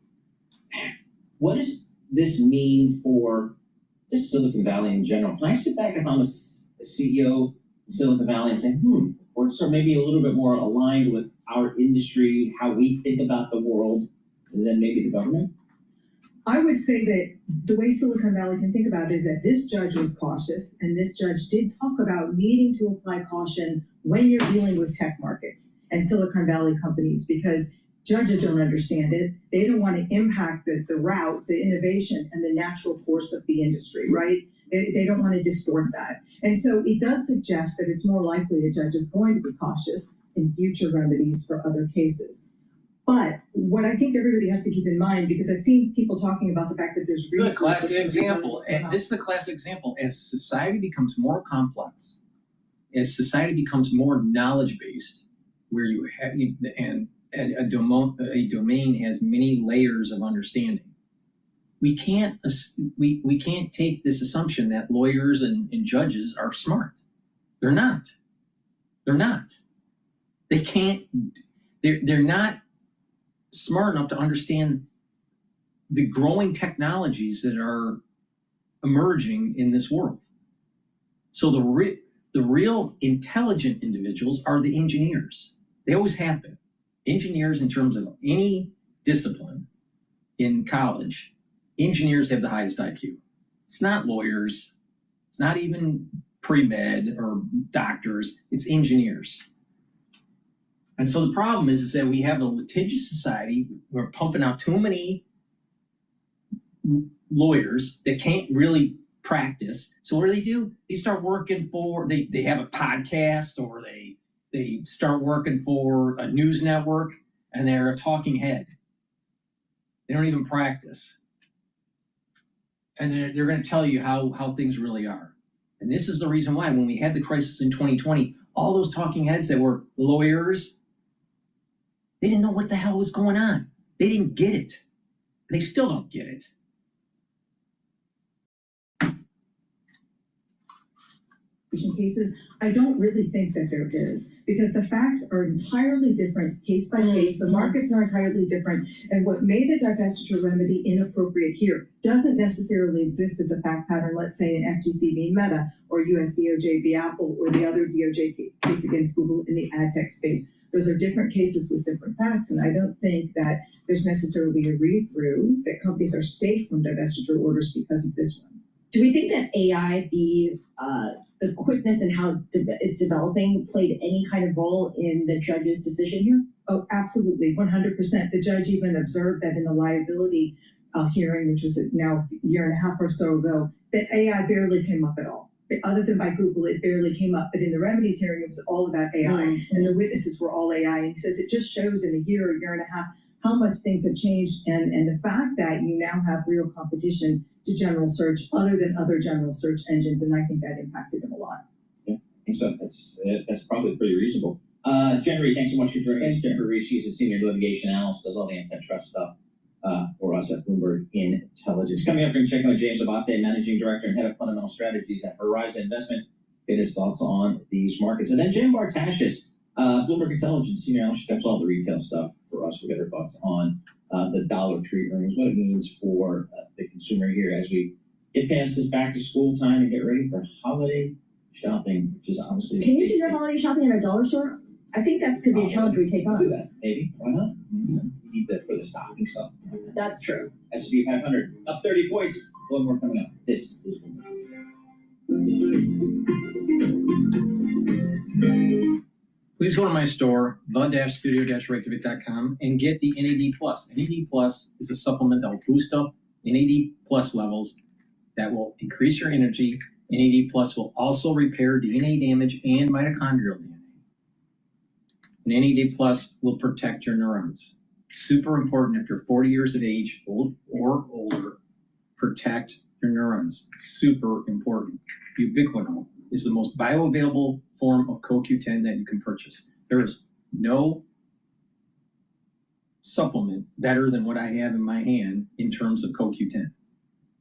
what does this mean for just Silicon Valley in general? Can I sit back if I'm a CEO of Silicon Valley and say, reports are maybe a little bit more aligned with our industry, how we think about the world, than maybe the government? I would say that the way Silicon Valley can think about it is that this judge was cautious, and this judge did talk about needing to apply caution when you're dealing with tech markets and Silicon Valley companies, because judges don't understand it. They don't want to impact the route, the innovation, and the natural course of the industry, right? They don't want to distort that. And so it does suggest that it's more likely a judge is going to be cautious in future remedies for other cases. But what I think everybody has to keep in mind, because I've seen people talking about the fact that there's... This is a classic example. And this is a classic example. As society becomes more complex, as society becomes more knowledge-based, where you have, and a domain has many layers of understanding, we can't take this assumption that lawyers and judges are smart. They're not. They're not. They can't. They're not smart enough to understand the growing technologies that are emerging in this world. So the real intelligent individuals are the engineers. They always have been. Engineers, in terms of any discipline in college, engineers have the highest IQ. It's not lawyers. It's not even pre-med or doctors. It's engineers. And so the problem is that we have a litigious society. We're pumping out too many lawyers that can't really practice. So what do? They start working for, they have a podcast, or they start working for a news network, and they're a talking head. They don't even practice. And they're going to tell you how things really are. And this is the reason why when we had the crisis in 2020, all those talking heads that were lawyers, they didn't know what the hell was going on. They didn't get it. They still don't get it. Cases, I don't really think that there is, because the facts are entirely different case by case. The markets are entirely different, and what made a divestiture remedy inappropriate here doesn't necessarily exist as a fact pattern, let's say in FTC v. Meta, or US DOJ v. Apple, or the other DOJ case against Google in the ad tech space. Those are different cases with different facts, and I don't think that there's necessarily a read-through that companies are safe from divestiture orders because of this one. Do we think that AI, the quickness and how it's developing, played any kind of role in the judge's decision here? Oh, absolutely, 100%. The judge even observed that in the liability hearing, which was now a year and a half or so ago, that AI barely came up at all. Other than by Google, it barely came up. But in the remedies hearing, it was all about AI, and the witnesses were all AI. And he says it just shows in a year and a half, how much things have changed, and the fact that you now have real competition to general search other than other general search engines, and I think that impacted them a lot. Yeah, I think so. That's probably pretty reasonable. Jen Reed, thanks so much for joining us. Jennifer Reed, she's a senior litigation analyst, does all the antitrust stuff for us at Bloomberg Intelligence. Coming up, we're going to check in with James Abate, Managing Director and Head of Fundamental Strategies at Horizon Investment, get his thoughts on these markets. And then Jim Bartashis, Bloomberg Intelligence, senior analyst, covers all the retail stuff for us. We'll get our thoughts on the Dollar Tree earnings, what it means for the consumer here as we get past this back to school time and get ready for holiday shopping, which is obviously. Can you do your holiday shopping at a dollar store? I think that could be a challenge we take on. Do that, maybe. Why not? You need that for the stocking stuff. That's true. S&P 500 up 30 points. A little more coming up. This is Please go to my store, the-studio-reykjavik.com, and get the NAD+. NAD+ is a supplement that will boost up NAD+ levels, that will increase your energy. NAD+ will also repair DNA damage and mitochondrial DNA. And NAD+ will protect your neurons. Super important if you're 40 years of age, old or older, protect your neurons. Super important. Ubiquinol is the most bioavailable form of CoQ10 that you can purchase. There is no supplement better than what I have in my hand in terms of CoQ10.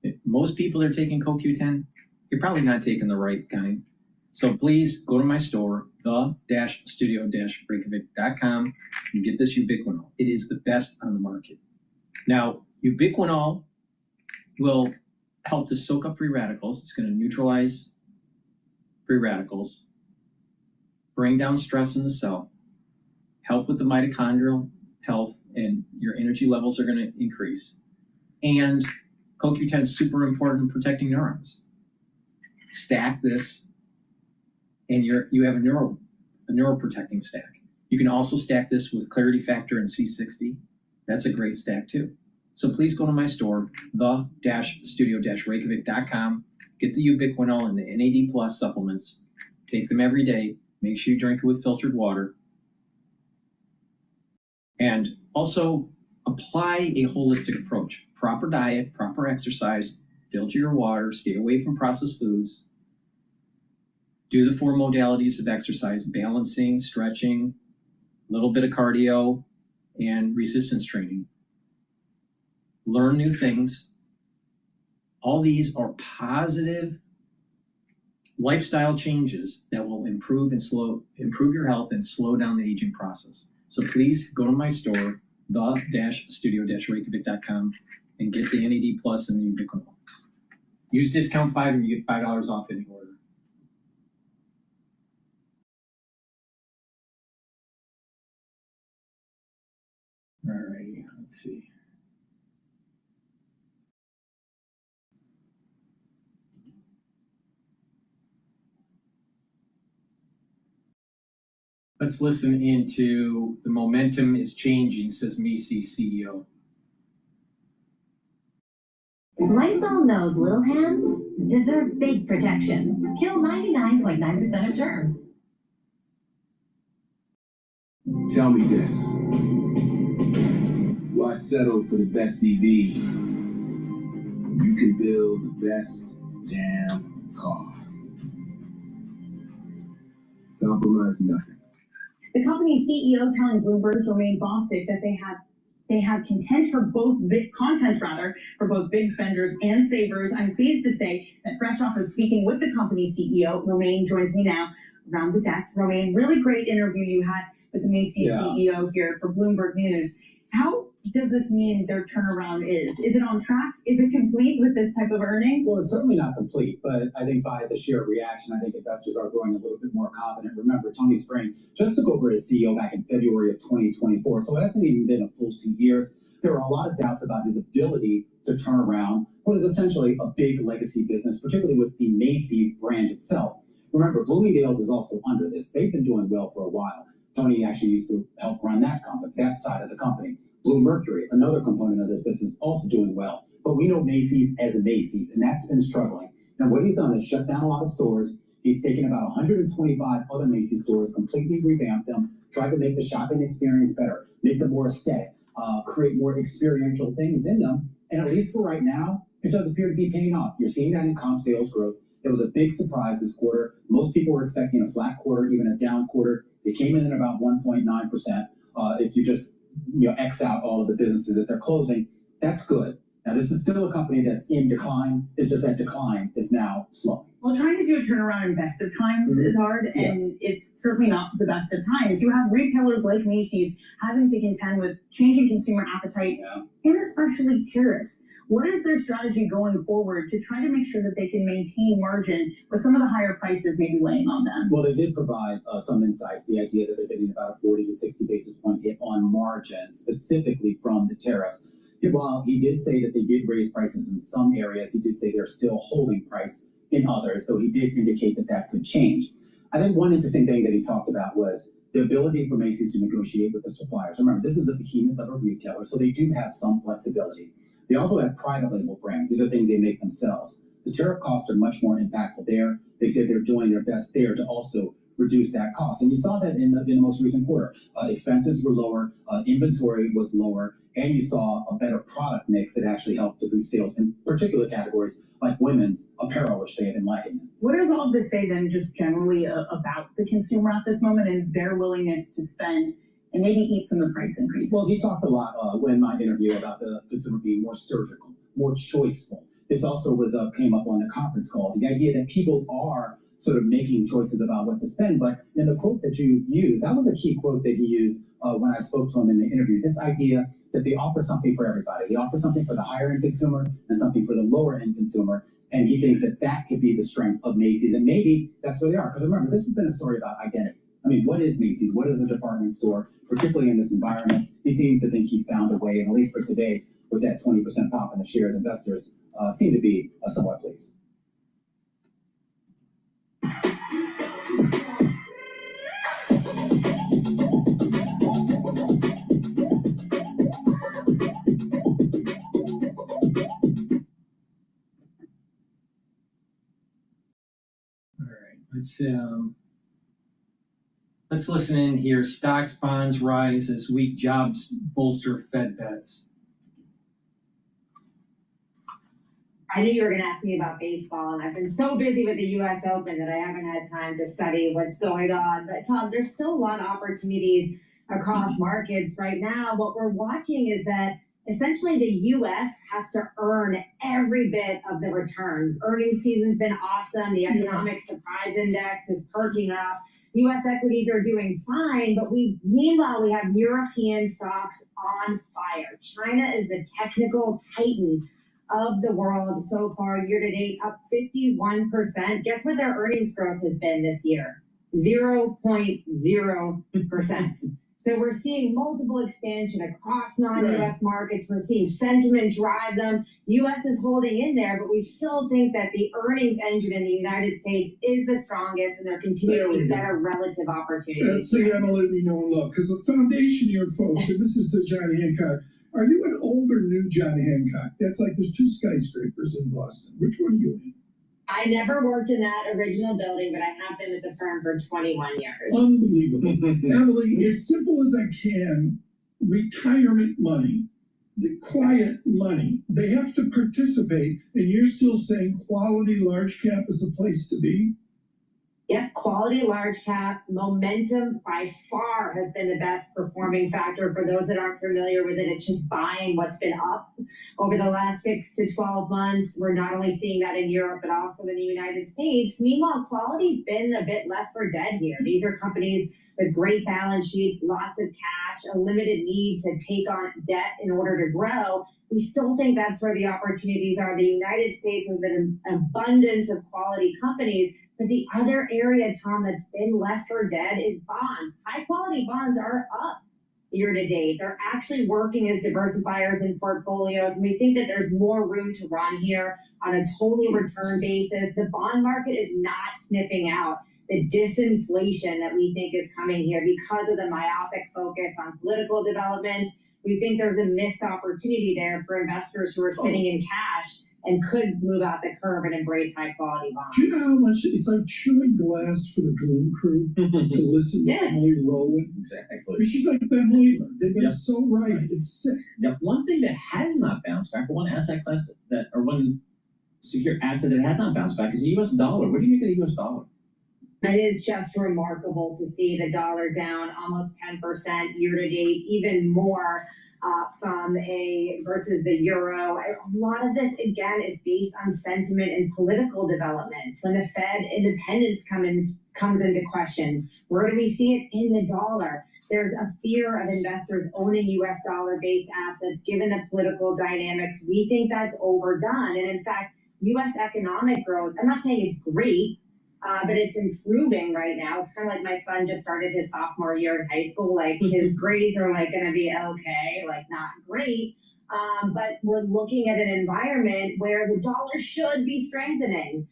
If most people are taking CoQ10, you're probably not taking the right kind. So please go to my store, the-studio-reykjavik.com, and get this Ubiquinol. It is the best on the market. Now, Ubiquinol will help to soak up free radicals. It's going to neutralize free radicals, bring down stress in the cell, help with the mitochondrial health, and your energy levels are going to increase. And CoQ10 is super important in protecting neurons. Stack this, and you have a neuroprotecting stack. You can also stack this with Clarity Factor and C60. That's a great stack too. So please go to my store, the-studio-reykjavik.com. Get the Ubiquinol and the NAD+ supplements. Take them every day. Make sure you drink it with filtered water. And also apply a holistic approach. Proper diet, proper exercise, filter your water, stay away from processed foods. Do the 4 modalities of exercise: balancing, stretching, a little bit of cardio, and resistance training. Learn new things. All these are positive lifestyle changes that will improve your health and slow down the aging process. So please go to my store, the-studio-reykjavik.com, and get the NAD+ and the Ubiquinol. Use discount 5 and you get $5 off any order. All right, let's see. Let's listen into the momentum is changing, says Macy's CEO. Lysol knows little hands deserve big protection. Kill 99.9% of germs. Tell me this. Why settle for the best EV? You can build the best damn car. Compromise nothing. The company's CEO telling Bloomberg remain bossic that they have content for both for both big spenders and savers. I'm pleased to say that fresh off of speaking with the company's CEO, Romaine joins me now around the desk. Romaine, really great interview you had with the Macy's CEO here for Bloomberg News. How does this mean their turnaround is? Is it on track? Is it complete with this type of earnings? Well, it's certainly not complete, but I think by the sheer reaction, I think investors are growing a little bit more confident. Remember, Tony Spring just took over as CEO back in February of 2024, so it hasn't even been a full 2 years. There are a lot of doubts about his ability to turn around what is essentially a big legacy business, particularly with the Macy's brand itself. Remember, Bloomingdale's is also under this. They've been doing well for a while. Tony actually used to help run that company, that side of the company. Blue Mercury, another component of this business, also doing well. But we know Macy's as a Macy's, and that's been struggling. And what he's done is shut down a lot of stores. He's taken about 125 other Macy's stores, completely revamped them, tried to make the shopping experience better, make them more aesthetic, create more experiential things in them. And at least for right now, it does appear to be paying off. You're seeing that in comp sales growth. It was a big surprise this quarter. Most people were expecting a flat quarter, even a down quarter. It came in at about 1.9%. If you just X out all of the businesses that they're closing, that's good. Now, this is still a company that's in decline. It's just that decline is now slowing. Well, trying to do a turnaround in best of times is hard, and it's certainly not the best of times. You have retailers like Macy's having to contend with changing consumer appetite and especially tariffs. What is their strategy going forward to try to make sure that they can maintain margin with some of the higher prices maybe weighing on them? Well, they did provide some insights, the idea that they're getting about a 40 to 60 basis point hit on margin, specifically from the tariffs. While he did say that they did raise prices in some areas, he did say they're still holding price in others, though he did indicate that that could change. I think one interesting thing that he talked about was the ability for Macy's to negotiate with the suppliers. Remember, this is a behemoth of a retailer, so they do have some flexibility. They also have private label brands. These are things they make themselves. The tariff costs are much more impactful there. They said they're doing their best there to also reduce that cost. And you saw that in the most recent quarter. Expenses were lower, inventory was lower, and you saw a better product mix that actually helped to boost sales in particular categories like women's apparel, which they have been lacking. What does all of this say then just generally about the consumer at this moment and their willingness to spend and maybe eat some of the price increases? Well, he talked a lot in my interview about the consumer being more surgical, more choiceful. This also came up on the conference call, the idea that people are sort of making choices about what to spend. But in the quote that you used, that was a key quote that he used when I spoke to him in the interview. This idea that they offer something for everybody. They offer something for the higher end consumer and something for the lower end consumer. And he thinks that that could be the strength of Macy's. And maybe that's where they are. Because remember, this has been a story about identity. I mean, what is Macy's? What is a department store, particularly in this environment? He seems to think he's found a way, and at least for today, with that 20% pop in the shares, investors seem to be somewhat pleased. Let's listen in here. Stocks, bonds rise as weak jobs bolster Fed bets. I knew you were going to ask me about baseball, and I've been so busy with the U.S. Open that I haven't had time to study what's going on. But Tom, there's still a lot of opportunities across markets right now. What we're watching is that essentially the U.S. has to earn every bit of the returns. Earnings season's been awesome. The economic surprise index is perking up. U.S. equities are doing fine, but meanwhile, we have European stocks on fire. China is the technical titan of the world so far, year to date, up 51%. Guess what their earnings growth has been this year? 0.0%. So we're seeing multiple expansion across non-U.S. markets. We're seeing sentiment drive them. U.S. is holding in there, but we still think that the earnings engine in the United States is the strongest, and there continue to be better relative opportunities. See, Emma, let me know and look, because the foundation here, folks, and this is the Johnny Hancock. Are you an old or new Johnny Hancock? That's like there's 2 skyscrapers in Boston. Which one are you in? I never worked in that original building, but I have been with the firm for 21 years. Unbelievable. Emily, as simple as I can, retirement money, the quiet money, they have to participate, and you're still saying quality large cap is the place to be? Yep, quality large cap, momentum by far has been the best performing factor. For those that aren't familiar with it, it's just buying what's been up over the last 6 to 12 months. We're not only seeing that in Europe, but also in the United States. Meanwhile, quality's been a bit left for dead here. These are companies with great balance sheets, lots of cash, a limited need to take on debt in order to grow. We still think that's where the opportunities are. The United States has been an abundance of quality companies. But the other area, Tom, that's been left for dead is bonds. High quality bonds are up year to date. They're actually working as diversifiers in portfolios. And we think that there's more room to run here on a total return basis. The bond market is not sniffing out the disinflation that we think is coming here because of the myopic focus on political developments. We think there's a missed opportunity there for investors who are sitting in cash and could move out the curve and embrace high quality bonds. Do you know how much it's like chewing glass for the Gloom crew to listen to Emily Rowland? Exactly. She's like Ben Weaver. They've been so right. It's sick. Now, one thing that has not bounced back, or one asset class that, or one secure asset that has not bounced back is the U.S. dollar. What do you make of the U.S. dollar? It is just remarkable to see the dollar down almost 10% year to date, even more versus the euro. A lot of this, again, is based on sentiment and political developments. When the Fed independence comes into question, where do we see it? In the dollar. There's a fear of investors owning U.S. dollar-based assets, given the political dynamics. We think that's overdone. And in fact, U.S. economic growth, I'm not saying it's great, but it's improving right now. It's kind of like my son just started his sophomore year in high school. Like his grades are like going to be okay, like not great. But we're looking at an environment where the dollar should be strengthening,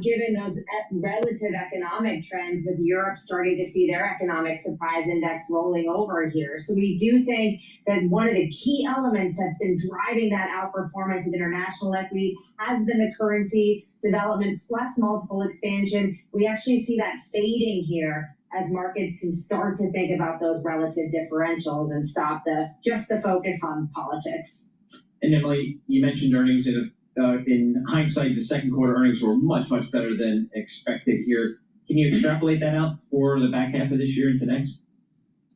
given those relative economic trends, with Europe starting to see their economic surprise index rolling over here. So we do think that one of the key elements that's been driving that outperformance of international equities has been the currency development plus multiple expansion. We actually see that fading here as markets can start to think about those relative differentials and stop just the focus on politics. And Emily, you mentioned earnings, and in hindsight, the second quarter earnings were much, much better than expected here. Can you extrapolate that out for the back half of this year into next?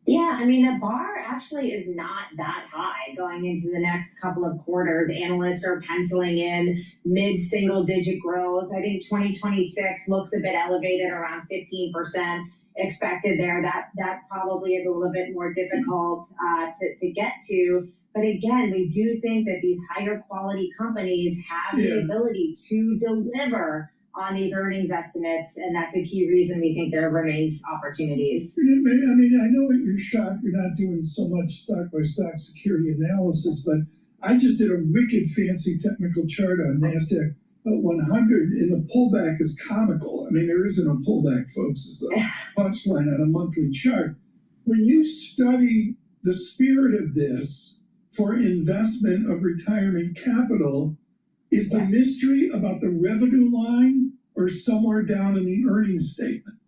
Yeah, I mean, the bar actually is not that high going into the next couple of quarters. Analysts are penciling in mid-single digit growth. I think 2026 looks a bit elevated, around 15% expected there. That probably is a little bit more difficult to get to. But again, we do think that these higher quality companies have the ability to deliver on these earnings estimates, and that's a key reason we think there remains opportunities. I mean, I know you're shocked you're not doing so much stock-by-stock security analysis, but I just did a wicked fancy technical chart on NASDAQ 100, and the pullback is comical. I mean, there isn't a pullback, folks, is the punchline on a monthly chart. When you study the spirit of this for investment of retirement capital, is the mystery about the revenue line or somewhere down in the earnings statement?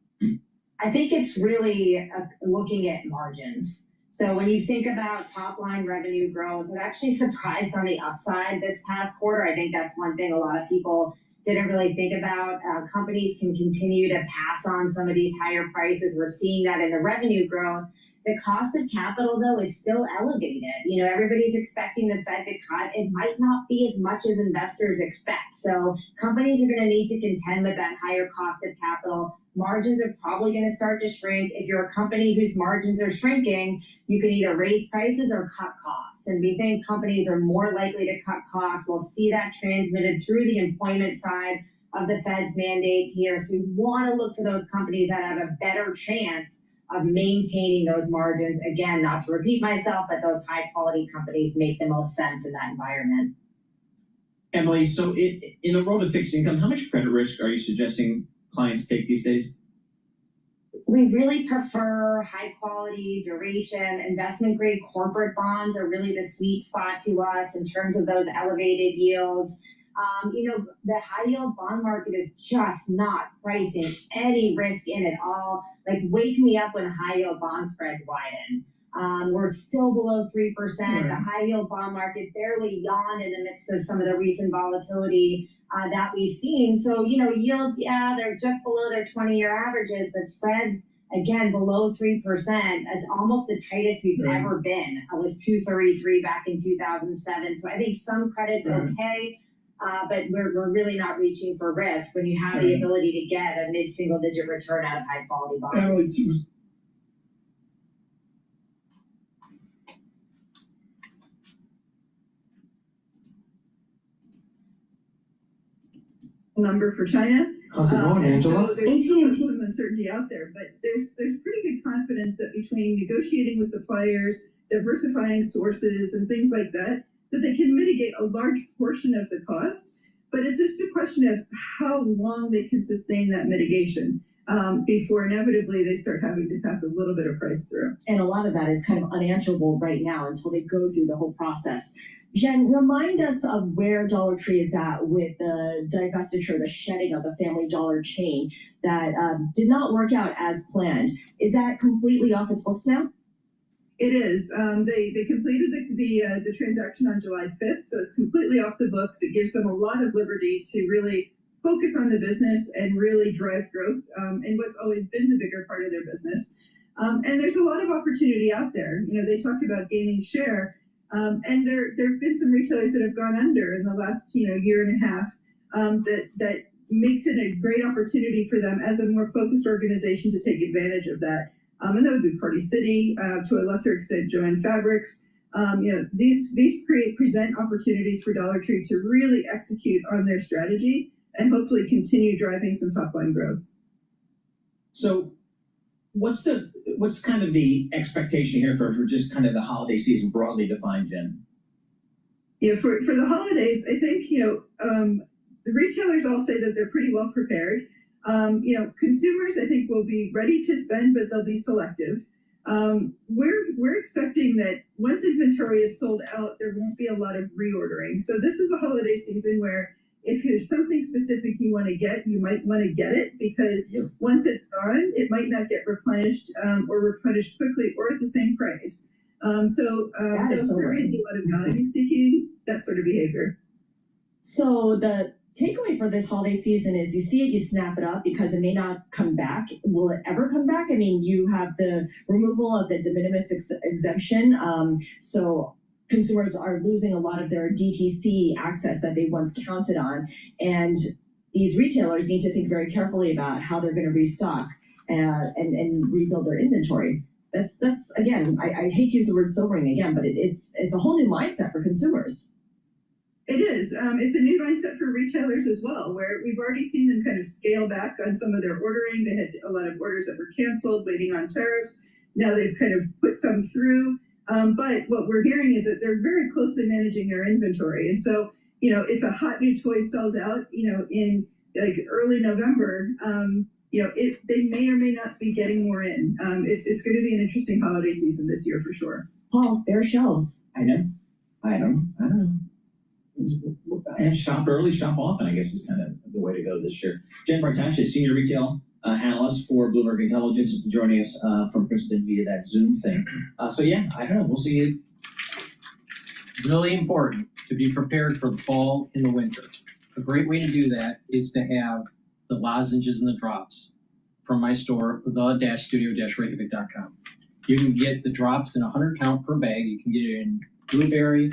I think it's really looking at margins. So when you think about top line revenue growth, it actually surprised on the upside this past quarter. I think that's one thing a lot of people didn't really think about. Companies can continue to pass on some of these higher prices. We're seeing that in the revenue growth. The cost of capital, though, is still elevated. You know, everybody's expecting the Fed to cut. It might not be as much as investors expect. So companies are going to need to contend with that higher cost of capital. Margins are probably going to start to shrink. If you're a company whose margins are shrinking, you can either raise prices or cut costs. And we think companies are more likely to cut costs. We'll see that transmitted through the employment side of the Fed's mandate here. So we want to look for those companies that have a better chance of maintaining those margins. Again, not to repeat myself, but those high quality companies make the most sense in that environment. Emily, so in a world of fixed income, how much credit risk are you suggesting clients take these days? We really prefer high quality duration. Investment grade corporate bonds are really the sweet spot to us in terms of those elevated yields. The high yield bond market is just not pricing any risk in at all. Like, wake me up when high yield bond spreads widen. We're still below 3%. Right. The high yield bond market barely yawned in the midst of some of the recent volatility that we've seen. So, yields, yeah, they're just below their 20-year averages, but spreads, again, below 3%. It's almost the tightest we've ever been. It was 233 back in 2007. So I think some credit's okay, but we're really not reaching for risk when you have the ability to get a mid-single digit return out of high quality bonds. Emily, number for China. How's it going, Angela? So there's still some uncertainty out there, but there's pretty good confidence that between negotiating with suppliers, diversifying sources, and things like that, that they can mitigate a large portion of the cost. But it's just a question of how long they can sustain that mitigation before inevitably they start having to pass a little bit of price through. And a lot of that is kind of unanswerable right now until they go through the whole process. Jen, remind us of where Dollar Tree is at with the divestiture, the shedding of the Family Dollar chain that did not work out as planned. Is that completely off its books now? It is. They completed the transaction on July 5th, so it's completely off the books. It gives them a lot of liberty to really focus on the business and really drive growth in what's always been the bigger part of their business. And there's a lot of opportunity out there. They talked about gaining share. And there have been some retailers that have gone under in the last year and a half that makes it a great opportunity for them as a more focused organization to take advantage of that. And that would be Party City, to a lesser extent, Joanne Fabrics. These present opportunities for Dollar Tree to really execute on their strategy and hopefully continue driving some top line growth. So what's kind of the expectation here for just kind of the holiday season broadly defined, Jen? Yeah, for the holidays, I think, the retailers all say that they're pretty well prepared. Consumers, I think, will be ready to spend, but they'll be selective. We're expecting that once inventory is sold out, there won't be a lot of reordering. So this is a holiday season where if there's something specific you want to get, you might want to get it because once it's gone, it might not get replenished or replenished quickly or at the same price. So there'll certainly be a lot of value seeking, that sort of behavior. So the takeaway for this holiday season is you see it, you snap it up because it may not come back. Will it ever come back? I mean, you have the removal of the de minimis exemption. So consumers are losing a lot of their DTC access that they once counted on. And these retailers need to think very carefully about how they're going to restock and rebuild their inventory. That's again, I hate to use the word sobering again, but it's a whole new mindset for consumers. It is. It's a new mindset for retailers as well, where we've already seen them kind of scale back on some of their ordering. They had a lot of orders that were canceled, waiting on tariffs. Now they've kind of put some through. But what we're hearing is that they're very closely managing their inventory. And so, if a hot new toy sells out, in like early November, they may or may not be getting more in. It's going to be an interesting holiday season this year for sure. Paul, bare shelves. I know. And shop early, shop often, I guess is kind of the way to go this year. Jen Bartash is Senior Retail Analyst for Bloomberg Intelligence, joining us from Princeton via that Zoom thing. So yeah, I don't know. We'll see you. Really important to be prepared for the fall and the winter. A great way to do that is to have the lozenges and the drops from my store, the-studio-reykjavik.com. You can get the drops in 100 count per bag. You can get it in blueberry,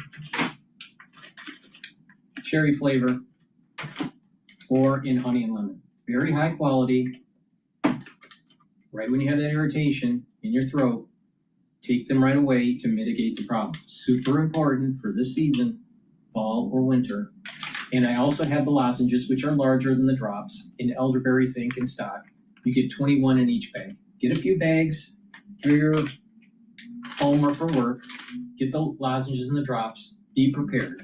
cherry flavor, or in honey and lemon. Very high quality. Right when you have that irritation in your throat, take them right away to mitigate the problem. Super important for this season, fall or winter. And I also have the lozenges, which are larger than the drops, in elderberry zinc in stock. You get 21 in each bag. Get a few bags, you're home or from work, get the lozenges and the drops, be prepared.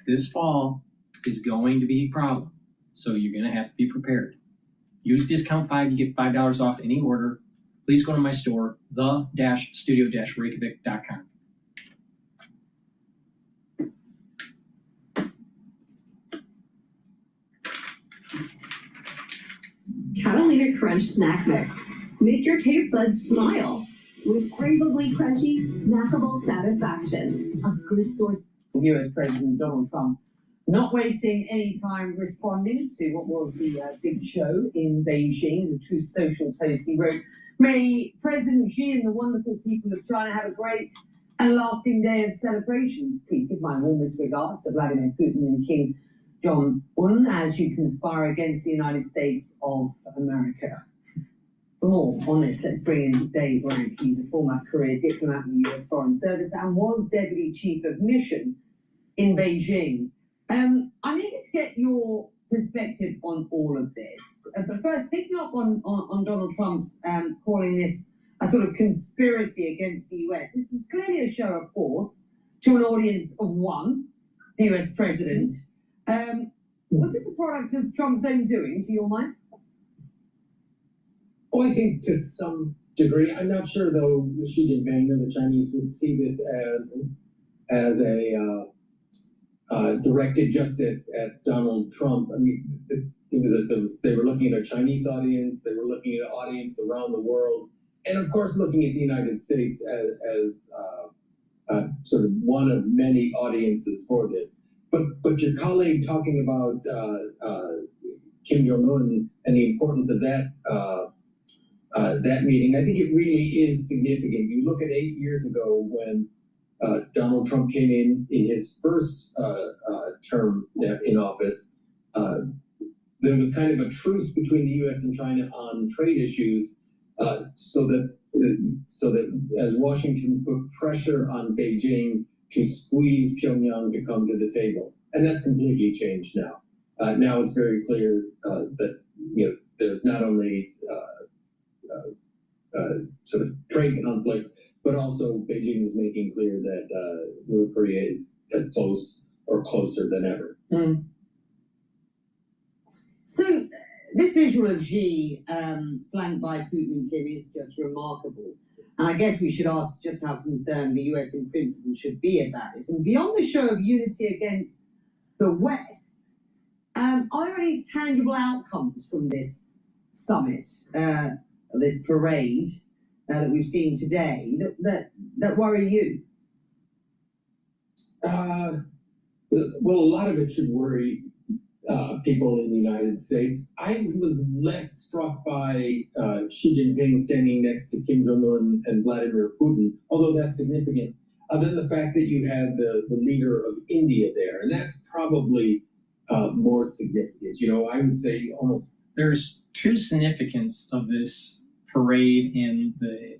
This fall is going to be a problem, so you're going to have to be prepared. Use discount 5, you get $5 off any order. Please go to my store, the-studio-reykjavik.com. Catalina Crunch Snack Mix. Make your taste buds smile with craveably crunchy, snackable satisfaction. A good source. US President Donald Trump not wasting any time responding to what was the big show in Beijing, the Truth Social post he wrote. May President Xi and the wonderful people of China have a great and lasting day of celebration. Please give my warmest regards to Vladimir Putin and Kim Jong-un as you conspire against the United States of America. For more on this, let's bring in Dave Rank. He's a former career diplomat in the US Foreign Service and was Deputy Chief of Mission in Beijing. I'm eager to get your perspective on all of this. But first, picking up on Donald Trump's calling this a sort of conspiracy against the US. This was clearly a show of force to an audience of one, the US president. Was this a product of Trump's own doing, to your mind? Oh, I think to some degree. I'm not sure, though, Xi Jinping or the Chinese would see this as a directed just at Donald Trump. I mean, it was they were looking at a Chinese audience, they were looking at an audience around the world, and of course looking at the United States as sort of one of many audiences for this. But your colleague talking about Kim Jong-un and the importance of that meeting, I think it really is significant. You look at 8 years ago when Donald Trump came in his first term in office. There was kind of a truce between the U.S. and China on trade issues, so that as Washington put pressure on Beijing to squeeze Pyongyang to come to the table, and that's completely changed now. Now it's very clear that there's not only sort of trade conflict, but also Beijing is making clear that North Korea is as close or closer than ever. Mm. So this visual of Xi flanked by Putin and Kim is just remarkable. And I guess we should ask just how concerned the US in principle should be about this. And beyond the show of unity against the West, are there any tangible outcomes from this summit, this parade that we've seen today that worry you? Well, a lot of it should worry people in the United States. I was less struck by Xi Jinping standing next to Kim Jong-un and Vladimir Putin, although that's significant, than the fact that you had the leader of India there, and that's probably more significant. I would say almost. There's two significance of this parade in the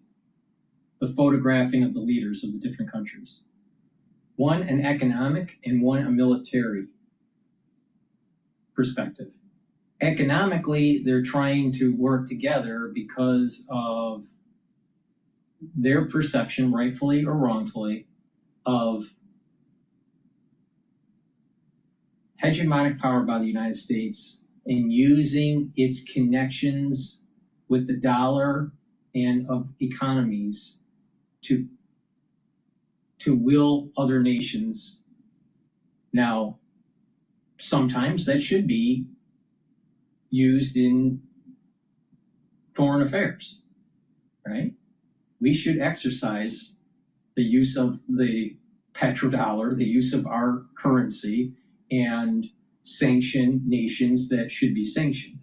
photographing of the leaders of the different countries. One, an economic, and one, a military perspective. Economically, they're trying to work together because of their perception, rightfully or wrongfully, of hegemonic power by the United States and using its connections with the dollar and of economies to will other nations. Now, sometimes that should be used in foreign affairs, right? We should exercise the use of the petrodollar, the use of our currency, and sanction nations that should be sanctioned.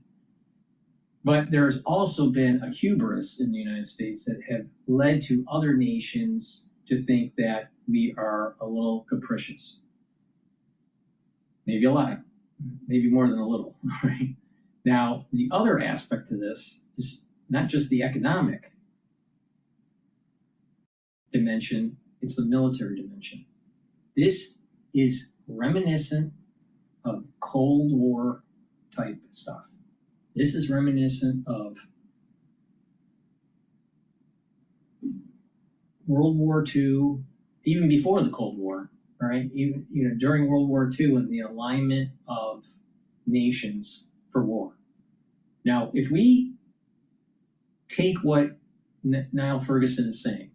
But there's also been a hubris in the United States that have led to other nations to think that we are a little capricious. Maybe a lot, maybe more than a little, right? Now, the other aspect to this is not just the economic dimension, it's the military dimension. This is reminiscent of Cold War type stuff. This is reminiscent of World War II, even before the Cold War, right? Even during World War II and the alignment of nations for war. Now, if we take what Niall Ferguson is saying,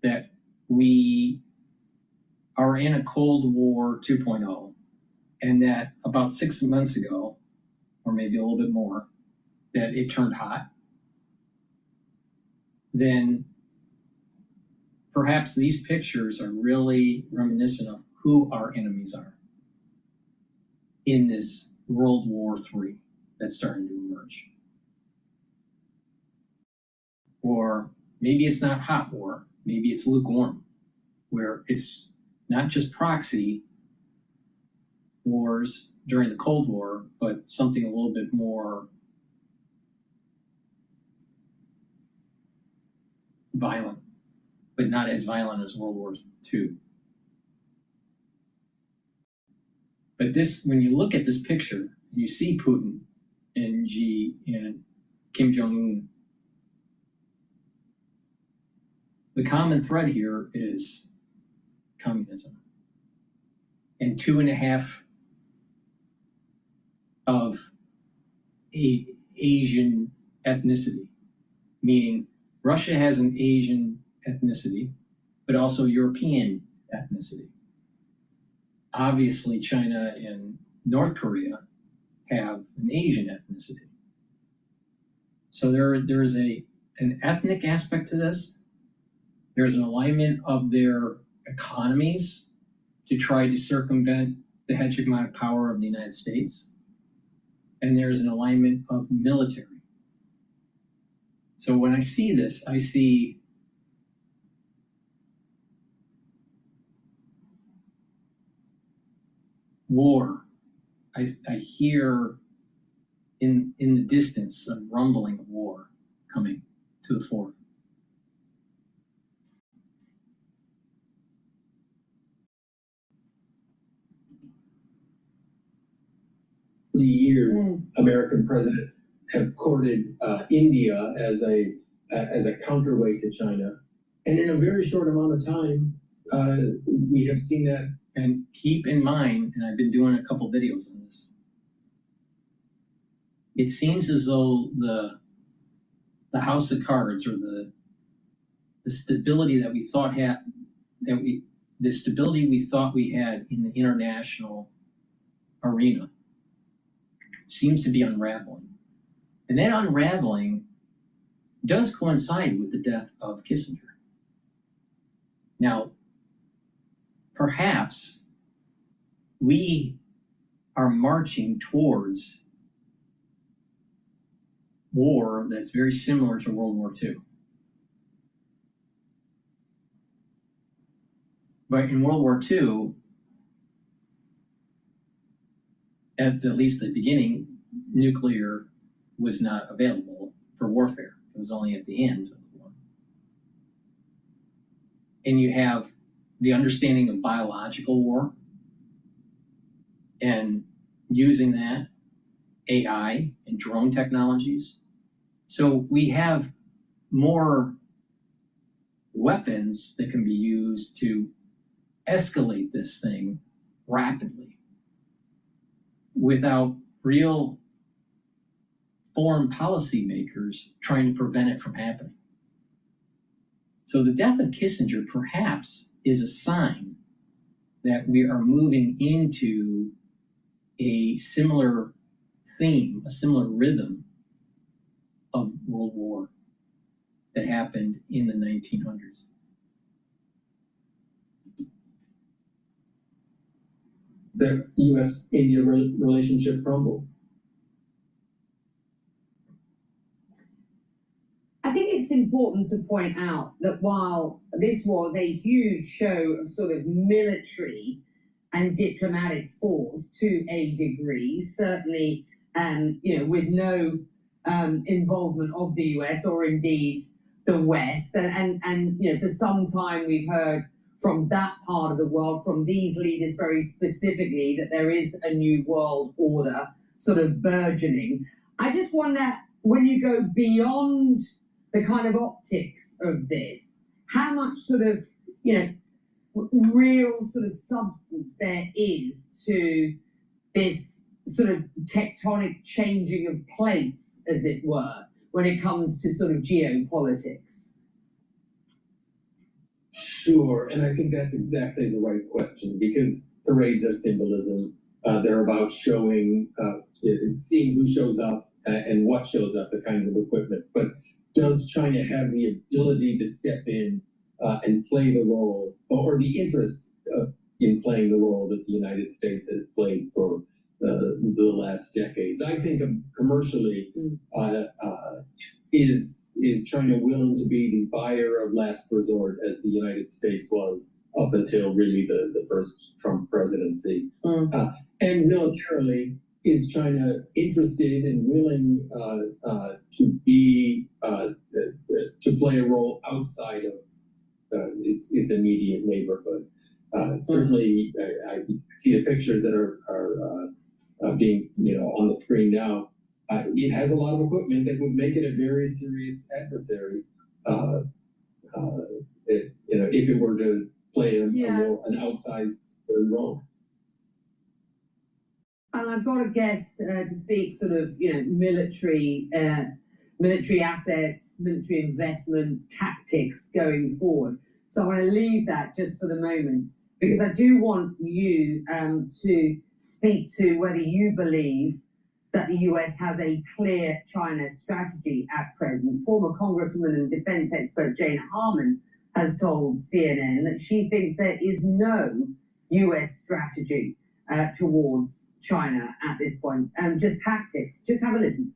that we are in a Cold War 2.0, and that about 6 months ago, or maybe a little bit more, that it turned hot, then perhaps these pictures are really reminiscent of who our enemies are in this World War III that's starting to emerge. Or maybe it's not hot war, maybe it's lukewarm, where it's not just proxy wars during the Cold War, but something a little bit more violent, but not as violent as World War II. But this, when you look at this picture, you see Putin and Xi and Kim Jong-un. The common thread here is communism. And 2.5 of Asian ethnicity, meaning Russia has an Asian ethnicity, but also European ethnicity. Obviously, China and North Korea have an Asian ethnicity. So there is an ethnic aspect to this. There's an alignment of their economies to try to circumvent the hegemonic power of the United States. And there's an alignment of military. So when I see this, I see war. I hear in the distance a rumbling of war coming to the fore. The years American presidents have courted India as a counterweight to China, and in a very short amount of time, we have seen that. And keep in mind, and I've been doing a couple videos on this, it seems as though the house of cards, or the stability that we thought the stability we thought we had in the international arena seems to be unraveling. And that unraveling does coincide with the death of Kissinger. Now, perhaps we are marching towards war that's very similar to World War II. But in World War II, at least the beginning, nuclear was not available for warfare. It was only at the end of the war. And you have the understanding of biological war, and using that, AI and drone technologies. So we have more weapons that can be used to escalate this thing rapidly without real foreign policymakers trying to prevent it from happening. So the death of Kissinger perhaps is a sign that we are moving into a similar theme, a similar rhythm of World War that happened in the 1900s. The U.S.-India relationship crumbled. I think it's important to point out that while this was a huge show of sort of military and diplomatic force to a degree, certainly, with no involvement of the US or indeed the West, and for some time we've heard from that part of the world, from these leaders very specifically, that there is a new world order sort of burgeoning. I just wonder, when you go beyond the kind of optics of this, how much sort of, real sort of substance there is to this sort of tectonic changing of plates, as it were, when it comes to sort of geopolitics? Sure, and I think that's exactly the right question, because parades are symbolism. They're about showing, seeing who shows up and what shows up, the kinds of equipment. But does China have the ability to step in and play the role, or the interest in playing the role that the United States has played for the last decades? I think of commercially, is China willing to be the buyer of last resort, as the United States was up until really the first Trump presidency? And militarily, is China interested and willing to be to play a role outside of its immediate neighborhood? Certainly, I see the pictures that are being on the screen now. It has a lot of equipment that would make it a very serious adversary. If it were to play an outsized role. And I've got a guest to speak sort of, military assets, military investment tactics going forward. So I want to leave that just for the moment, because I do want you to speak to whether you believe that the US has a clear China strategy at present. Former Congresswoman and defense expert Jane Harman has told CNN that she thinks there is no US strategy towards China at this point, just tactics. Just have a listen.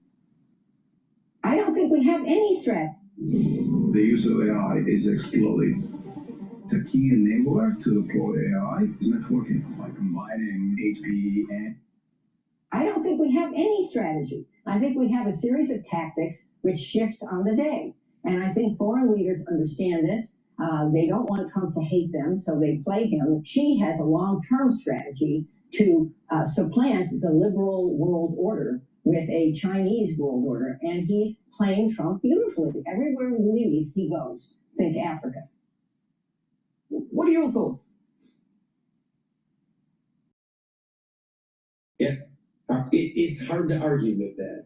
I don't think we have any strategy. The use of AI is exploding. It's a key enabler to deploy AI is networking by combining HPE and. I don't think we have any strategy. I think we have a series of tactics which shift on the day. And I think foreign leaders understand this. They don't want Trump to hate them, so they play him. She has a long-term strategy to supplant the liberal world order with a Chinese world order. And he's playing Trump beautifully. Everywhere we leave, he goes. Think Africa. What are your thoughts? Yeah. It's hard to argue with that.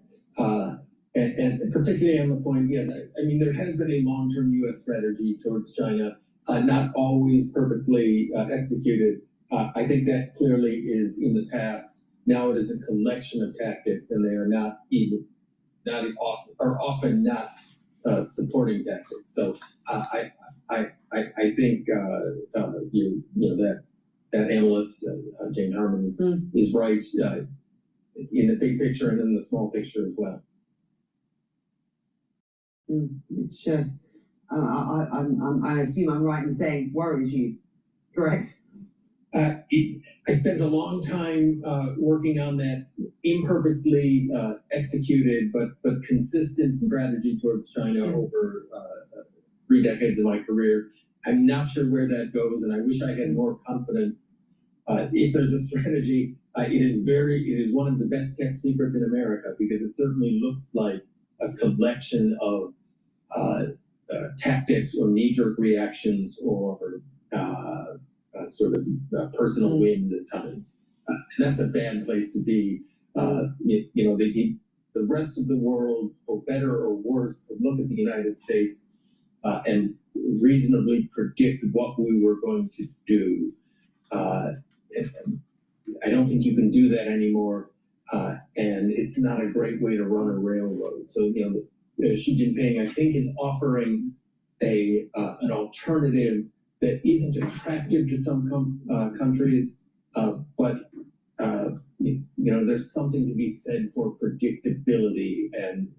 And particularly on the point, yes, I mean, there has been a long-term U.S. strategy towards China, not always perfectly executed. I think that clearly is in the past. Now it is a collection of tactics, and they are often not supporting tactics. So I think that analyst Jane Harman is right in the big picture and in the small picture as well. Sure. I assume I'm right in saying worries you, correct? I spent a long time working on that imperfectly executed but consistent strategy towards China over 3 decades of my career. I'm not sure where that goes, and I wish I had more confidence. If there's a strategy, it is one of the best kept secrets in America, because it certainly looks like a collection of tactics or knee-jerk reactions or sort of personal wins at times. And that's a bad place to be. The rest of the world, for better or worse, could look at the United States and reasonably predict what we were going to do. I don't think you can do that anymore, and it's not a great way to run a railroad. So, Xi Jinping, I think, is offering an alternative that isn't attractive to some countries, but there's something to be said for predictability. And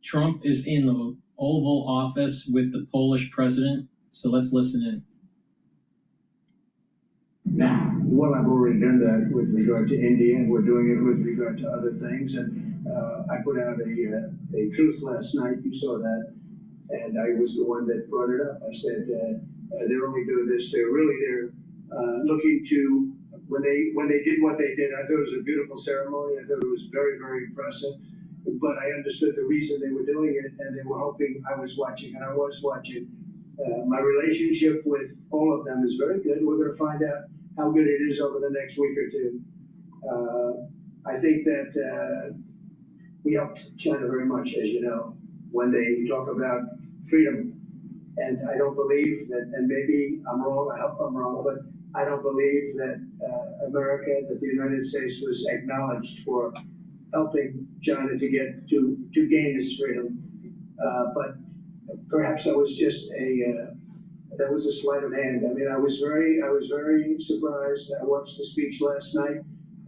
Trump is in the Oval Office with the Polish president, so let's listen in. Now, well, I've already done that with regard to India, and we're doing it with regard to other things. And I put out a truth last night. You saw that, and I was the one that brought it up. I said they're only doing this. They're looking to when they did what they did. I thought it was a beautiful ceremony. I thought it was very, very impressive. But I understood the reason they were doing it, and they were hoping I was watching, and I was watching. My relationship with all of them is very good. We're going to find out how good it is over the next week or two. I think that we helped China very much, as you know, when they talk about freedom. And I don't believe that, and maybe I'm wrong, I hope I'm wrong, but I don't believe that America, that the United States was acknowledged for helping China to gain its freedom. But perhaps that was just that was a sleight of hand. I mean, I was very surprised. I watched the speech last night.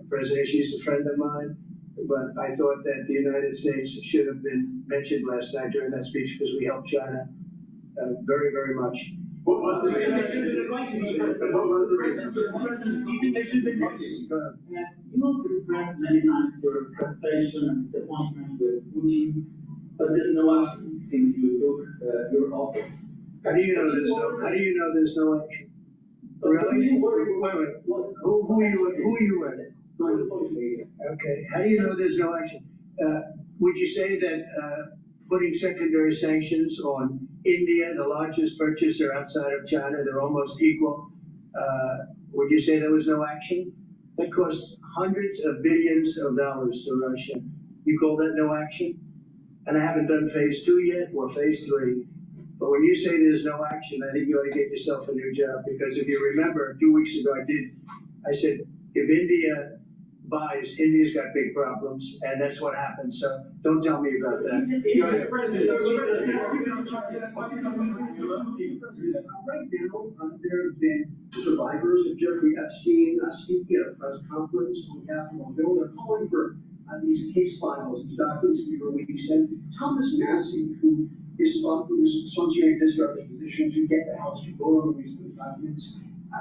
President Xi is a friend of mine, but I thought that the United States should have been mentioned last night during that speech because we helped China very, very much. What was the reason they should have been invited? What was the reason? Do you think they should have been invited? You know, expressed many times your frustration and disappointment with Putin, but there's no action since you took your office. How do you know there's no? How do you know there's no action? Really? Wait. Who are you with? Okay. How do you know there's no action? Would you say that putting secondary sanctions on India, the largest purchaser outside of China, they're almost equal? Would you say there was no action? That cost hundreds of billions of dollars to Russia. You call that no action? And I haven't done phase 2 yet or phase 3. But when you say there's no action, I think you ought to get yourself a new job, because if you remember 2 weeks ago, I said, if India buys, India's got big problems, and that's what happened. So don't tell me about that. Right now, there have been survivors of Jeffrey Epstein speaking at a press conference on Capitol Hill. They're calling for these case files, these documents to be released. And Thomas Massey, who is sponsoring this position to get the House to vote on these documents,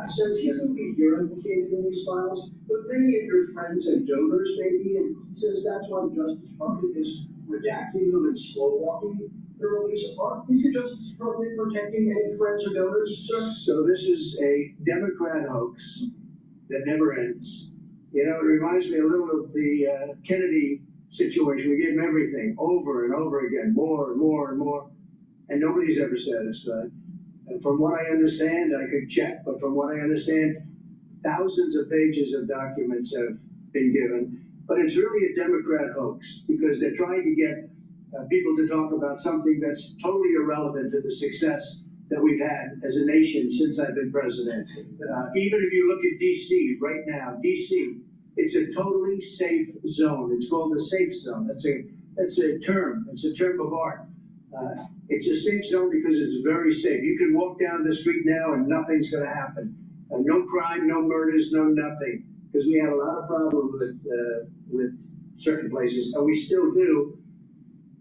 says he doesn't think you're implicated in these files, but many of your friends and donors may be, and he says that's why the Justice Department is redacting them and slow walking the release. Is the Justice Department protecting any friends or donors, sir? So this is a Democrat hoax that never ends. You know, it reminds me a little of the Kennedy situation. We gave him everything over and over again, more and more and more, and nobody's ever satisfied. And from what I understand, I could check, but from what I understand, thousands of pages of documents have been given. But it's really a Democrat hoax, because they're trying to get people to talk about something that's totally irrelevant to the success that we've had as a nation since I've been president. Even if you look at D.C. right now, D.C., it's a totally safe zone. It's called the safe zone. That's a term. It's a term of art. It's a safe zone because it's very safe. You can walk down the street now and nothing's going to happen. No crime, no murders, no nothing. Because we had a lot of problems with certain places, and we still do.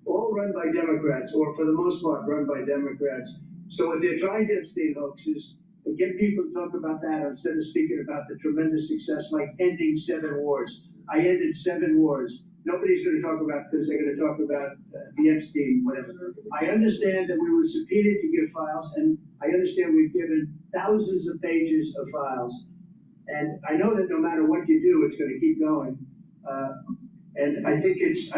All run by Democrats, or for the most part run by Democrats. So what they're trying to Epstein hoax is to get people to talk about that instead of speaking about the tremendous success, like ending 7 wars. I ended 7 wars. Nobody's going to talk about this. They're going to talk about the Epstein, whatever. I understand that we were subpoenaed to give files, and I understand we've given thousands of pages of files. And I know that no matter what you do, it's going to keep going. And I think it's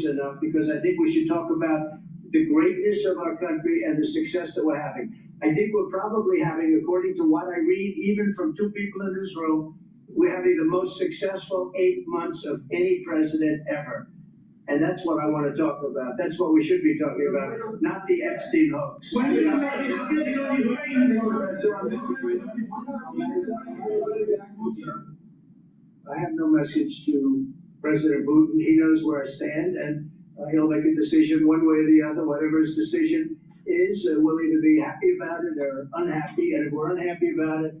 enough, because I think we should talk about the greatness of our country and the success that we're having. I think we're probably having, according to what I read, even from 2 people in this room, we're having the most successful 8 months of any president ever. And that's what I want to talk about. That's what we should be talking about, not the Epstein hoax. I have no message to President Putin. He knows where I stand, and he'll make a decision one way or the other. Whatever his decision is, we'll either be happy about it or unhappy. And if we're unhappy about it,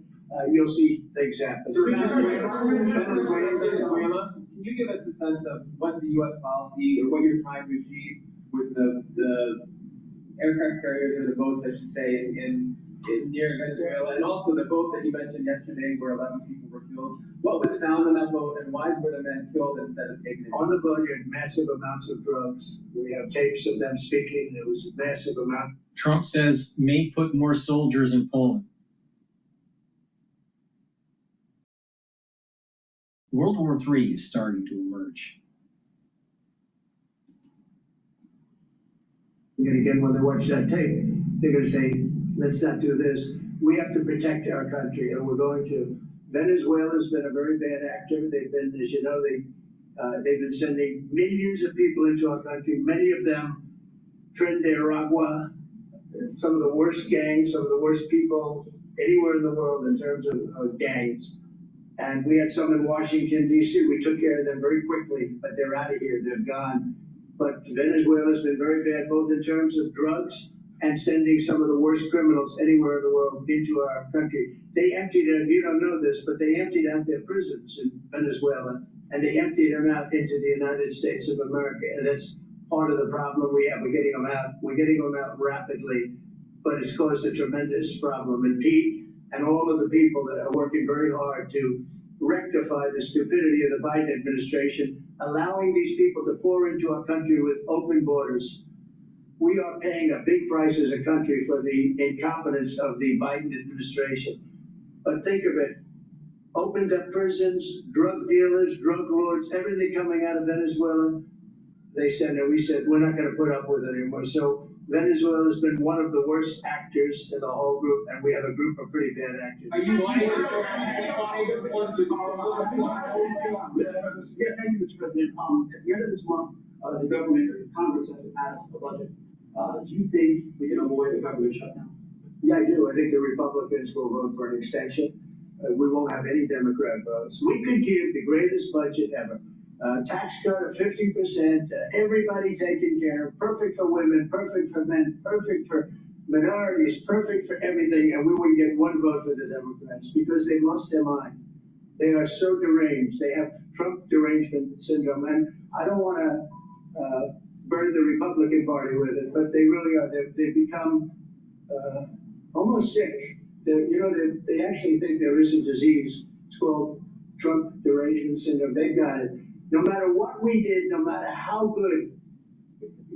you'll see things happen. Can you give us a sense of what the U.S. policy, or what you're trying to achieve with the aircraft carriers, or the boats, I should say, in near Venezuela, and also the boat that you mentioned yesterday where 11 people were killed? What was found on that boat, and why were the men killed instead of taken in? On the boat, you had massive amounts of drugs. We have tapes of them speaking. There was a massive amount. Trump says may put more soldiers in Poland. World War III is starting to emerge. Yet again, when they watch that tape, they're gonna say, let's not do this. We have to protect our country, and we're going to. Venezuela's been a very bad actor. They've been, as you know, they've been sending millions of people into our country, many of them Trinidad, some of the worst gangs, some of the worst people anywhere in the world in terms of gangs. And we had some in Washington, D.C. We took care of them very quickly, but they're out of here, they're gone. But Venezuela's been very bad, both in terms of drugs and sending some of the worst criminals anywhere in the world into our country. They emptied out, you don't know this, but they emptied out their prisons in Venezuela, and they emptied them out into the United States of America. And that's part of the problem we have. We're getting them out rapidly, but it's caused a tremendous problem. And Pete and all of the people that are working very hard to rectify the stupidity of the Biden administration, allowing these people to pour into our country with open borders. We are paying a big price as a country for the incompetence of the Biden administration. But think of it, opened up prisons, drug dealers, drug lords, everything coming out of Venezuela. They said, and we said, we're not gonna put up with it anymore. So Venezuela has been one of the worst actors in the whole group, and we have a group of pretty bad actors. Are you lying? Yeah, thank you, Mr. President. At the end of this month, the government, or Congress has to pass a budget. Do you think we can avoid the government shutdown? Yeah, I do. I think the Republicans will vote for an extension. We won't have any Democrat votes. We could give the greatest budget ever. Tax cut of 50%, everybody taken care of, perfect for women, perfect for men, perfect for minorities, perfect for everything, and we wouldn't get one vote for the Democrats because they've lost their mind. They are so deranged. They have Trump derangement syndrome, and I don't want to burn the Republican Party with it, but they really are. They've become almost sick. They actually think there is a disease. It's called Trump derangement syndrome. They've got it. No matter what we did, no matter how good,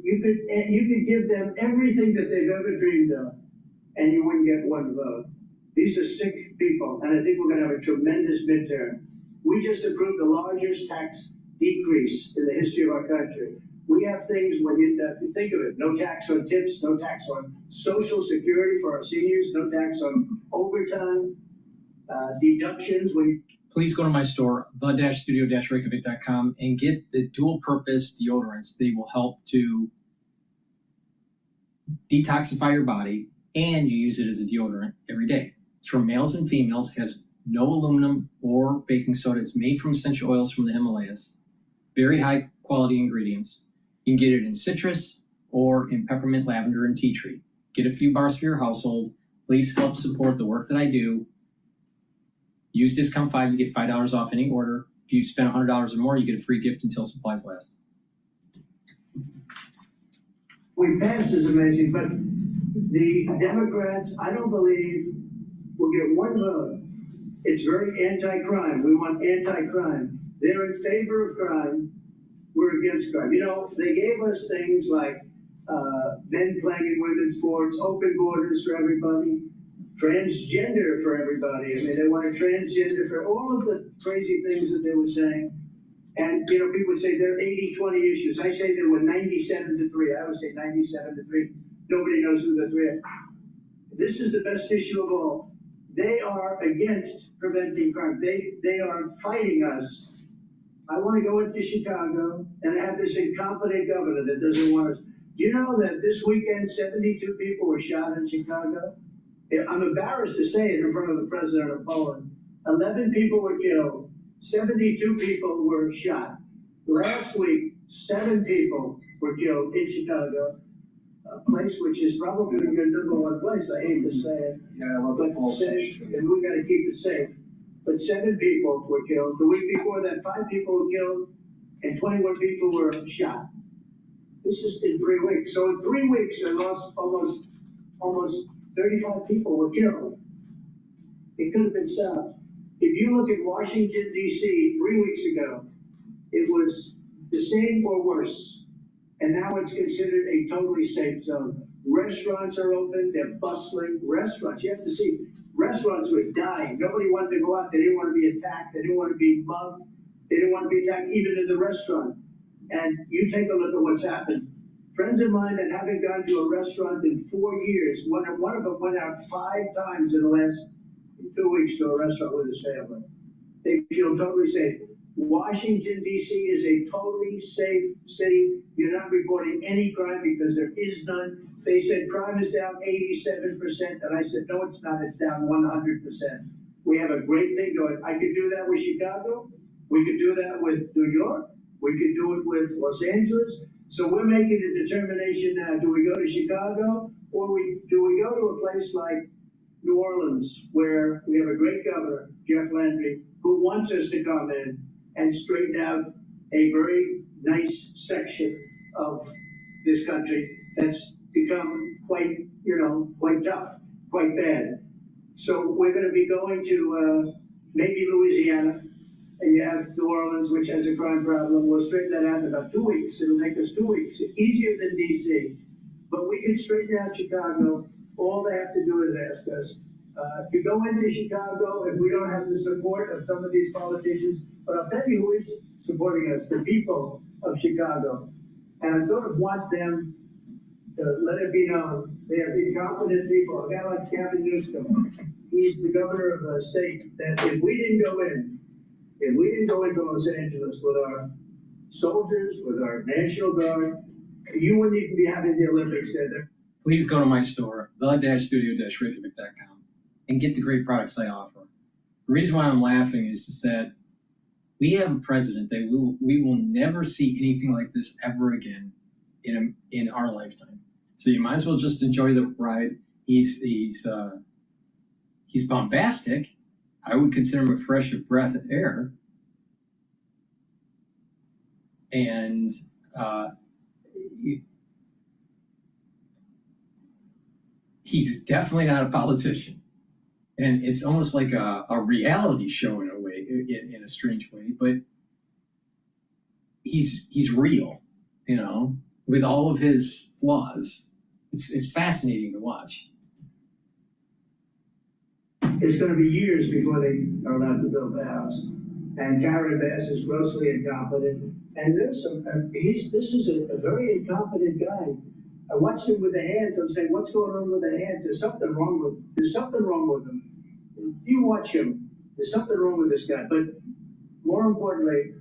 you could give them everything that they've ever dreamed of, and you wouldn't get one vote. These are sick people, and I think we're going to have a tremendous midterm. We just approved the largest tax decrease in the history of our country. We have things, when you think of it, no tax on tips, no tax on Social Security for our seniors, no tax on overtime, deductions when Please go to my store, the-studio-reykjavik.com, and get the dual-purpose deodorants. They will help to detoxify your body, and you use it as a deodorant every day. It's for males and females, has no aluminum or baking soda. It's made from essential oils from the Himalayas. Very high quality ingredients. You can get it in citrus or in peppermint, lavender, and tea tree. Get a few bars for your household. Please help support the work that I do. Use discount 5, you get $5 off any order. If you spend $100 or more, you get a free gift until supplies last. we passed is amazing, but the Democrats, I don't believe, will get one vote. It's very anti-crime. We want anti-crime. They're in favor of crime. We're against crime. You know, they gave us things like men playing in women's sports, open borders for everybody, transgender for everybody. I mean, they wanted transgender for all of the crazy things that they were saying. And, you know, people would say they're 80-20 issues. I say they were 97-3. I would say 97-3. Nobody knows who the three are. This is the best issue of all. They are against preventing crime. They are fighting us. I want to go into Chicago and have this incompetent governor that doesn't want us. Do you know that this weekend 72 people were shot in Chicago? I'm embarrassed to say it in front of the president of Poland. 11 people were killed. 72 people were shot. Last week, 7 people were killed in Chicago, a place which is probably your #1 place. I hate to say it. Yeah, well, but safe, and we got to keep it safe. But 7 people were killed. The week before that, 5 people were killed, and 21 people were shot. This is in 3 weeks. So in 3 weeks, I lost almost 35 people were killed. It could have been stopped. If you look at Washington, D.C., 3 weeks ago, it was the same or worse. And now it's considered a totally safe zone. Restaurants are open, they're bustling. Restaurants, you have to see, restaurants were dying. Nobody wanted to go out, they didn't want to be attacked, they didn't want to be mugged, they didn't want to be attacked even in the restaurant. And you take a look at what's happened. friends of mine that haven't gone to a restaurant in 4 years, one of them went out 5 times in the last 2 weeks to a restaurant with his family. They feel totally safe. Washington, D.C. is a totally safe city. You're not reporting any crime because there is none. They said crime is down 87%, and I said, no, it's not. It's down 100%. We have a great thing going. I could do that with Chicago. We could do that with New York. We could do it with Los Angeles. So we're making a determination now. Do we go to Chicago, or do we go to a place like New Orleans, where we have a great governor, Jeff Landry, who wants us to come in and straighten out a very nice section of this country that's become quite tough, quite bad. So we're going to be going to maybe Louisiana, and you have New Orleans, which has a crime problem. We'll straighten that out in about 2 weeks. It'll take us 2 weeks, easier than D.C. But we can straighten out Chicago. All they have to do is ask us. To go into Chicago, if we don't have the support of some of these politicians, but I'll tell you who is supporting us, the people of Chicago. And I sort of want them to let it be known. They are incompetent people. A guy like Gavin Newsom, he's the governor of a state that if we didn't go into Los Angeles with our soldiers, with our National Guard, you wouldn't even be having the Olympics there. Please go to my store, the-studio-reykjavik.com, and get the great products I offer. The reason why I'm laughing is that we have a president that we will never see anything like this ever again in our lifetime. So you might as well just enjoy the ride. He's bombastic. I would consider him a fresh breath of air. And he's definitely not a politician. And it's almost like a reality show in a way, in a strange way, but he's real, with all of his flaws. It's fascinating to watch. It's going to be years before they are allowed to build the house. And Karen Bass is grossly incompetent. And this is a very incompetent guy. I watched him with the hands. I'm saying, what's going on with the hands? There's something wrong with him. You watch him. There's something wrong with this guy. But more importantly,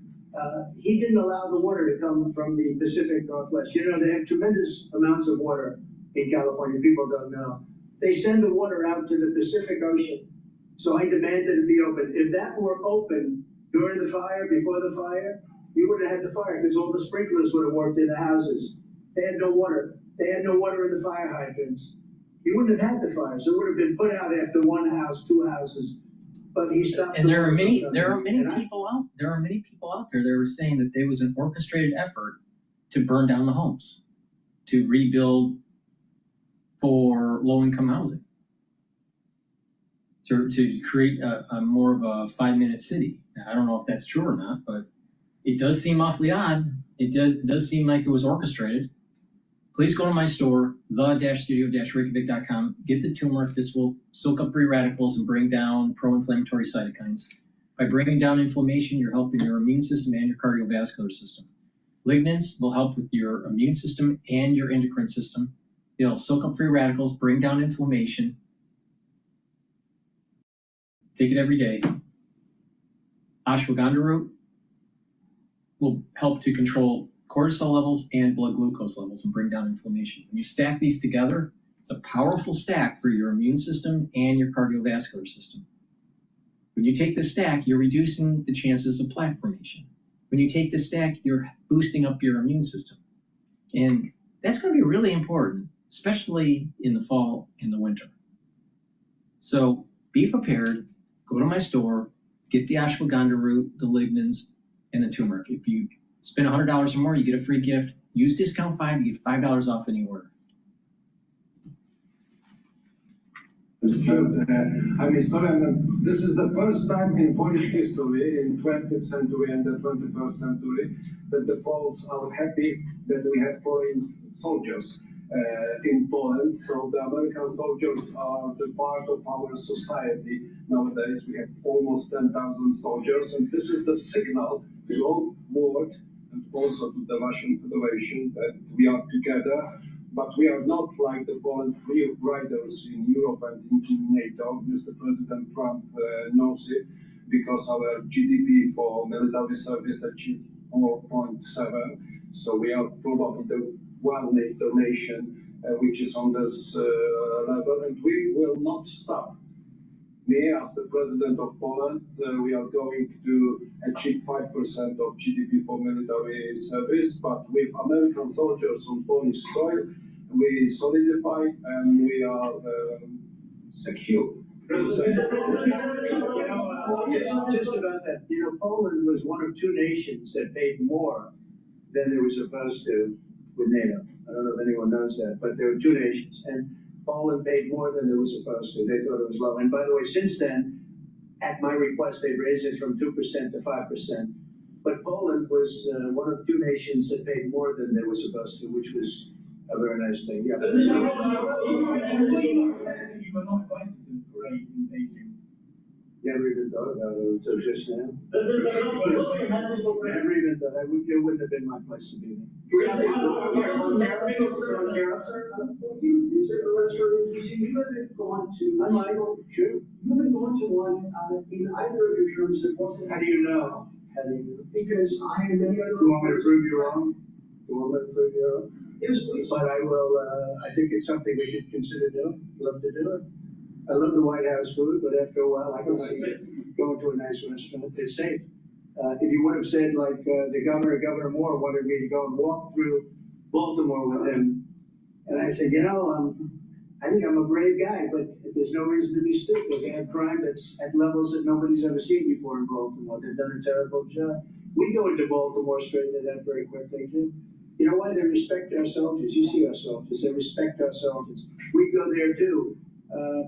he didn't allow the water to come from the Pacific Northwest. They have tremendous amounts of water in California. People don't know. They send the water out to the Pacific Ocean. So I demanded it be open. If that were open during the fire, before the fire, you would have had the fire because all the sprinklers would have worked in the houses. They had no water. They had no water in the fire hydrants. You wouldn't have had the fire. So it would have been put out after one house, 2 houses. But he stopped. And there are many people out there that were saying that there was an orchestrated effort to burn down the homes, to rebuild for low-income housing, to create a more of a 5-minute city. Now, I don't know if that's true or not, but it does seem awfully odd. It does seem like it was orchestrated. Please go to my store, the-studio-reykjavik.com. Get the turmeric. This will soak up free radicals and bring down pro-inflammatory cytokines. By bringing down inflammation, you're helping your immune system and your cardiovascular system. Lignans will help with your immune system and your endocrine system. They'll soak up free radicals, bring down inflammation. Take it every day. Ashwagandha root will help to control cortisol levels and blood glucose levels and bring down inflammation. When you stack these together, it's a powerful stack for your immune system and your cardiovascular system. When you take the stack, you're reducing the chances of plaque formation. When you take the stack, you're boosting up your immune system. And that's going to be really important, especially in the fall and the winter. So be prepared, go to my store, get the ashwagandha root, the lignans, and the turmeric. If you spend $100 or more, you get a free gift. Use discount 5, you get $5 off any order. This is the first time in Polish history, in 20th century and the 21st century, that the Poles are happy that we have foreign soldiers in Poland. So the American soldiers are the part of our society. Nowadays we have almost 10,000 soldiers, and this is the signal to the whole world and also to the Russian Federation that we are together. But we are not like the Poland free riders in Europe and in NATO. Mr. President Trump knows it, because our GDP for military service achieved 4.7. So we are probably the one NATO nation which is on this level, and we will not stop. Me, as the president of Poland, we are going to achieve 5% of GDP for military service, but with American soldiers on Polish soil, we solidify and we are secure. Just about that. You know, Poland was one of two nations that paid more than they were supposed to with NATO. I don't know if anyone knows that, but there were two nations, and Poland paid more than they were supposed to. They thought it was low. And by the way, since then, at my request, they raised it from 2% to 5%. But Poland was one of two nations that paid more than they were supposed to, which was a very nice thing. Yeah. Never even thought about it until just now. Never even thought. It wouldn't have been my place to be there. Is it a restaurant in DC? You haven't gone to. I might. Sure. You haven't gone to one in either of your terms that wasn't. How do you know? How do you know? Because I am many other. Do you want me to prove you wrong? Do you want me to prove you wrong? Yes, please. But I will. I think it's something we should consider doing. Love to do it. I love the White House food, but after a while, I can see going to a nice restaurant. It's safe. If you would have said, like the Governor Moore wanted me to go and walk through Baltimore with him, and I said, you know, I think I'm a brave guy, but there's no reason to be stupid. They have crime that's at levels that nobody's ever seen before in Baltimore. They've done a terrible job. We go into Baltimore, straighten it out very quickly, too. You know why? They respect our soldiers. You see our soldiers. They respect our soldiers. We go there, too.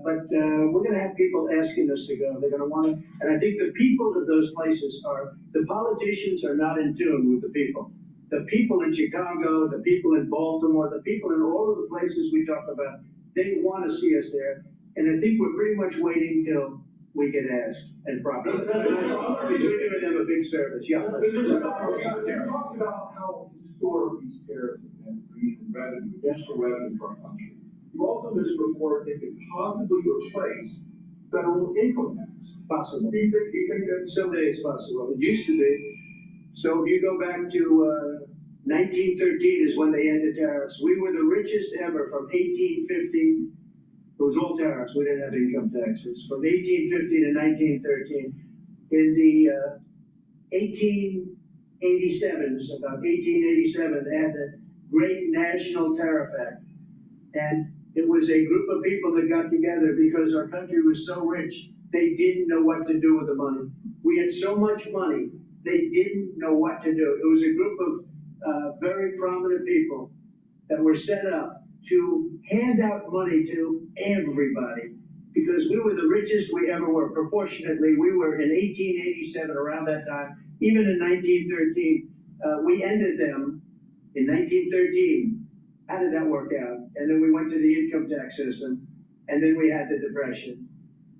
But we're going to have people asking us to go. They're going to want to, and I think the people of those places the politicians are not in tune with the people. The people in Chicago, the people in Baltimore, the people in all of the places we talk about, they want to see us there. And I think we're pretty much waiting till we get asked and properly. Because we're giving them a big service. Yeah. Talk about how historic these tariffs have been for you in revenue, additional revenue for our country. You also just report they could possibly replace federal income tax. Possible. Do you think that someday it's possible? It used to be. So if you go back to 1913 is when they ended tariffs. We were the richest ever from 1850. It was all tariffs. We didn't have income taxes. From 1850 to 1913. In the 1887s, about 1887, they had the Great National Tariff Act. And it was a group of people that got together because our country was so rich, they didn't know what to do with the money. We had so much money, they didn't know what to do. It was a group of very prominent people that were set up to hand out money to everybody because we were the richest we ever were. Proportionately, we were in 1887, around that time, even in 1913. We ended them in 1913. How did that work out? And then we went to the income tax system, and then we had the Depression.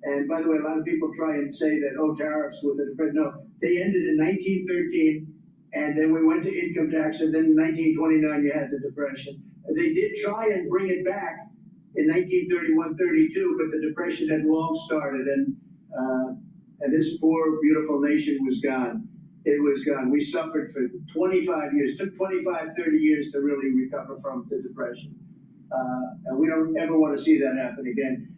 And by the way, a lot of people try and say that, oh, tariffs with the Depression. No, they ended in 1913, and then we went to income tax, and then in 1929 you had the Depression. They did try and bring it back in 1931-32, but the Depression had long started, and this poor, beautiful nation was gone. It was gone. We suffered for 25 years. It took 25, 30 years to really recover from the Depression. And we don't ever want to see that happen again.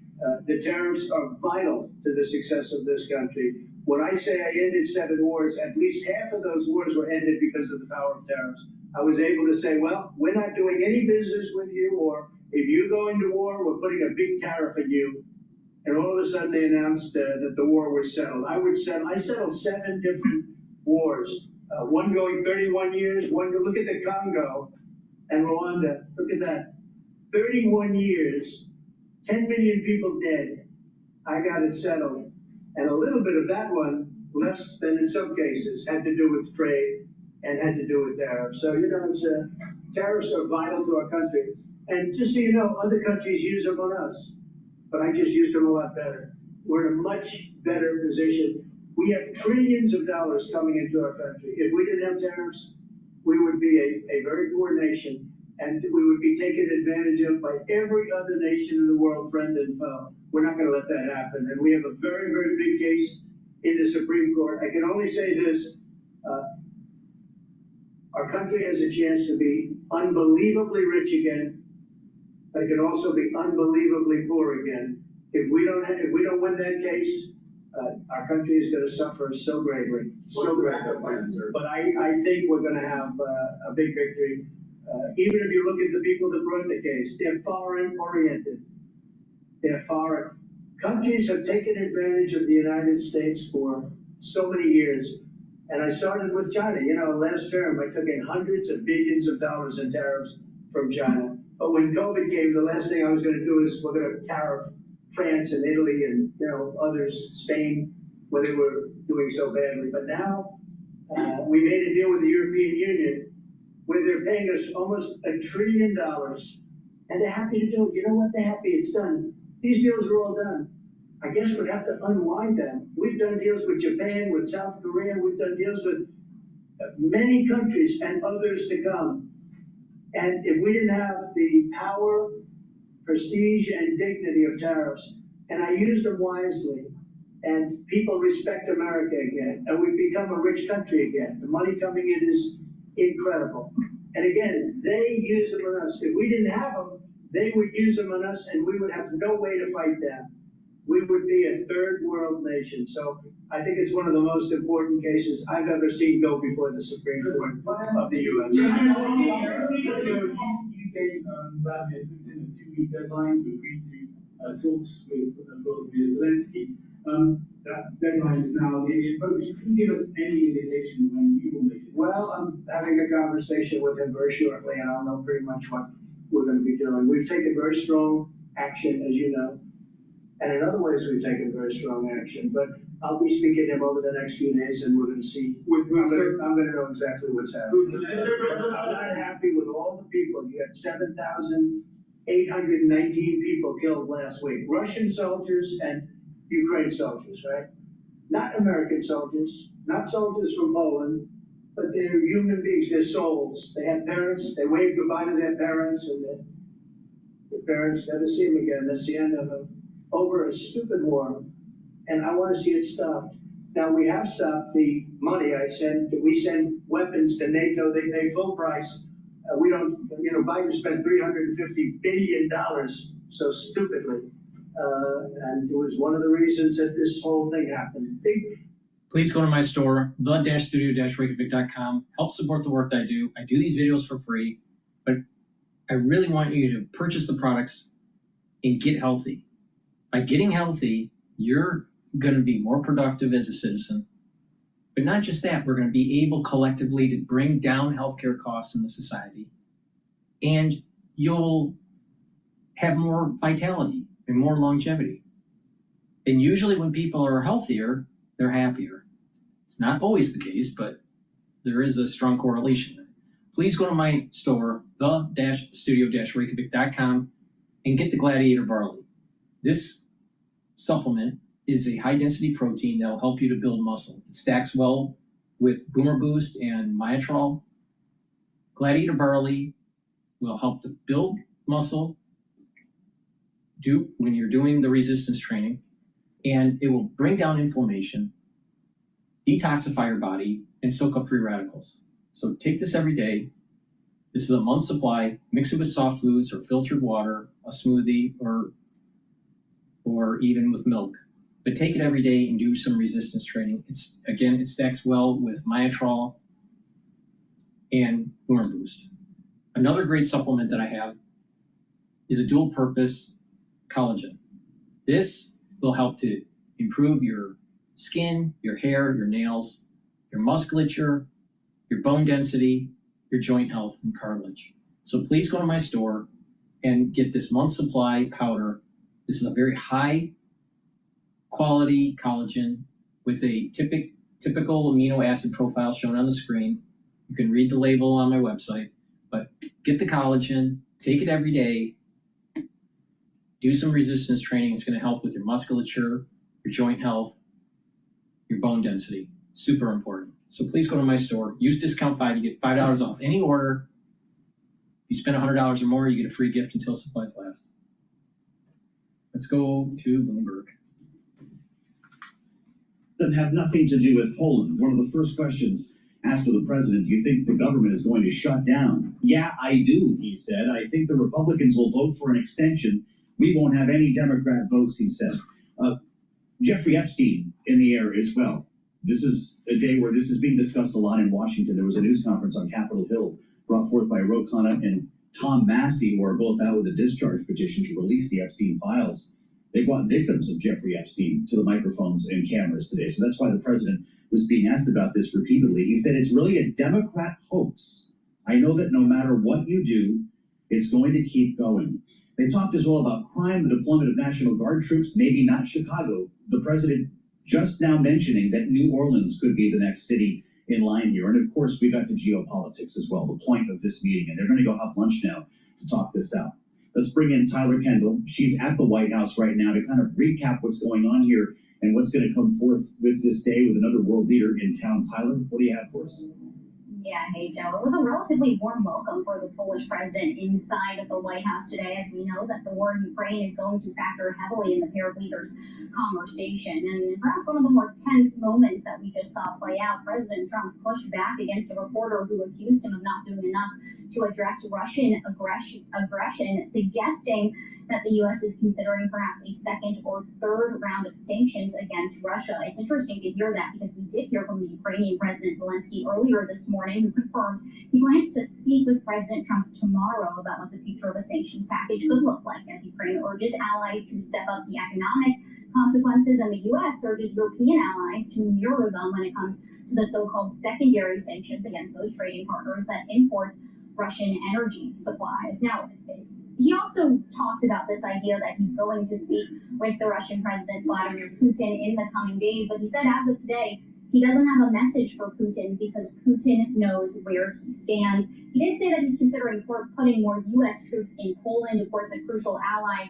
The tariffs are vital to the success of this country. When I say I ended 7 wars, at least half of those wars were ended because of the power of tariffs. I was able to say, well, we're not doing any business with you, or if you go into war, we're putting a big tariff on you. And all of a sudden they announced that the war was settled. I settled 7 different wars, one going 31 years, look at the Congo and Rwanda, look at that, 31 years, 10 million people dead. I got it settled. And a little bit of that one, less than in some cases, had to do with trade and had to do with tariffs. So, you know, tariffs are vital to our country. And just so you know, other countries use them on us, but I just use them a lot better. We're in a much better position. We have trillions of dollars coming into our country. If we didn't have tariffs, we would be a very poor nation, and we would be taken advantage of by every other nation in the world, friend and foe. We're not gonna let that happen, and we have a very, very big case in the Supreme Court. I can only say this, our country has a chance to be unbelievably rich again, but it can also be unbelievably poor again. If we don't win that case, our country is going to suffer so greatly, so greatly. But I think we're going to have a big victory. Even if you look at the people that brought the case, they're foreign oriented. They're foreign. Countries have taken advantage of the United States for so many years. And I started with China. You know, last term, I took in hundreds of billions of dollars in tariffs from China. But when COVID came, the last thing I was going to do is we're going to tariff France and Italy and, you know, others, Spain, where they were doing so badly. But now we made a deal with the European Union where they're paying us almost $1 trillion. And they're happy to do it. You know what? They're happy it's done. These deals are all done. I guess we'd have to unwind them. We've done deals with Japan, with South Korea. We've done deals with many countries and others to come. And if we didn't have the power, prestige, and dignity of tariffs, and I used them wisely, and people respect America again, and we've become a rich country again. The money coming in is incredible. And again, they use them on us. If we didn't have them, they would use them on us, and we would have no way to fight them. We would be a third world nation. So I think it's one of the most important cases I've ever seen go before the Supreme Court of the U.S. You gave Vladimir Putin a 2-week deadline to agree to talks with Volodymyr Zelensky. That deadline is now nearly approached. Can you give us any indication when you will make it? Well, I'm having a conversation with him very shortly, and I'll know pretty much what we're going to be doing. We've taken very strong action, as you know. And in other ways, we've taken very strong action. But I'll be speaking to him over the next few days, and we're going to see. I'm going to know exactly what's happening. I'm not happy with all the people. You had 7,819 people killed last week. Russian soldiers and Ukraine soldiers, right? Not American soldiers, not soldiers from Poland, but they're human beings. They're souls. They have parents. They wave goodbye to their parents, and their parents never see them again. That's the end of it. Over a stupid war, and I want to see it stopped. Now, we have stopped the money we send weapons to NATO, they pay full price. We don't, Biden spent $350 billion so stupidly. And it was one of the reasons that this whole thing happened. Please go to my store, the-studio-reykjavik.com. Help support the work that I do. I do these videos for free, but I really want you to purchase the products and get healthy. By getting healthy, you're going to be more productive as a citizen. But not just that, we're going to be able collectively to bring down healthcare costs in the society. And you'll have more vitality and more longevity. And usually when people are healthier, they're happier. It's not always the case, but there is a strong correlation there. Please go to my store, the-studio-reykjavik.com, and get the Gladiator Barley. This supplement is a high-density protein that will help you to build muscle. It stacks well with Boomer Boost and Myotrol. Gladiator Barley will help to build muscle when you're doing the resistance training, and it will bring down inflammation, detoxify your body, and soak up free radicals. So take this every day. This is a month's supply. Mix it with soft fluids or filtered water, a smoothie, or even with milk. But take it every day and do some resistance training. It stacks well with Myotrol and Boomer Boost. Another great supplement that I have is a dual-purpose collagen. This will help to improve your skin, your hair, your nails, your musculature, your bone density, your joint health, and cartilage. So please go to my store and get this month's supply powder. This is a very high quality collagen with a typical amino acid profile shown on the screen. You can read the label on my website, but get the collagen, take it every day, do some resistance training. It's going to help with your musculature, your joint health, your bone density. Super important. So please go to my store, use discount 5, you get $5 off any order. If you spend $100 or more, you get a free gift until supplies last. Let's go to Bloomberg. That have nothing to do with Poland. One of the first questions asked of the president, do you think the government is going to shut down? Yeah, I do, he said. I think the Republicans will vote for an extension. We won't have any Democrat votes, he said. Jeffrey Epstein in the air as well. This is a day where this is being discussed a lot in Washington. There was a news conference on Capitol Hill brought forth by Ro Khanna and Tom Massey, who are both out with a discharge petition to release the Epstein files. They brought victims of Jeffrey Epstein to the microphones and cameras today. So that's why the president was being asked about this repeatedly. He said, it's really a Democrat hoax. I know that no matter what you do, it's going to keep going. They talked as well about crime, the deployment of National Guard troops, maybe not Chicago. The president just now mentioning that New Orleans could be the next city in line here. And of course, we got to geopolitics as well, the point of this meeting. And they're going to go have lunch now to talk this out. Let's bring in Tyler Kendall. She's at the White House right now to kind of recap what's going on here and what's going to come forth with this day with another world leader in town. Tyler, what do you have for us? Yeah, hey Joe. It was a relatively warm welcome for the Polish president inside of the White House today, as we know that the war in Ukraine is going to factor heavily in the pair of leaders' conversation. And perhaps one of the more tense moments that we just saw play out, President Trump pushed back against a reporter who accused him of not doing enough to address Russian aggression, suggesting that the U.S. is considering perhaps a second or third round of sanctions against Russia. It's interesting to hear that because we did hear from the Ukrainian President Zelensky earlier this morning, who confirmed he plans to speak with President Trump tomorrow about what the future of a sanctions package could look like, as Ukraine urges allies to step up the economic consequences, and the U.S. urges European allies to mirror them when it comes to the so-called secondary sanctions against those trading partners that import Russian energy supplies. Now, he also talked about this idea that he's going to speak with the Russian President Vladimir Putin in the coming days, but he said as of today, he doesn't have a message for Putin because Putin knows where he stands. He did say that he's considering putting more U.S. troops in Poland, of course, a crucial ally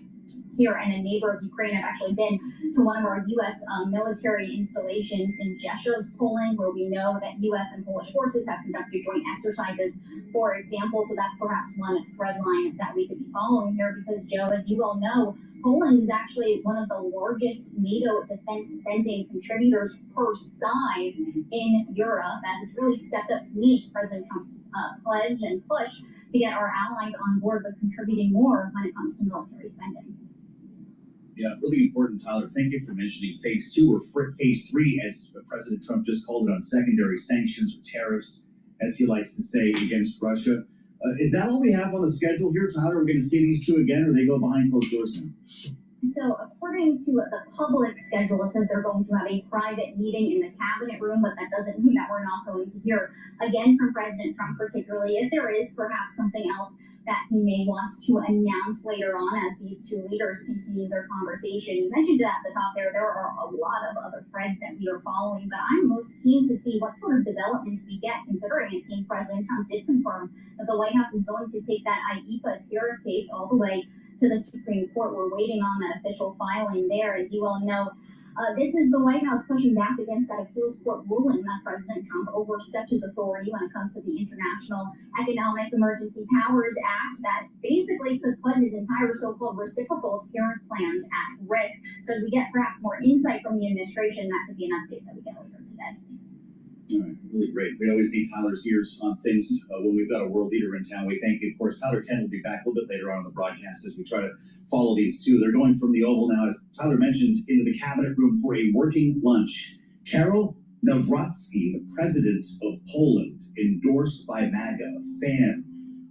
here and a neighbor of Ukraine. I've actually been to one of our U.S. Military installations in Bitchute, Poland, where we know that U.S. and Polish forces have conducted joint exercises, for example. So that's perhaps one thread line that we could be following here because, Joe, as you well know, Poland is actually one of the largest NATO defense spending contributors per size in Europe, as it's really stepped up to meet President Trump's pledge and push to get our allies on board with contributing more when it comes to military spending. Yeah, really important, Tyler. Thank you for mentioning phase 2 or phase 3, as President Trump just called it, on secondary sanctions or tariffs, as he likes to say, against Russia. Is that all we have on the schedule here, Tyler? We're going to see these two again, or they go behind closed doors now? So according to the public schedule, it says they're going to have a private meeting in the cabinet room, but that doesn't mean that we're not going to hear again from President Trump, particularly if there is perhaps something else that he may want to announce later on as these two leaders continue their conversation. You mentioned it at the top there are a lot of other threads that we are following, but I'm most keen to see what sort of developments we get, considering it seemed President Trump did confirm that the White House is going to take that IEEPA tariff case all the way to the Supreme Court. We're waiting on that official filing there. As you all know, this is the White House pushing back against that appeals court ruling that President Trump overstepped his authority when it comes to the International Economic Emergency Powers Act that basically could put his entire so-called reciprocal tariff plans at risk. So as we get perhaps more insight from the administration, that could be an update that we get later today. All right, really great. We always need Tyler's ears on things when we've got a world leader in town. We thank you. Of course, Tyler Kent will be back a little bit later on in the broadcast as we try to follow these two. They're going from the Oval now, as Tyler mentioned, into the cabinet room for a working lunch. Karol Nawrocki, the president of Poland, endorsed by MAGA, a fan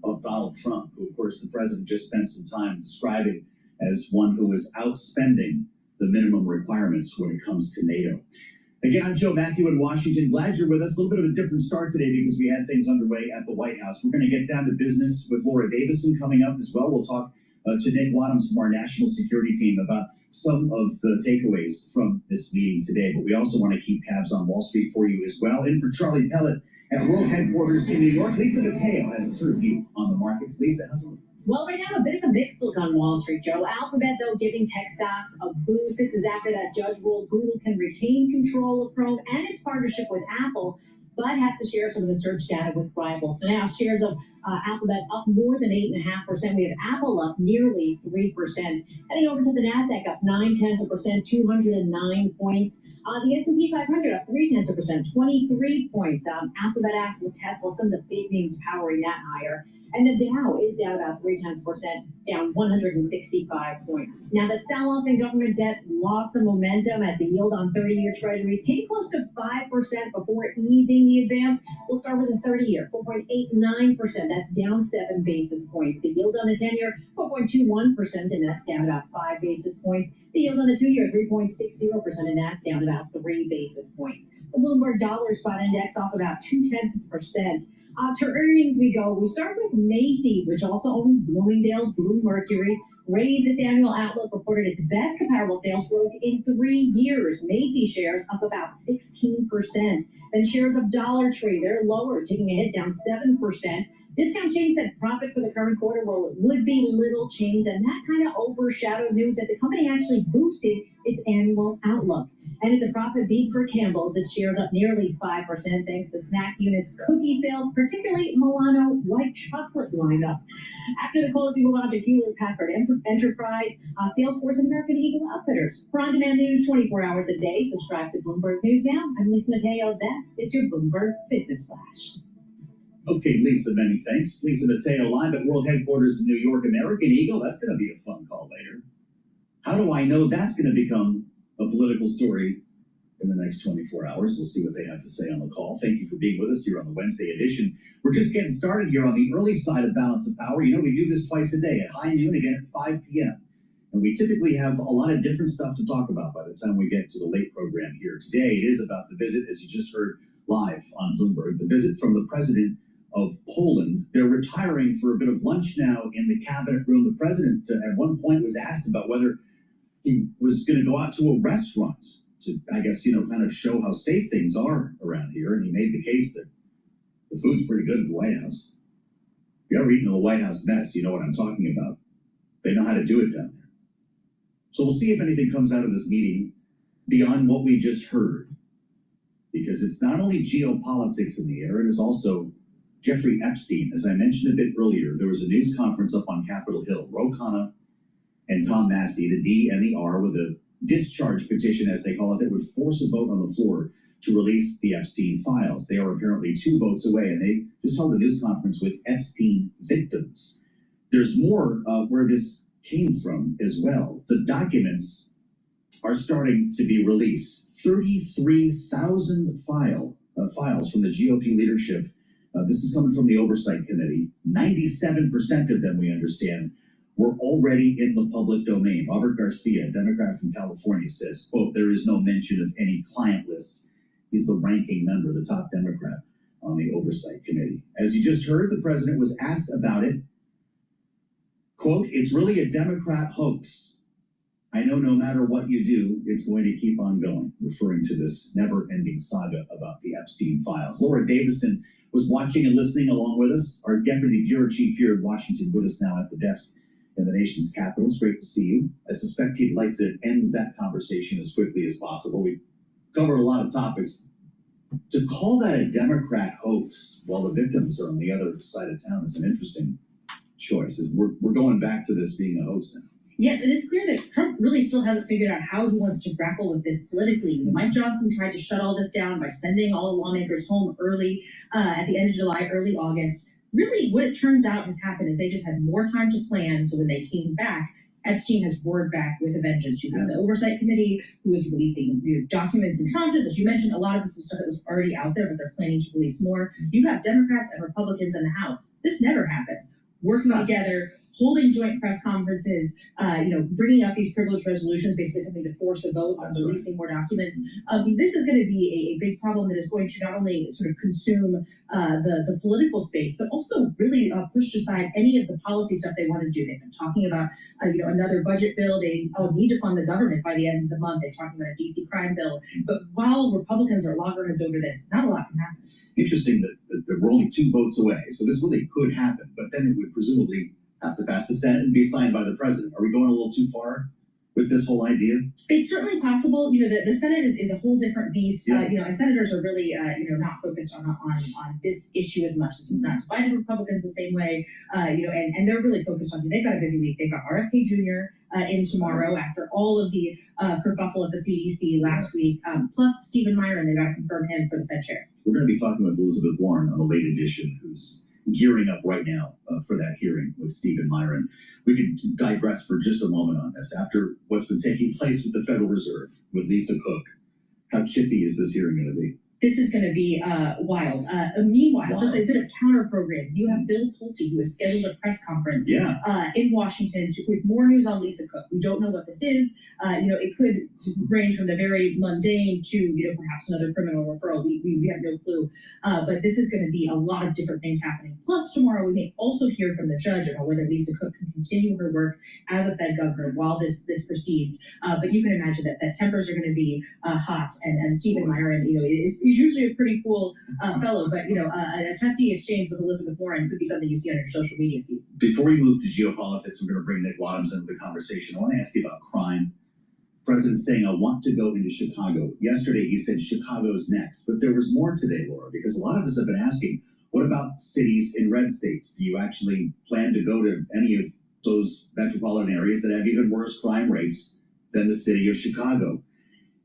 of Donald Trump, who, of course, the president just spent some time describing as one who is outspending the minimum requirements when it comes to NATO. Again, I'm Joe Matthew in Washington. Glad you're with us. A little bit of a different start today because we had things underway at the White House. We're going to get down to business with Laura Davison coming up as well. We'll talk to Nick Wadhams from our national security team about some of the takeaways from this meeting today. But we also want to keep tabs on Wall Street for you as well. In for Charlie Pellet at World Headquarters in New York, Lisa Mateo has her view on the markets. Lisa, how's it going? Well, right now, a bit of a mixed look on Wall Street, Joe. Alphabet, though, giving tech stocks a boost. This is after that judge ruled Google can retain control of Chrome and its partnership with Apple. but has to share some of the search data with rivals. So now shares of Alphabet up more than 8.5%. We have Apple up nearly 3%. Heading over to the Nasdaq, up 0.9%, 209 points. The S&P 500 up 0.3%, 23 points. Alphabet, Apple, Tesla, some of the big names powering that higher. And the Dow is down about 0.3%, down 165 points. Now, the sell-off in government debt lost some momentum as the yield on 30-year treasuries came close to 5% before easing the advance. We'll start with the 30-year, 4.89%. That's down 7 basis points. The yield on the 10-year, 4.21%, and that's down about 5 basis points. The yield on the 2-year, 3.60%, and that's down about 3 basis points. The Bloomberg Dollar Spot Index off about 0.2%. To earnings we go. We start with Macy's, which also owns Bloomingdale's Bluemercury. Raised its annual outlook, reported its best comparable sales growth in 3 years. Macy's shares up about 16%. Then shares of Dollar Tree, they're lower, taking a hit down 7%. Discount chain said profit for the current quarter would be little change, and that kind of overshadowed news that the company actually boosted its annual outlook. And it's a profit beat for Campbell's. Its shares up nearly 5% thanks to snack units, cookie sales, particularly Milano white chocolate lineup. After the close, we move on to Hewlett Packard Enterprise, Salesforce, and American Eagle Outfitters. For on-demand news 24 hours a day, subscribe to Bloomberg News Now. I'm Lisa Mateo. That is your Bloomberg Business Flash. Okay, Lisa, many thanks. Lisa Mateo live at World Headquarters in New York. American Eagle, that's going to be a fun call later. How do I know that's going to become a political story in the next 24 hours? We'll see what they have to say on the call. Thank you for being with us here on the Wednesday edition. We're just getting started here on the early side of Balance of Power. You know, we do this twice a day, at high noon, again at 5 p.m. And we typically have a lot of different stuff to talk about by the time we get to the late program here. Today, it is about the visit, as you just heard live on Bloomberg, the visit from the president of Poland. They're retiring for a bit of lunch now in the cabinet room. The president at one point was asked about whether he was going to go out to a restaurant to, I guess, kind of show how safe things are around here. And he made the case that the food's pretty good at the White House. If you ever eaten a White House mess, you know what I'm talking about. They know how to do it down there. So we'll see if anything comes out of this meeting beyond what we just heard. Because it's not only geopolitics in the air, it is also Jeffrey Epstein. As I mentioned a bit earlier, there was a news conference up on Capitol Hill. Ro Khanna and Tom Massey, the D and the R, with a discharge petition, as they call it, that would force a vote on the floor to release the Epstein files. They are apparently 2 votes away, and they just held a news conference with Epstein victims. There's more where this came from as well. The documents are starting to be released. 33,000 files from the GOP leadership. This is coming from the Oversight Committee. 97% of them, we understand, were already in the public domain. Robert Garcia, a Democrat from California, says, quote, there is no mention of any client list. He's the ranking member, the top Democrat on the Oversight Committee. As you just heard, the president was asked about it. Quote, it's really a Democrat hoax. I know no matter what you do, it's going to keep on going, referring to this never-ending saga about the Epstein files. Laura Davison was watching and listening along with us. Our Deputy Bureau Chief here in Washington with us now at the desk in the nation's capital. It's great to see you. I suspect he'd like to end that conversation as quickly as possible. We've covered a lot of topics. To call that a Democrat hoax while the victims are on the other side of town is an interesting choice. We're going back to this being a hoax now. Yes, and it's clear that Trump really still hasn't figured out how he wants to grapple with this politically. Mike Johnson tried to shut all this down by sending all the lawmakers home early at the end of July, early August. Really, what it turns out has happened is they just had more time to plan, so when they came back, Epstein has roared back with a vengeance. You have the Oversight Committee, who is releasing documents in tranches. As you mentioned, a lot of this was stuff that was already out there, but they're planning to release more. You have Democrats and Republicans in the House. This never happens. Working together, holding joint press conferences, bringing up these privilege resolutions, basically something to force a vote on releasing more documents. This is going to be a big problem that is going to not only sort of consume the political space, but also really push aside any of the policy stuff they want to do. They've been talking about, another budget bill. They need to fund the government by the end of the month. They're talking about a DC crime bill. But while Republicans are loggerheads over this, not a lot can happen. Interesting that we're only 2 votes away. So this really could happen, but then it would presumably have to pass the Senate and be signed by the president. Are we going a little too far with this whole idea? It's certainly possible. You know, the Senate is a whole different beast. Yeah. You know, and senators are really, not focused on this issue as much. This is not divided Republicans the same way. You know, and they're really focused on. They've got a busy week. They've got RFK Jr. In tomorrow after all of the kerfuffle at the CDC last week. Plus Stephen Myron. They got to confirm him for the Fed chair. We're going to be talking with Elizabeth Warren on the late edition, who's gearing up right now for that hearing with Stephen Myron. We could digress for just a moment on this. After what's been taking place with the Federal Reserve, with Lisa Cook, how chippy is this hearing going to be? This is going to be wild. Meanwhile, just a bit of counter program. You have Bill Pulte, who has scheduled a press conference in Washington with more news on Lisa Cook. We don't know what this is. You know, it could range from the very mundane to, you know, perhaps another criminal referral. We have no clue. But this is going to be a lot of different things happening. Plus, tomorrow we may also hear from the judge about whether Lisa Cook can continue her work as a Fed governor while this proceeds. But you can imagine that tempers are going to be hot. And Stephen Myron, you know, is usually a pretty cool fellow, but you know, a testy exchange with Elizabeth Warren could be something you see on your social media feed. Before we move to geopolitics, I'm going to bring Nick Wadhams into the conversation. I want to ask you about crime. President saying, I want to go into Chicago. Yesterday, he said Chicago's next, but there was more today, Laura, because a lot of us have been asking, what about cities in red states? Do you actually plan to go to any of those metropolitan areas that have even worse crime rates than the city of Chicago?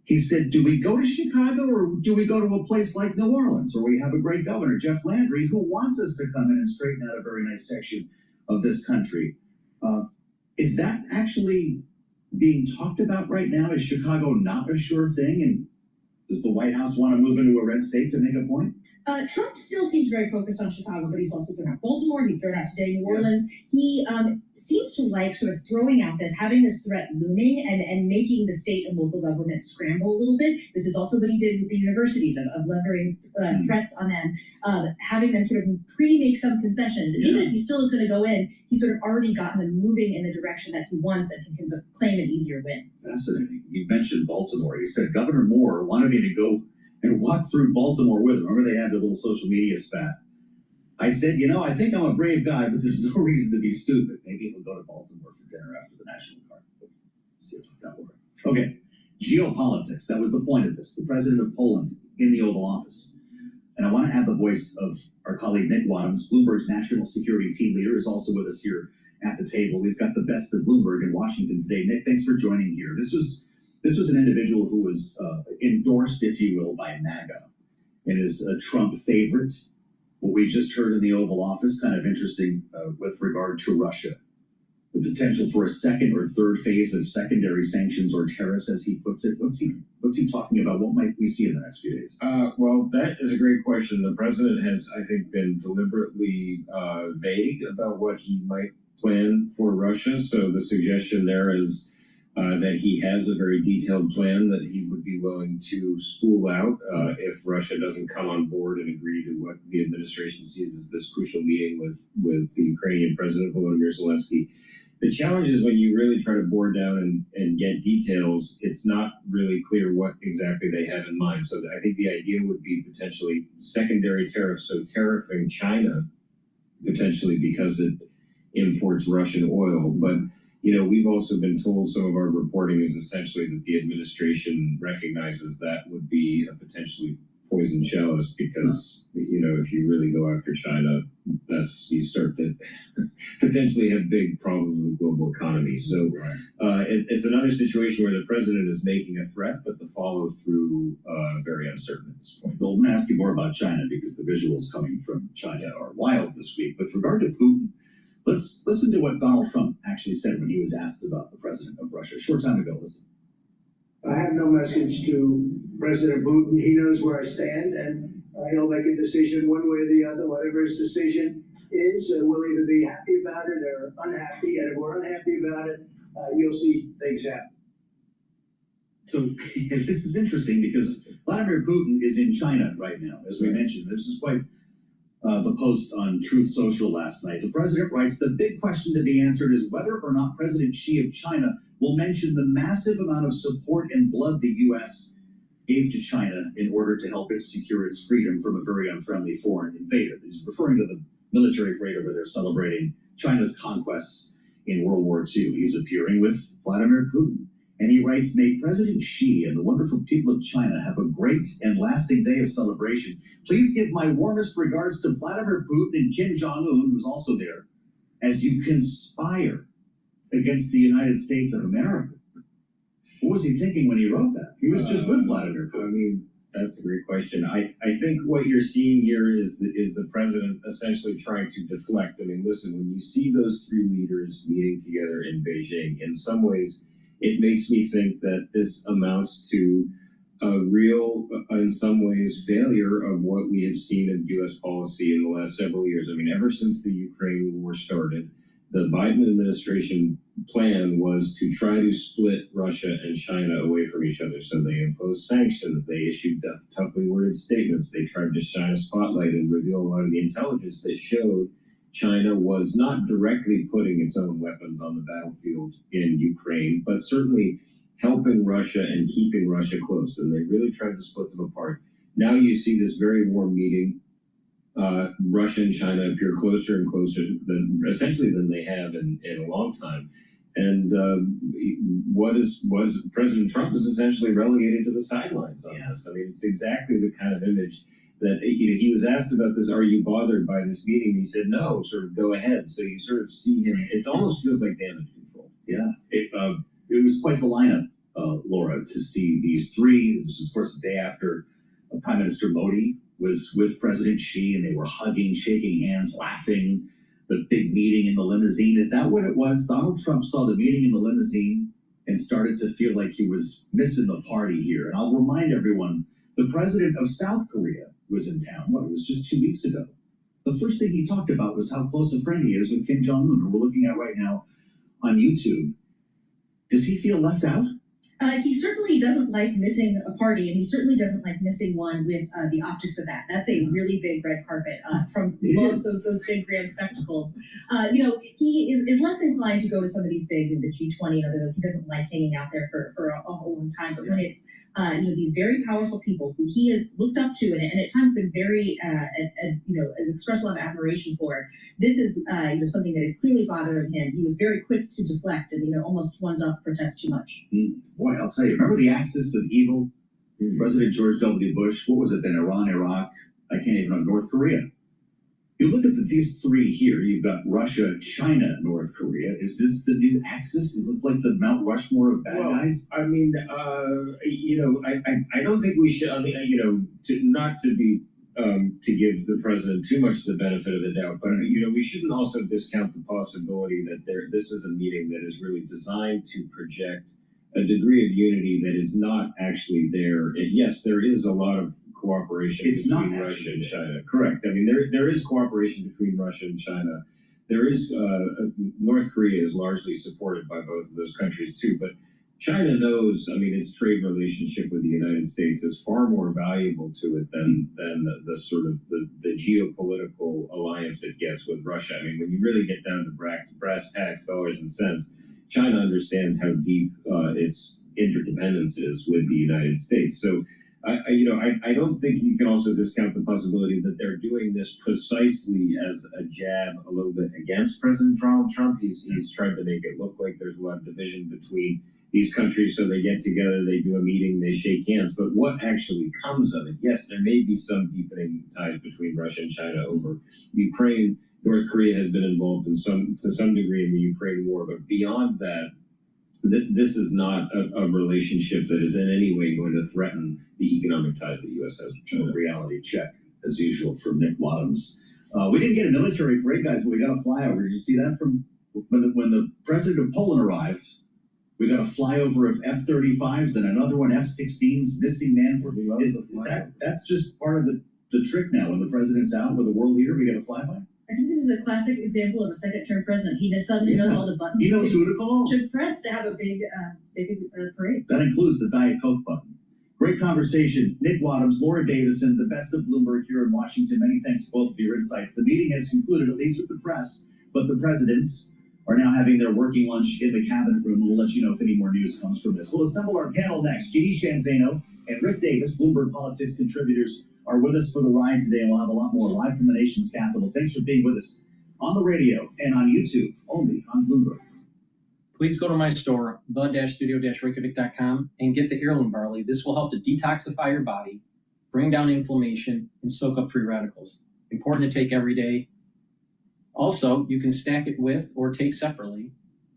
He said, do we go to Chicago or do we go to a place like New Orleans where we have a great governor, Jeff Landry, who wants us to come in and straighten out a very nice section of this country? Is that actually being talked about right now? Is Chicago not a sure thing? And does the White House want to move into a red state to make a point? Trump still seems very focused on Chicago, but he's also thrown out Baltimore. He's thrown out today New Orleans. He seems to like sort of throwing out this, having this threat looming and making the state and local government scramble a little bit. This is also what he did with the universities of levering threats on them, having them sort of pre-make some concessions. And even if he still is going to go in, he's sort of already gotten them moving in the direction that he wants and he can claim an easier win. Fascinating. You mentioned Baltimore. He said Governor Moore wanted me to go and walk through Baltimore with him. Remember they had their little social media spat. I said, you know, I think I'm a brave guy, but there's no reason to be stupid. Maybe he'll go to Baltimore for dinner after the National Guard. See if that works. Okay, geopolitics. That was the point of this. The president of Poland in the Oval Office. And I want to add the voice of our colleague Nick Wadhams, Bloomberg's national security team leader, is also with us here at the table. We've got the best of Bloomberg in Washington today. Nick, thanks for joining here. This was an individual who was endorsed, if you will, by MAGA and is a Trump favorite. What we just heard in the Oval Office, kind of interesting with regard to Russia. The potential for a second or third phase of secondary sanctions or tariffs, as he puts it. What's he talking about? What might we see in the next few days? Well, that is a great question. The president has, I think, been deliberately vague about what he might plan for Russia. So the suggestion there is that he has a very detailed plan that he would be willing to spool out if Russia doesn't come on board and agree to what the administration sees as this crucial meeting with the Ukrainian President Volodymyr Zelensky. The challenge is when you really try to bore down and get details, it's not really clear what exactly they have in mind. So I think the idea would be potentially secondary tariffs, so tariffing China potentially because it imports Russian oil. But you know, we've also been told, some of our reporting is essentially that the administration recognizes that would be a potentially poison chalice because, you know, if you really go after China, you start to potentially have big problems with the global economy. So it's another situation where the president is making a threat, but the follow through very uncertain at this point. Well, I'm going to ask you more about China because the visuals coming from China are wild this week. With regard to Putin, let's listen to what Donald Trump actually said when he was asked about the president of Russia a short time ago. Listen. I have no message to President Putin. He knows where I stand, and he'll make a decision one way or the other. Whatever his decision is, we'll either be happy about it or unhappy. And if we're unhappy about it, you'll see things happen. So this is interesting because Vladimir Putin is in China right now, as we mentioned. This is quite the post on Truth Social last night. The president writes, the big question to be answered is whether or not President Xi of China will mention the massive amount of support and blood the U.S. gave to China in order to help it secure its freedom from a very unfriendly foreign invader. He's referring to the military parade over there celebrating China's conquests in World War II. He's appearing with Vladimir Putin. And he writes, may President Xi and the wonderful people of China have a great and lasting day of celebration. Please give my warmest regards to Vladimir Putin and Kim Jong-un, who's also there, as you conspire against the United States of America. What was he thinking when he wrote that? He was just with Vladimir Putin. I mean, that's a great question. I think what you're seeing here is the president essentially trying to deflect. I mean, listen, when you see those three leaders meeting together in Beijing, in some ways, it makes me think that this amounts to a real, in some ways, failure of what we have seen in U.S. policy in the last several years. I mean, ever since the Ukraine war started, the Biden administration plan was to try to split Russia and China away from each other. So they imposed sanctions, they issued toughly worded statements, they tried to shine a spotlight and reveal a lot of the intelligence that showed China was not directly putting its own weapons on the battlefield in Ukraine, but certainly helping Russia and keeping Russia close. And they really tried to split them apart. Now you see this very warm meeting. Russia and China appear closer and closer than they have in a long time. And President Trump is essentially relegated to the sidelines on this. I mean, it's exactly the kind of image that, he was asked about this, are you bothered by this meeting? He said, no, sort of go ahead. So you sort of see him, it almost feels like damage control. Yeah, it was quite the lineup, Laura, to see these three. This was, of course, the day after Prime Minister Modi was with President Xi, and they were hugging, shaking hands, laughing, the big meeting in the limousine. Is that what it was? Donald Trump saw the meeting in the limousine and started to feel like he was missing the party here. And I'll remind everyone, the president of South Korea was in town. It was just 2 weeks ago. The first thing he talked about was how close a friend he is with Kim Jong-un, who we're looking at right now on YouTube. Does he feel left out? He certainly doesn't like missing a party, and he certainly doesn't like missing one with the optics of that. That's a really big red carpet from those big grand spectacles. He is less inclined to go to some of these big, the G20 and other those. He doesn't like hanging out there for a whole long time. But when it's these very powerful people who he has looked up to and at times been very expressed a lot of admiration for, this is something that is clearly bothering him. He was very quick to deflect and almost one doth protest too much. Boy, I'll tell you, remember the axis of evil? President George W. Bush, what was it then? Iran, Iraq, I can't even know, North Korea. You look at these three here, you've got Russia, China, North Korea. Is this the new axis? Is this like the Mount Rushmore of bad guys? I mean, I don't think we should, to give the president too much the benefit of the doubt, but we shouldn't also discount the possibility that this is a meeting that is really designed to project a degree of unity that is not actually there. And yes, there is a lot of cooperation between Russia and China. Correct. I mean, there is cooperation between Russia and China. There is North Korea is largely supported by both of those countries too, but China knows, its trade relationship with the United States is far more valuable to it than the sort of the geopolitical alliance it gets with Russia. I mean, when you really get down to brass tacks, dollars and cents, China understands how deep its interdependence is with the United States. So, I don't think you can also discount the possibility that they're doing this precisely as a jab a little bit against President Donald Trump. He's trying to make it look like there's a lot of division between these countries, so they get together, they do a meeting, they shake hands. But what actually comes of it? Yes, there may be some deepening ties between Russia and China over Ukraine. North Korea has been involved to some degree in the Ukraine war, but beyond that, this is not a relationship that is in any way going to threaten the economic ties the U.S. has with China. Reality check, as usual, from Nick Wadhams. We didn't get a military parade, guys, but we got a flyover. Did you see that from when the president of Poland arrived? We got a flyover of F-35s, then another one, F-16s, missing man. That's just part of the trick now. When the president's out with a world leader, we get a flyby? I think this is a classic example of a second-term president. He suddenly knows all the buttons. He knows who to call. To press to have a big parade. That includes the Diet Coke button. Great conversation. Nick Wadhams, Laura Davison, the best of Bloomberg here in Washington. Many thanks to both of your insights. The meeting has concluded, at least with the press, but the presidents are now having their working lunch in the cabinet room. We'll let you know if any more news comes from this. We'll assemble our panel next. G.D. Shanzano and Rick Davis, Bloomberg Politics contributors, are with us for the ride today, and we'll have a lot more live from the nation's capital. Thanks for being with us on the radio and on YouTube, only on Bloomberg. please go to my store, the-studio-reykjavik.com, and get the heirloom barley. This will help to detoxify your body, bring down inflammation, and soak up free radicals. Important to take every day. Also, you can stack it with or take separately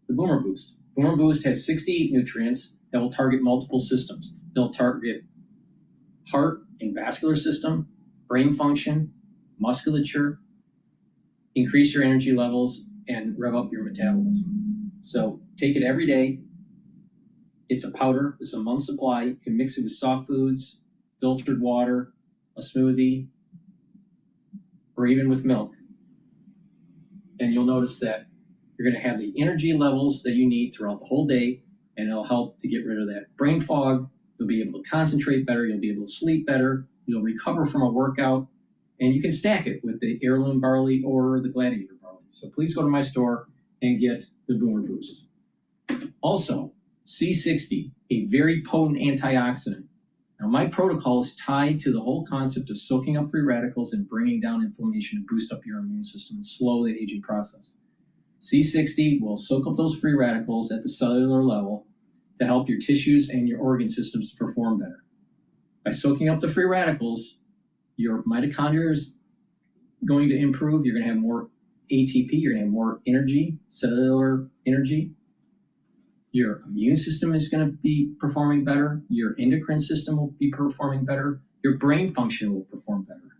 the Boomer Boost. Boomer Boost has 68 nutrients that will target multiple systems. They'll target heart and vascular system, brain function, musculature, increase your energy levels, and rev up your metabolism. So take it every day. It's a powder. It's a month's supply. You can mix it with soft foods, filtered water, a smoothie, or even with milk. And you'll notice that you're going to have the energy levels that you need throughout the whole day, and it'll help to get rid of that brain fog. You'll be able to concentrate better. You'll be able to sleep better. You'll recover from a workout, and you can stack it with the heirloom barley or the gladiator barley. So please go to my store and get the Boomer Boost. Also, C60, a very potent antioxidant. Now, my protocol is tied to the whole concept of soaking up free radicals and bringing down inflammation and boost up your immune system and slow the aging process. C60 will soak up those free radicals at the cellular level to help your tissues and your organ systems perform better. By soaking up the free radicals, your mitochondria is going to improve. You're going to have more ATP. You're going to have more energy, cellular energy. Your immune system is going to be performing better. Your endocrine system will be performing better. Your brain function will perform better.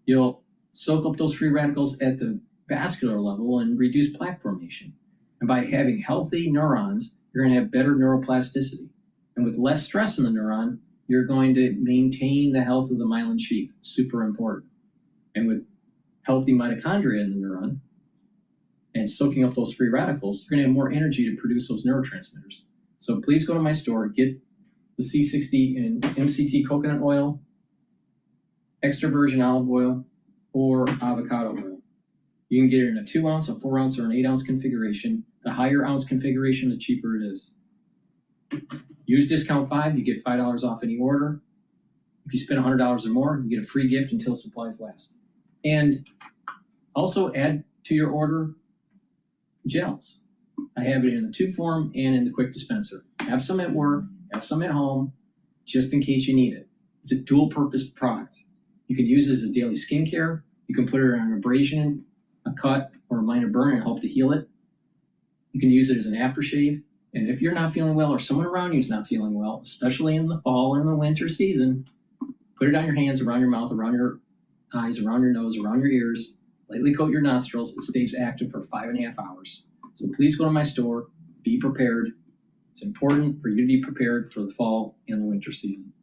You'll soak up those free radicals at the vascular level and reduce plaque formation. And by having healthy neurons, you're going to have better neuroplasticity. And with less stress in the neuron, you're going to maintain the health of the myelin sheath. Super important. And with healthy mitochondria in the neuron, and soaking up those free radicals, you're going to have more energy to produce those neurotransmitters. So please go to my store, get the C60 in MCT coconut oil, extra virgin olive oil, or avocado oil. You can get it in a 2 ounce, a 4 ounce, or an 8 ounce configuration. The higher ounce configuration, the cheaper it is. Use discount 5, you get $5 off any order. If you spend $100 or more, you get a free gift until supplies last. And also add to your order gels. I have it in the tube form and in the quick dispenser. Have some at work, have some at home, just in case you need it. It's a dual purpose product. You can use it as a daily skincare. You can put it on an abrasion, a cut, or a minor burn and help to heal it. You can use it as an aftershave. And if you're not feeling well or someone around you is not feeling well, especially in the fall and the winter season, put it on your hands, around your mouth, around your eyes, around your nose, around your ears. Lightly coat your nostrils. It stays active for 5.5 hours. So please go to my store. Be prepared. It's important for you to be prepared for the fall and the winter season.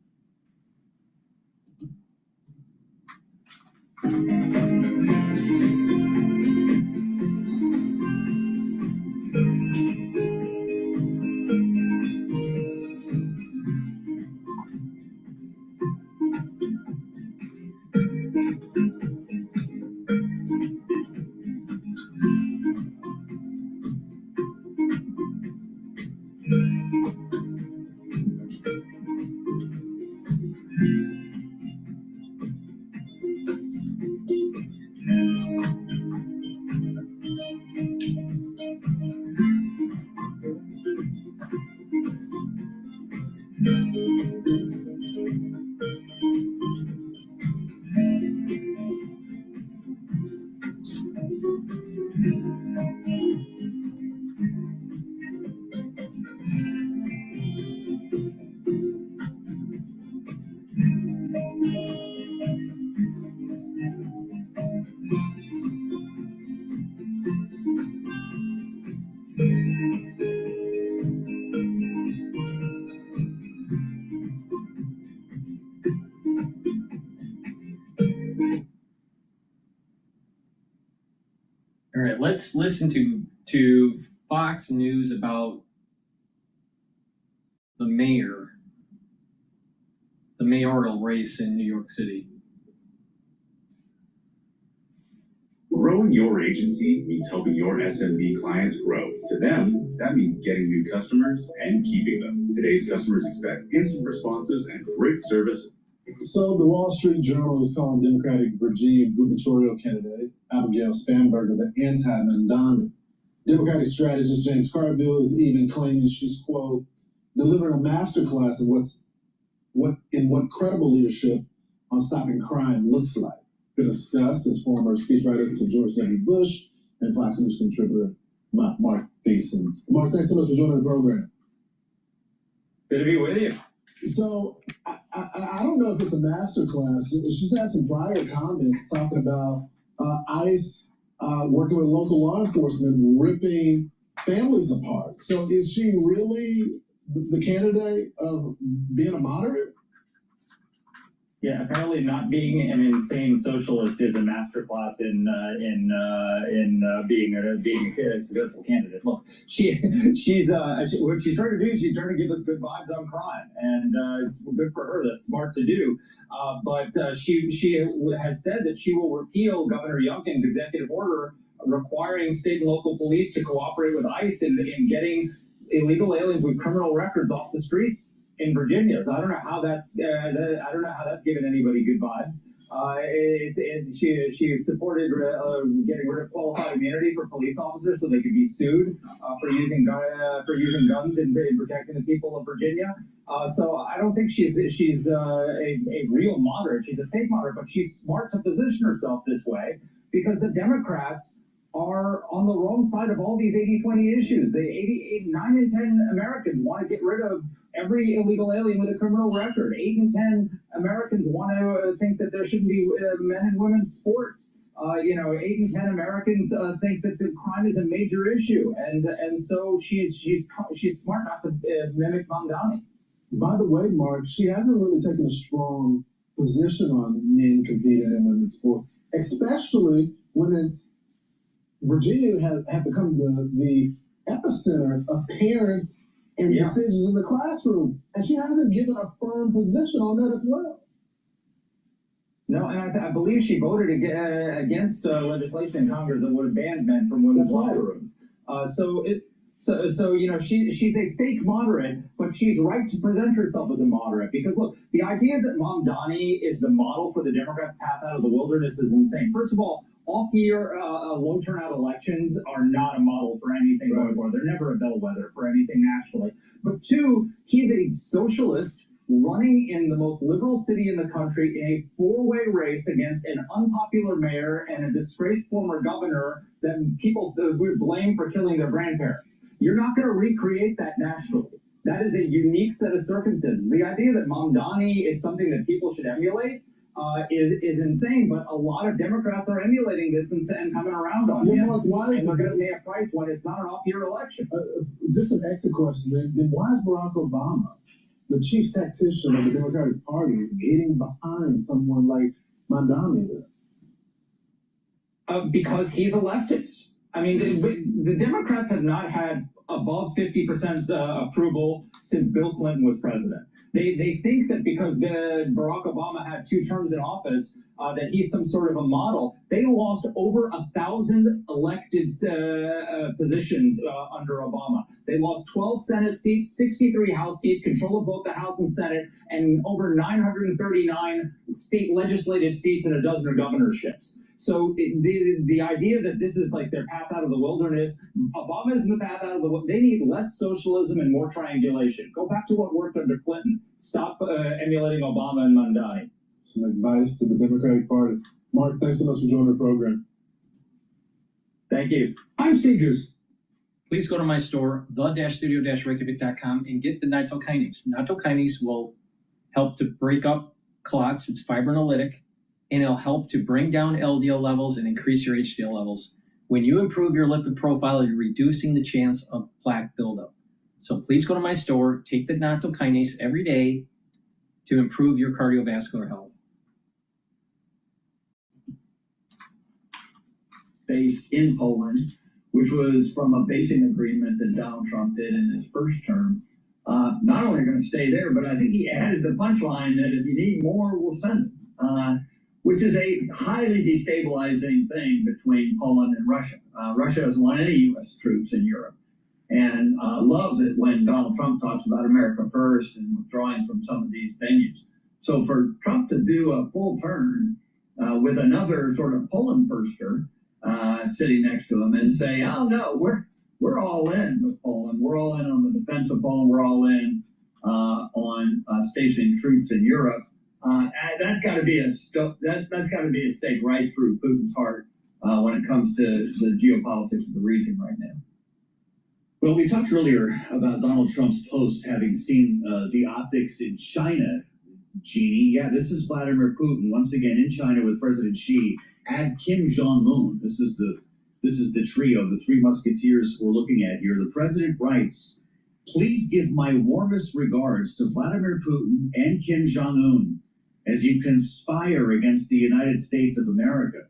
All right, let's listen to Fox News about the mayoral race in New York City. Growing your agency means helping your SMB clients grow. To them, that means getting new customers and keeping them. Today's customers expect instant responses and great service. So the Wall Street Journal is calling Democratic Virginia gubernatorial candidate Abigail Spanberger the anti-Mandani. Democratic strategist James Carville is even claiming she's, quote, delivering a masterclass of what credible leadership on stopping crime looks like. To discuss is former speechwriter to George W. Bush and Fox News contributor Mark Thiessen. Mark, thanks so much for joining the program. Good to be with you. So I don't know if it's a masterclass. She's had some prior comments talking about ICE working with local law enforcement, ripping families apart. So is she really the candidate of being a moderate? Yeah, apparently not being an insane socialist is a masterclass in being a successful candidate. Look, what she's trying to do is she's trying to give us good vibes on crime, and it's good for her. That's smart to do. But she has said that she will repeal Governor Youngkin's executive order requiring state and local police to cooperate with ICE in getting illegal aliens with criminal records off the streets in Virginia. So I don't know how that's given anybody good vibes. She supported getting rid of qualified immunity for police officers so they could be sued for using guns in protecting the people of Virginia. So I don't think she's a real moderate. She's a fake moderate, but she's smart to position herself this way because the Democrats are on the wrong side of all these 80-20 issues. 9 in 10 Americans want to get rid of every illegal alien with a criminal record. 8 in 10 Americans want to think that there shouldn't be men and women's sports. 8 in 10 Americans think that the crime is a major issue, and so she's smart not to mimic Mamdani. By the way, Mark, she hasn't really taken a strong position on men competing in women's sports, especially when it's Virginia have become the epicenter of parents and decisions in the classroom, and she hasn't given a firm position on that as well. No, and I believe she voted against legislation in Congress that would have banned men from women's locker rooms. She's a fake moderate, but she's right to present herself as a moderate because look, the idea that Mamdani is the model for the Democrats' path out of the wilderness is insane. First of all, off-year, low turnout elections are not a model for anything going forward. They're never a bellwether for anything nationally. But two, he's a socialist running in the most liberal city in the country in a four-way race against an unpopular mayor and a disgraced former governor that people would blame for killing their grandparents. You're not going to recreate that nationally. That is a unique set of circumstances. The idea that Mamdani is something that people should emulate is insane, but a lot of Democrats are emulating this and coming around on him. Mark, and they're going to pay a price when it's not an off-year election. Just an exit question, then why is Barack Obama, the chief tactician of the Democratic Party, getting behind someone like Mamdani? Because he's a leftist. I mean, the Democrats have not had above 50% approval since Bill Clinton was president. They think that because Barack Obama had 2 terms in office, that he's some sort of a model. They lost over 1,000 elected positions under Obama. They lost 12 Senate seats, 63 House seats, control of both the House and Senate, and over 939 state legislative seats and a dozen governorships. So the idea that this is like their path out of the wilderness, Obama isn't the path out of the wilderness. They need less socialism and more triangulation. Go back to what worked under Clinton. Stop emulating Obama and Mamdani. Some advice to the Democratic Party. Mark, thanks so much for joining the program. Thank you. I'm Stages. Please go to my store, the-studio-reykjavik.com, and get the nitol-kinase. Nitol-kinase will help to break up clots. It's fibrinolytic, and it'll help to bring down LDL levels and increase your HDL levels. When you improve your lipid profile, you're reducing the chance of plaque buildup. So please go to my store, take the nitol-kinase every day to improve your cardiovascular health. Based in Poland, which was from a basing agreement that Donald Trump did in his first term. Not only going to stay there, but I think he added the punchline that if you need more, we'll send them, which is a highly destabilizing thing between Poland and Russia. Russia doesn't want any U.S. troops in Europe and loves it when Donald Trump talks about America first and withdrawing from some of these venues. So for Trump to do a full turn with another sort of Poland firster sitting next to him and say, oh no, we're all in with Poland. We're all in on the defense of Poland. We're all in on stationing troops in Europe. That's got to be that's got to be a stake right through Putin's heart when it comes to the geopolitics of the region right now. Well, we talked earlier about Donald Trump's post having seen the optics in China. Jeannie, yeah, this is Vladimir Putin once again in China with President Xi. Add Kim Jong-un. This is the trio of the three musketeers we're looking at here. The president writes, "Please give my warmest regards to Vladimir Putin and Kim Jong-un as you conspire against the United States of America."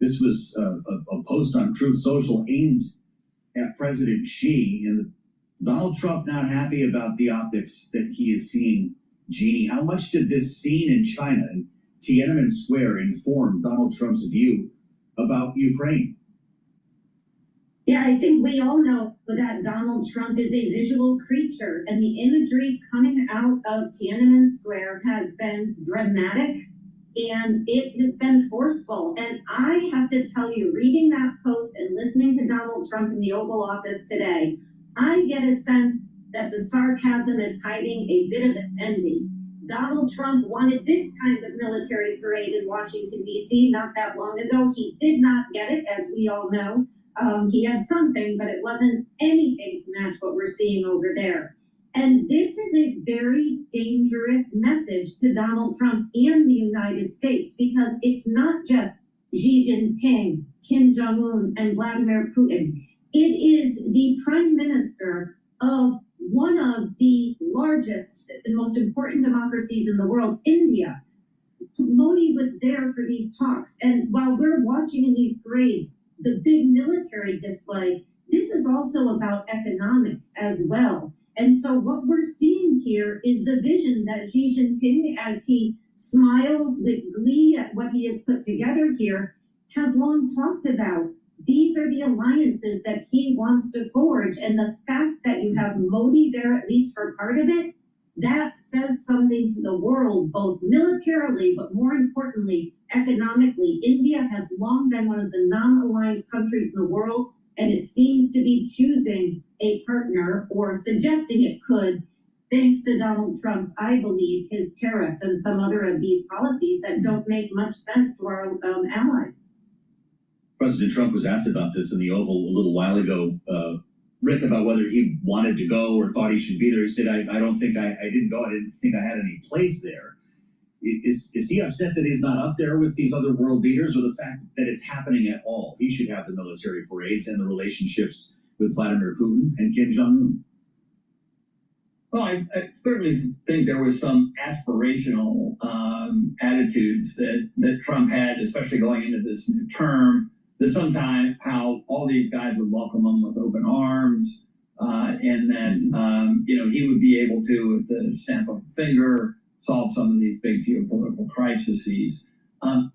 This was a post on Truth Social aimed at President Xi, and Donald Trump not happy about the optics that he is seeing. Jeannie, how much did this scene in China and Tiananmen Square inform Donald Trump's view about Ukraine? Yeah, I think we all know that Donald Trump is a visual creature, and the imagery coming out of Tiananmen Square has been dramatic and it has been forceful. And I have to tell you, reading that post and listening to Donald Trump in the Oval Office today, I get a sense that the sarcasm is hiding a bit of envy. Donald Trump wanted this kind of military parade in Washington, D.C. not that long ago. He did not get it, as we all know. He had something, but it wasn't anything to match what we're seeing over there. And this is a very dangerous message to Donald Trump and the United States, because it's not just Xi Jinping, Kim Jong-un, and Vladimir Putin. It is the prime minister of one of the largest and most important democracies in the world, India. Modi was there for these talks. And while we're watching in these parades the big military display, this is also about economics as well. And so what we're seeing here is the vision that Xi Jinping, as he smiles with glee at what he has put together here, has long talked about. These are the alliances that he wants to forge. And the fact that you have Modi there, at least for part of it, that says something to the world, both militarily, but more importantly, economically. India has long been one of the non-aligned countries in the world, and it seems to be choosing a partner, or suggesting it could, thanks to Donald Trump's, I believe, his tariffs and some other of these policies that don't make much sense to our allies. President Trump was asked about this in the Oval a little while ago, Rick, about whether he wanted to go or thought he should be there. He said, I don't think I didn't go. I didn't think I had any place there. Is he upset that he's not up there with these other world leaders, or the fact that it's happening at all? He should have the military parades and the relationships with Vladimir Putin and Kim Jong-un. Well, I certainly think there was some aspirational attitudes that Trump had, especially going into this new term, that sometimes how all these guys would welcome him with open arms, and that he would be able to, with the stamp of a finger, solve some of these big geopolitical crises.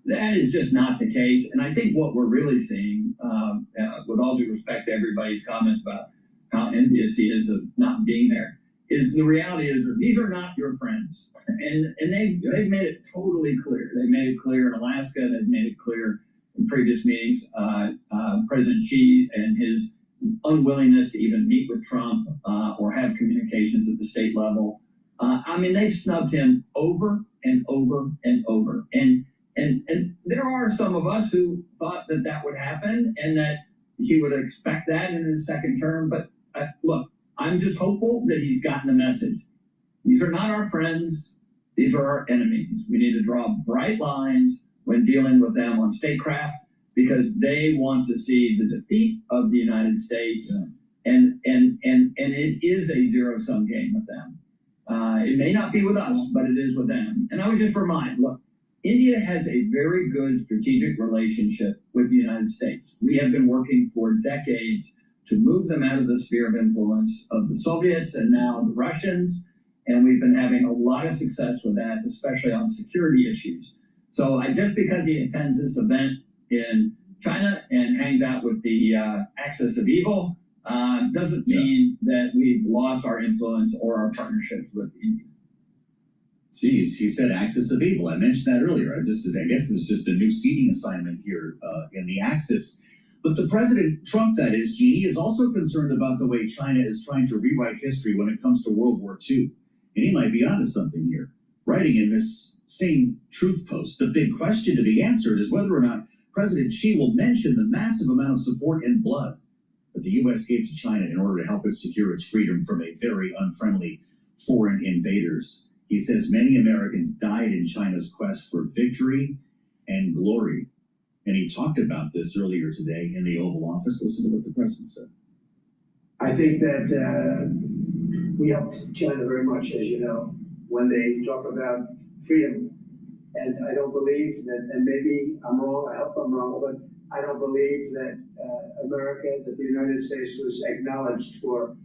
That is just not the case. And I think what we're really seeing, with all due respect to everybody's comments about how envious he is of not being there, is the reality is that these are not your friends. And they've made it totally clear. They made it clear in Alaska. They've made it clear in previous meetings. President Xi and his unwillingness to even meet with Trump or have communications at the state level. They've snubbed him over and over and over. And there are some of us who thought that would happen and that he would expect that in his second term. But look, I'm just hopeful that he's gotten the message. These are not our friends. These are our enemies. We need to draw bright lines when dealing with them on statecraft, because they want to see the defeat of the United States. Yeah. And it is a zero-sum game with them. It may not be with us, but it is with them. And I would just remind, look, India has a very good strategic relationship with the United States. We have been working for decades to move them out of the sphere of influence of the Soviets and now the Russians. And we've been having a lot of success with that, especially on security issues. So just because he attends this event in China and hangs out with the axis of evil doesn't mean that we've lost our influence or our partnerships with India. See, he said axis of evil. I mentioned that earlier. I guess there's just a new seating assignment here in the axis. But the President Trump, that is, Jeannie, is also concerned about the way China is trying to rewrite history when it comes to World War II. And he might be onto something here. Writing in this same truth post, the big question to be answered is whether or not President Xi will mention the massive amount of support and blood that the U.S. gave to China in order to help it secure its freedom from a very unfriendly foreign invaders. He says many Americans died in China's quest for victory and glory. And he talked about this earlier today in the Oval Office. Listen to what the president said. I think that we helped China very much, as you know, when they talk about freedom. And I don't believe that, and maybe I'm wrong, I hope I'm wrong, but I don't believe that America, that the United States was acknowledged for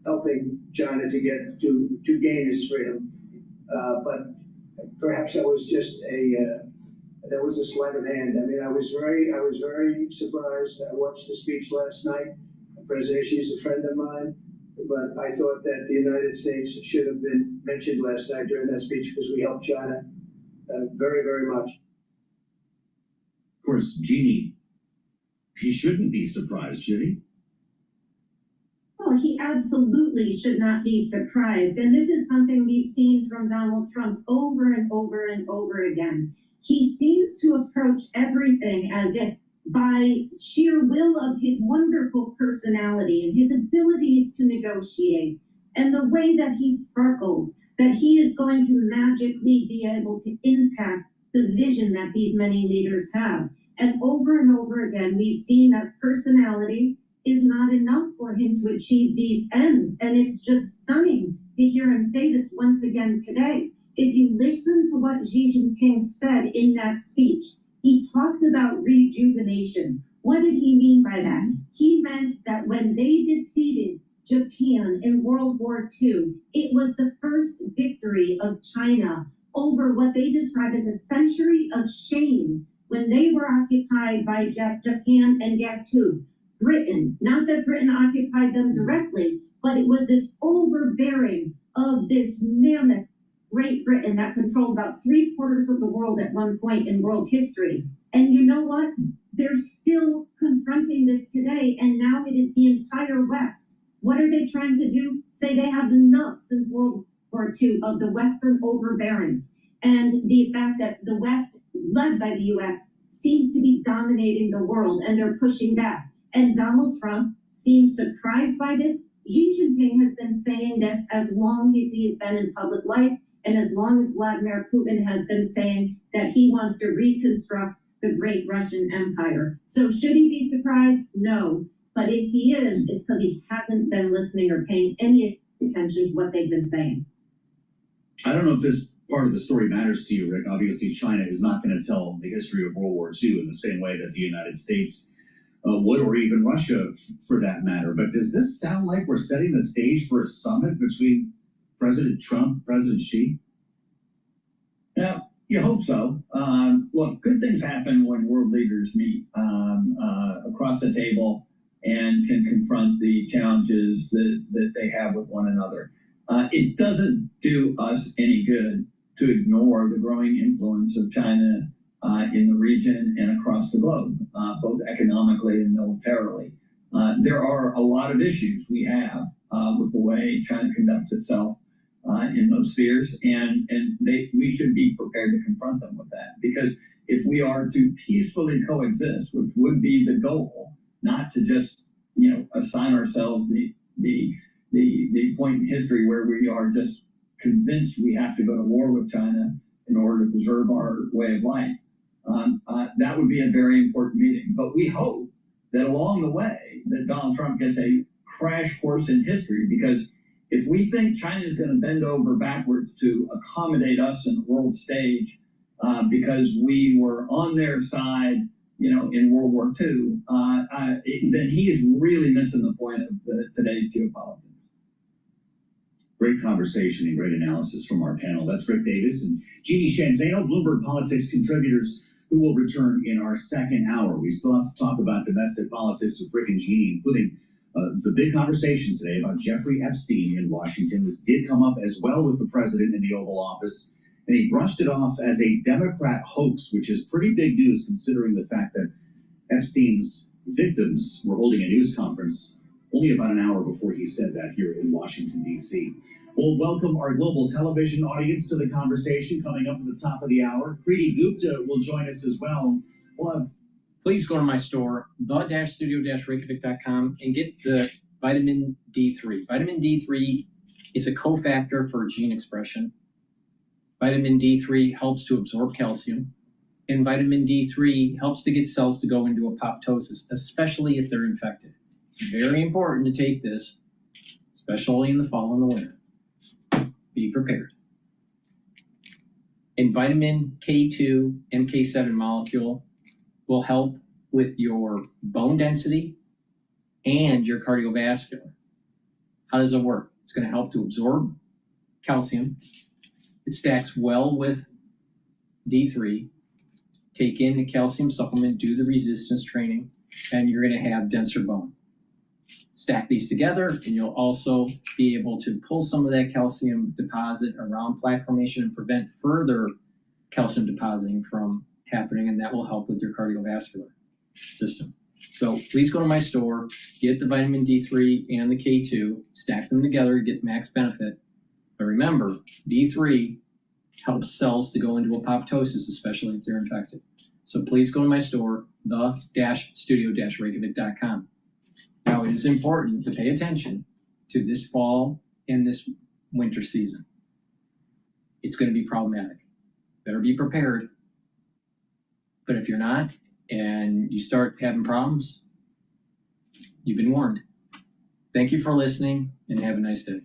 helping China to gain its freedom. But perhaps that was just that was a sleight of hand. I mean, I was very surprised. I watched the speech last night. President Xi is a friend of mine, but I thought that the United States should have been mentioned last night during that speech because we helped China very, very much. Of course, Jeannie, he shouldn't be surprised, should he? Well, he absolutely should not be surprised. And this is something we've seen from Donald Trump over and over and over again. He seems to approach everything as if by sheer will of his wonderful personality and his abilities to negotiate and the way that he sparkles, that he is going to magically be able to impact the vision that these many leaders have. And over again, we've seen that personality is not enough for him to achieve these ends. And it's just stunning to hear him say this once again today. If you listen to what Xi Jinping said in that speech, he talked about rejuvenation. What did he mean by that? He meant that when they defeated Japan in World War II, it was the first victory of China over what they describe as a century of shame when they were occupied by Japan, and guess who? Britain. Not that Britain occupied them directly, but it was this overbearing of this mammoth Great Britain that controlled about 3/4 of the world at one point in world history. And you know what? They're still confronting this today, and now it is the entire West. What are they trying to do? Say they have enough since World War II of the Western overbearance and the fact that the West, led by the U.S., seems to be dominating the world, and they're pushing back. And Donald Trump seems surprised by this. Xi Jinping has been saying this as long as he has been in public life, and as long as Vladimir Putin has been saying that he wants to reconstruct the great Russian Empire. So should he be surprised? No. But if he is, it's because he hasn't been listening or paying any attention to what they've been saying. I don't know if this part of the story matters to you, Rick. Obviously, China is not going to tell the history of World War II in the same way that the United States would, or even Russia for that matter. But does this sound like we're setting the stage for a summit between President Trump, President Xi? Yeah, you hope so. Look, good things happen when world leaders meet across the table and can confront the challenges that they have with one another. It doesn't do us any good to ignore the growing influence of China in the region and across the globe, both economically and militarily. There are a lot of issues we have with the way China conducts itself in those spheres, and we should be prepared to confront them with that. Because if we are to peacefully coexist, which would be the goal, not to just assign ourselves the point in history where we are just convinced we have to go to war with China in order to preserve our way of life, that would be a very important meeting. But we hope that along the way that Donald Trump gets a crash course in history, because if we think China is going to bend over backwards to accommodate us in the world stage because we were on their side, in World War II, then he is really missing the point of today's geopolitics. Great conversation and great analysis from our panel. That's Rick Davis and Jeannie Shanzano, Bloomberg Politics contributors, who will return in our second hour. We still have to talk about domestic politics with Rick and Jeannie, including the big conversation today about Jeffrey Epstein in Washington. This did come up as well with the president in the Oval Office, and he brushed it off as a Democrat hoax, which is pretty big news considering the fact that Epstein's victims were holding a news conference only about an hour before he said that here in Washington, D.C. We'll welcome our global television audience to the conversation coming up at the top of the hour. Preeti Gupta will join us as well. We'll have... Please go to my store, the-studio-reykjavik.com, and get the vitamin D3. Vitamin D3 is a cofactor for gene expression. Vitamin D3 helps to absorb calcium, and vitamin D3 helps to get cells to go into apoptosis, especially if they're infected. Very important to take this, especially in the fall and the winter. Be prepared. And vitamin K2 and K7 molecule will help with your bone density and your cardiovascular. How does it work? It's going to help to absorb calcium. It stacks well with D3. Take in the calcium supplement, do the resistance training, and you're going to have denser bone. Stack these together, and you'll also be able to pull some of that calcium deposit around plaque formation and prevent further calcium depositing from happening, and that will help with your cardiovascular system. So please go to my store, get the vitamin D3 and the K2, stack them together, get max benefit. But remember, D3 helps cells to go into apoptosis, especially if they're infected. So please go to my store, the-studio-reykjavik.com. Now, it is important to pay attention to this fall and this winter season. It's going to be problematic. Better be prepared. But if you're not, and you start having problems, you've been warned. Thank you for listening, and have a nice day.